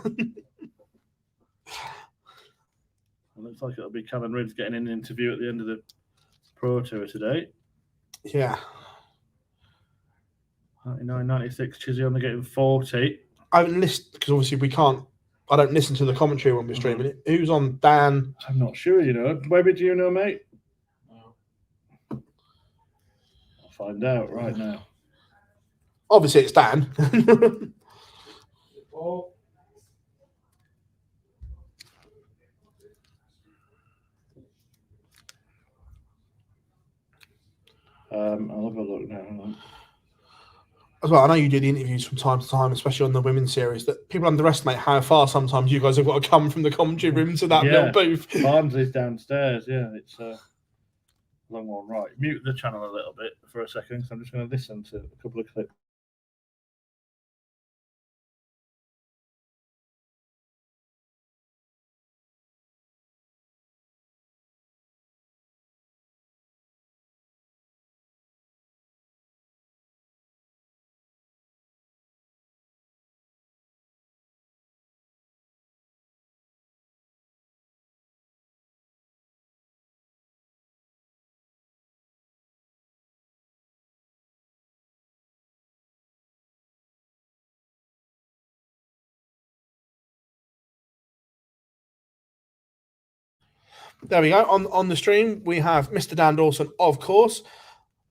It looks like it'll be Callum Ridge getting an interview at the end of the Pro Tour today. Yeah. 99, 96, Chizzy only getting 40. I haven't listed, because obviously we can't I don't listen to the commentary when we're streaming it. Who's on? Dan? I'm not sure, you know. Maybe do you know, mate? I'll find out right now. Obviously, it's Dan. I'll have a look now. Hang on. As well, I know you do the interviews from time to time, especially on the women's series, that people underestimate how far sometimes you guys have got to come from the commentary room to that little booth. Barnsley's downstairs, yeah. It's a long one. Right, mute the channel a little bit for a second, so I'm just going to listen to a couple of clips. There we go. On the stream, we have Mr. Dan Dawson, of course,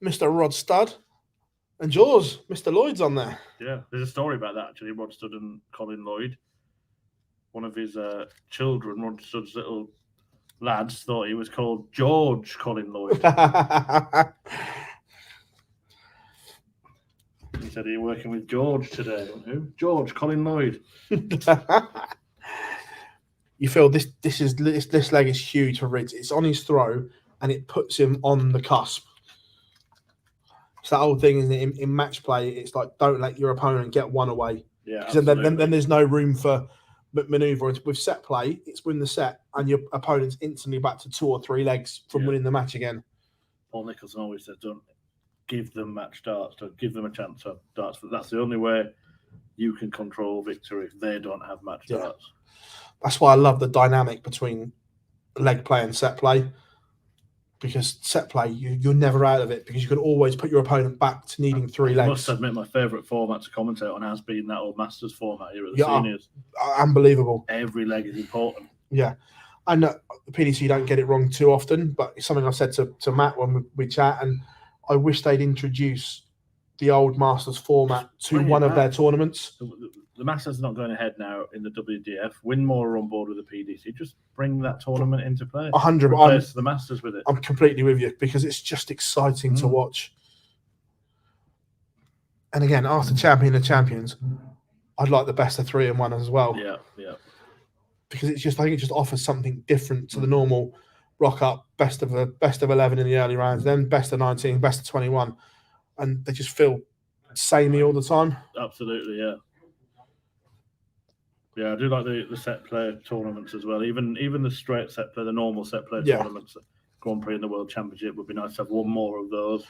Mr. Rod Studd, and yours, Mr. Lloyd's on there. Yeah, there's a story about that actually. Rod Studd and Colin Lloyd. One of his children, Rod Studd's little lads, thought he was called George Colin Lloyd. He said he working with George today. Who? George Colin Lloyd. You feel this leg is huge for Rids. It's on his throw and it puts him on the cusp. It's that old thing, isn't it? In match play, it's like don't let your opponent get one away. Yeah, then there's no room for manoeuvre. With set play, it's win the set and your opponent's instantly back to 2 or 3 legs from winning the match again. Paul Nicholson always said, don't give them match darts, don't give them a chance of darts. But that's the only way you can control victory if they don't have match darts. That's why I love the dynamic between leg play and set play, because set play, you're never out of it because you can always put your opponent back to needing 3 legs. I must admit, my favourite format to commentate on has been that old Masters format here at the seniors. Unbelievable. Every leg is important. Yeah. I know the PDC don't get it wrong too often, but it's something I've said to Matt when we chat, and I wish they'd introduce the old Masters format to one of their tournaments. The Masters are not going ahead now in the WDF. Winmore are on board with the PDC. Just bring that tournament into play. 100%. Replace the Masters with it. I'm completely with you because it's just exciting to watch. And again, after Champion of Champions, I'd like the best of 3 and 1 as well. Yeah, yeah. Because I think it just offers something different to the normal rock up best of 11 in the early rounds, then best of 19, best of 21, and they just feel samey all the time. Absolutely, yeah. Yeah, I do like the set play tournaments as well. Even the straight set play, the normal set play tournaments, Grand Prix and the World Championship would be nice to have one more of those.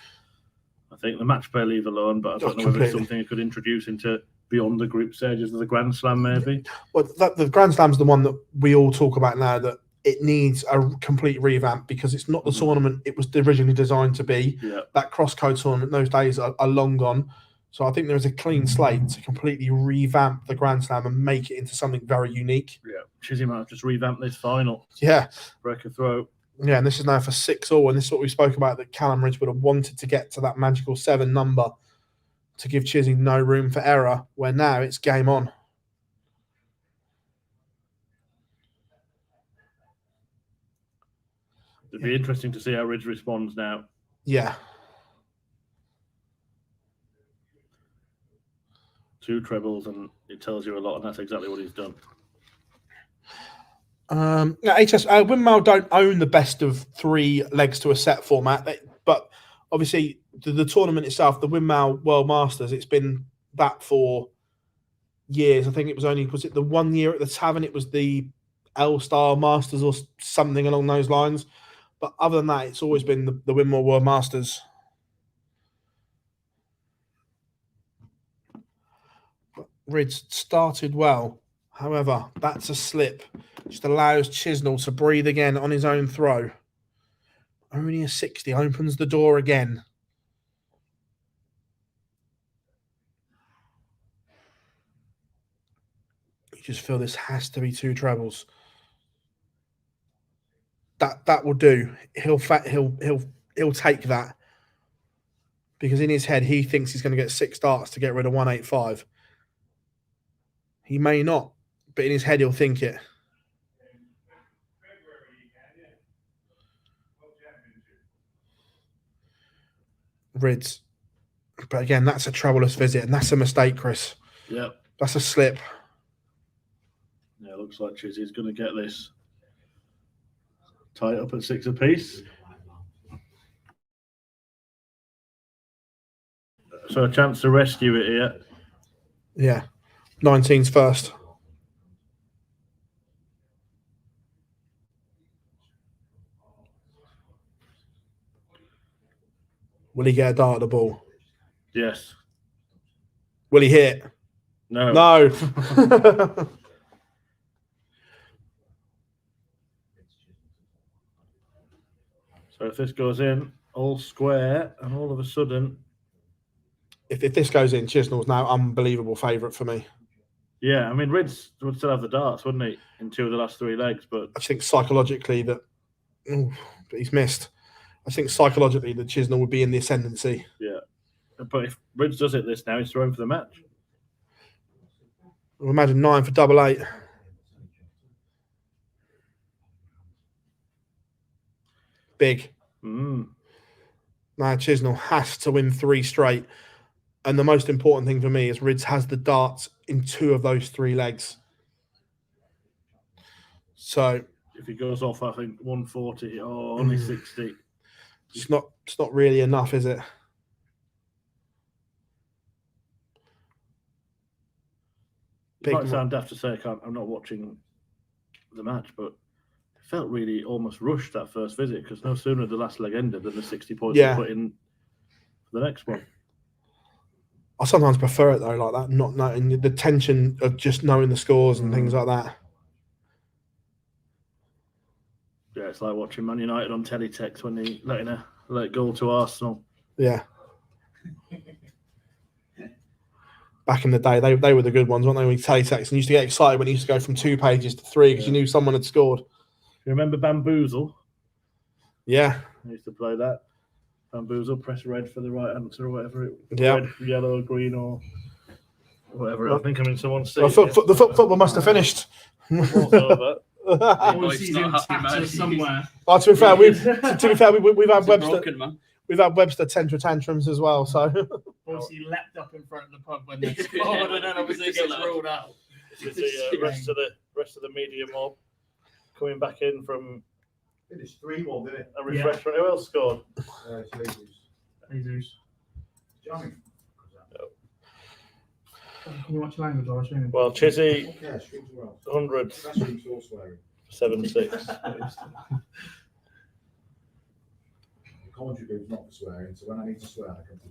I think the match play leave alone, but I don't know whether it's something you could introduce into beyond the group stages of the Grand Slam, maybe. Well, the Grand Slam's the one that we all talk about now, that it needs a complete revamp because it's not the tournament it was originally designed to be. Yeah. That cross-code tournament, those days are long gone. So I think there is a clean slate to completely revamp the Grand Slam and make it into something very unique. Yeah, Chizzy might have just revamped this final. Yeah. Break a throat. Yeah, and this is now for 6-all, and this is what we spoke about, that Callum Ridge would have wanted to get to that magical 7 number to give Chizzy no room for error, where now it's game on. It'd be interesting to see how Ridge responds now. Yeah. 2 trebles, and it tells you a lot, and that's exactly what he's done. Windmill don't own the best of 3 legs to a set format, but obviously the tournament itself, the Windmill World Masters, it's been that for years. I think it was it the 1 year at the Tavern? It was the L-Star Masters or something along those lines. But other than that, it's always been the Windmill World Masters. Ridge started well. However, that's a slip. Just allows Chisnell to breathe again on his own throw. Only a 60 opens the door again. just feel this has to be 2 trebles. That will do. He'll take that, because in his head he thinks he's going to get 6 darts to get rid of 185. He may not, but in his head he'll think it. Rids. But again, that's a troublous visit, and that's a mistake, Chris. Yep. That's a slip. Yeah, looks like Chizzy's going to get this. Tie it up at 6 apiece. So a chance to rescue it here. Yeah. 19's first. Will he get a dart at the ball? Yes. Will he hit? No. No. So if this goes in all square, and all of a sudden, if this goes in, Chisnell's now unbelievable favourite for me. yeah, I mean, Rids would still have the darts, wouldn't he, in 2 of the last 3 legs? But I think psychologically that, but he's missed. I think psychologically that Chisnell would be in the ascendancy. yeah, but if Rids does it this now, he's throwing for the match. Imagine 9 for double 8. Big. Now Chisnell has to win 3 straight. And the most important thing for me is Rids has the darts in 2 of those 3 legs. So if he goes off, I think 140 or only 60. It's not really enough, is it? It might sound daft to say I'm not watching the match, but it felt really almost rushed that first visit, because no sooner the last leg ended than the 60 points were put in for the next one. I sometimes prefer it though, like that, not knowing the tension of just knowing the scores and things like that. Yeah, it's like watching Man United on teletext when they let goal to Arsenal. Yeah. Back in the day, they were the good ones, weren't they? When you teletext, and you used to get excited when you used to go from 2 pages to 3 because you knew someone had scored. You remember Bamboozle? Yeah. I used to play that. Bamboozle, press red for the right answer or whatever. Yeah. Red, yellow, green, or whatever. I think I'm in someone's seat. Well, the football must have finished. Football's over. Somewhere. Oh, to be fair, we've had Webster. Broken, man. We've had Webster temper tantrums as well. So Obviously, leapt up in front of the pub when they scored, and then obviously it gets ruled out. You see rest of the media mob coming back in from Finished 3-1, didn't it? a refreshment. Who else scored? Jesus. Johnny. Can you watch language or streaming? Well, Chizzy, Yeah, streams well. 100, That stream's all swearing. 7-6. The commentary boom's not for swearing, so when I need to swear, I can.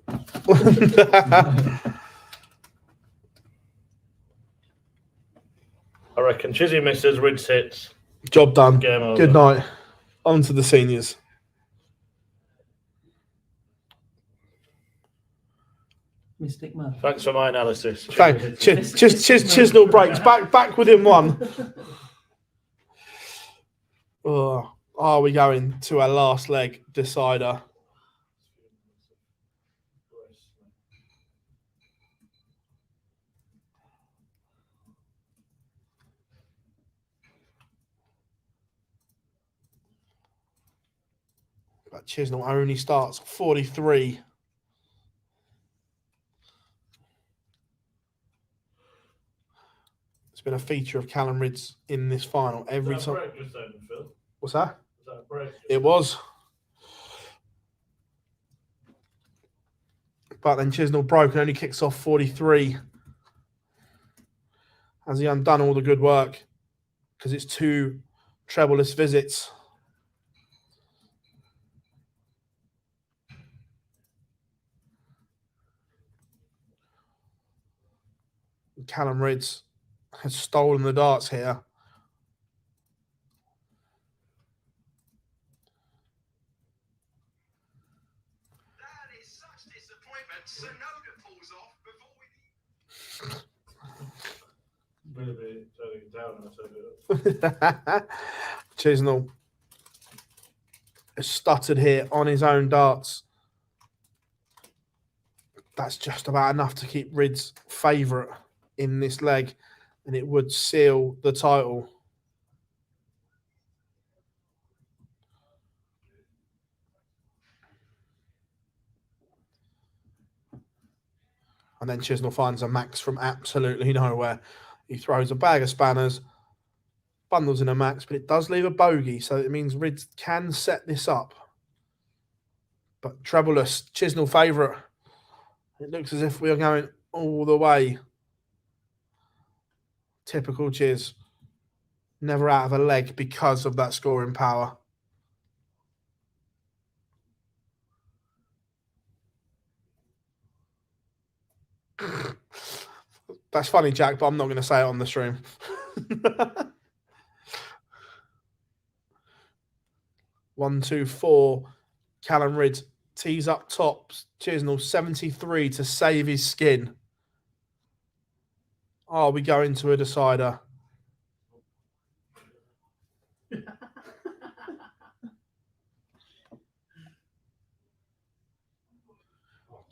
I reckon Chizzy misses, Rids hits. job done. Game over. Good night. On to the seniors. Mystic Man. Thanks for my analysis. Chisnell breaks back within 1. Oh, are we going to our last leg decider? But Chisnell only starts 43. It's been a feature of Callum Rids in this final every time. What's that? It was. But then Chisnell broke and only kicks off 43. Has he undone all the good work? Because it's 2 trebleless visits. Callum Rids has stolen the darts here. That is such disappointment. Sonoda pulls off before we. Chisnell has stuttered here on his own darts. That's just about enough to keep Rids favourite in this leg, and it would seal the title. And then Chisnell finds a max from absolutely nowhere. He throws a bag of spanners, bundles in a max, but it does leave a bogey, so it means Rids can set this up. But trebleless, Chisnell favourite. It looks as if we are going all the way. Typical Chiz. Never out of a leg because of that scoring power. That's funny, Jack, but I'm not going to say it on the stream. 1, 2, 4. Callum Rids tees up tops. Chisnell 73 to save his skin. Are we going to a decider?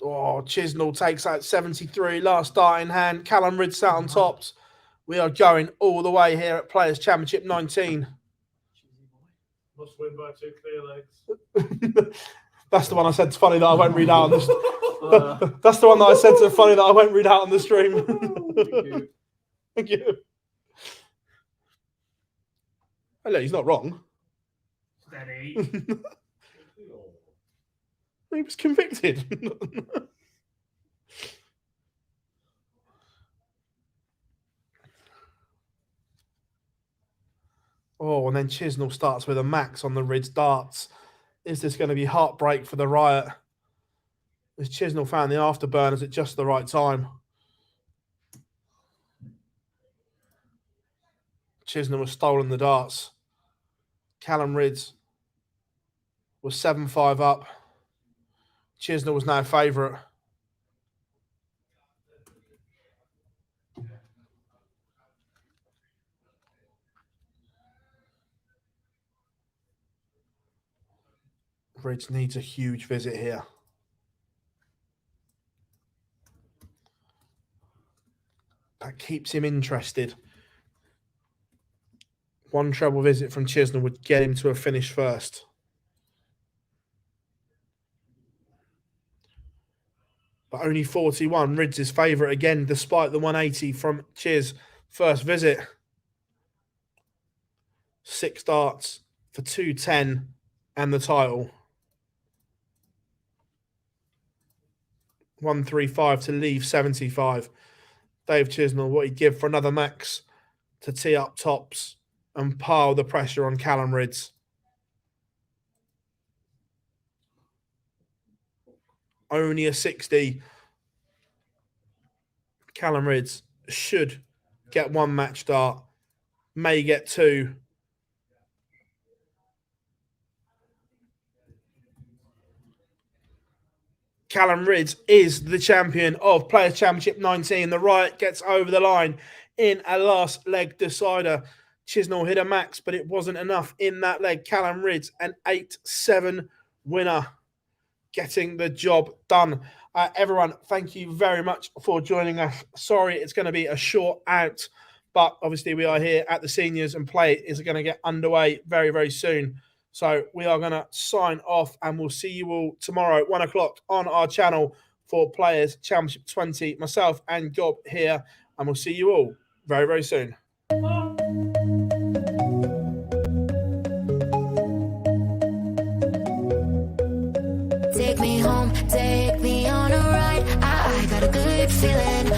Oh, Chisnell takes out 73. Last dart in hand. Callum Rids sat on tops. We are going all the way here at Players Championship 19. Must win by 2 clear legs. That's the one I said it's funny that I won't read out on this. That's the one that I said it's funny that I won't read out on the stream. Thank you. Thank you. Oh, look, he's not wrong. Steady. He was convicted. Oh, and then Chisnell starts with a max on the Rids darts. Is this going to be heartbreak for the Riot? As Chisnell found the afterburners at just the right time. Chisnell was stolen the darts. Callum Rids was 7-5 up. Chisnell was now favourite. Rids needs a huge visit here. That keeps him interested. One treble visit from Chisnell would get him to a finish first. But only 41. Rids is favourite again, despite the 180 from Chiz first visit. 6 darts for 210 and the title. 135 to leave 75. Dave Chisnell, what he'd give for another max to tee up tops and pile the pressure on Callum Rids. Only a 60. Callum Rids should get 1 match start, may get 2. Callum Rids is the champion of Players Championship 19. The Riot gets over the line in a last leg decider. Chisnell hit a max, but it wasn't enough in that leg. Callum Rids, an 8-7 winner, getting the job done. Everyone, thank you very much for joining us. Sorry, it's going to be a short out, but obviously we are here at the seniors and play is going to get underway very, very soon. So we are going to sign off and we'll see you all tomorrow at 1 o'clock on our channel for Players Championship 20. Myself and Gob here, and we'll see you all very, very soon. Take me home, take me on a ride. I got a good feeling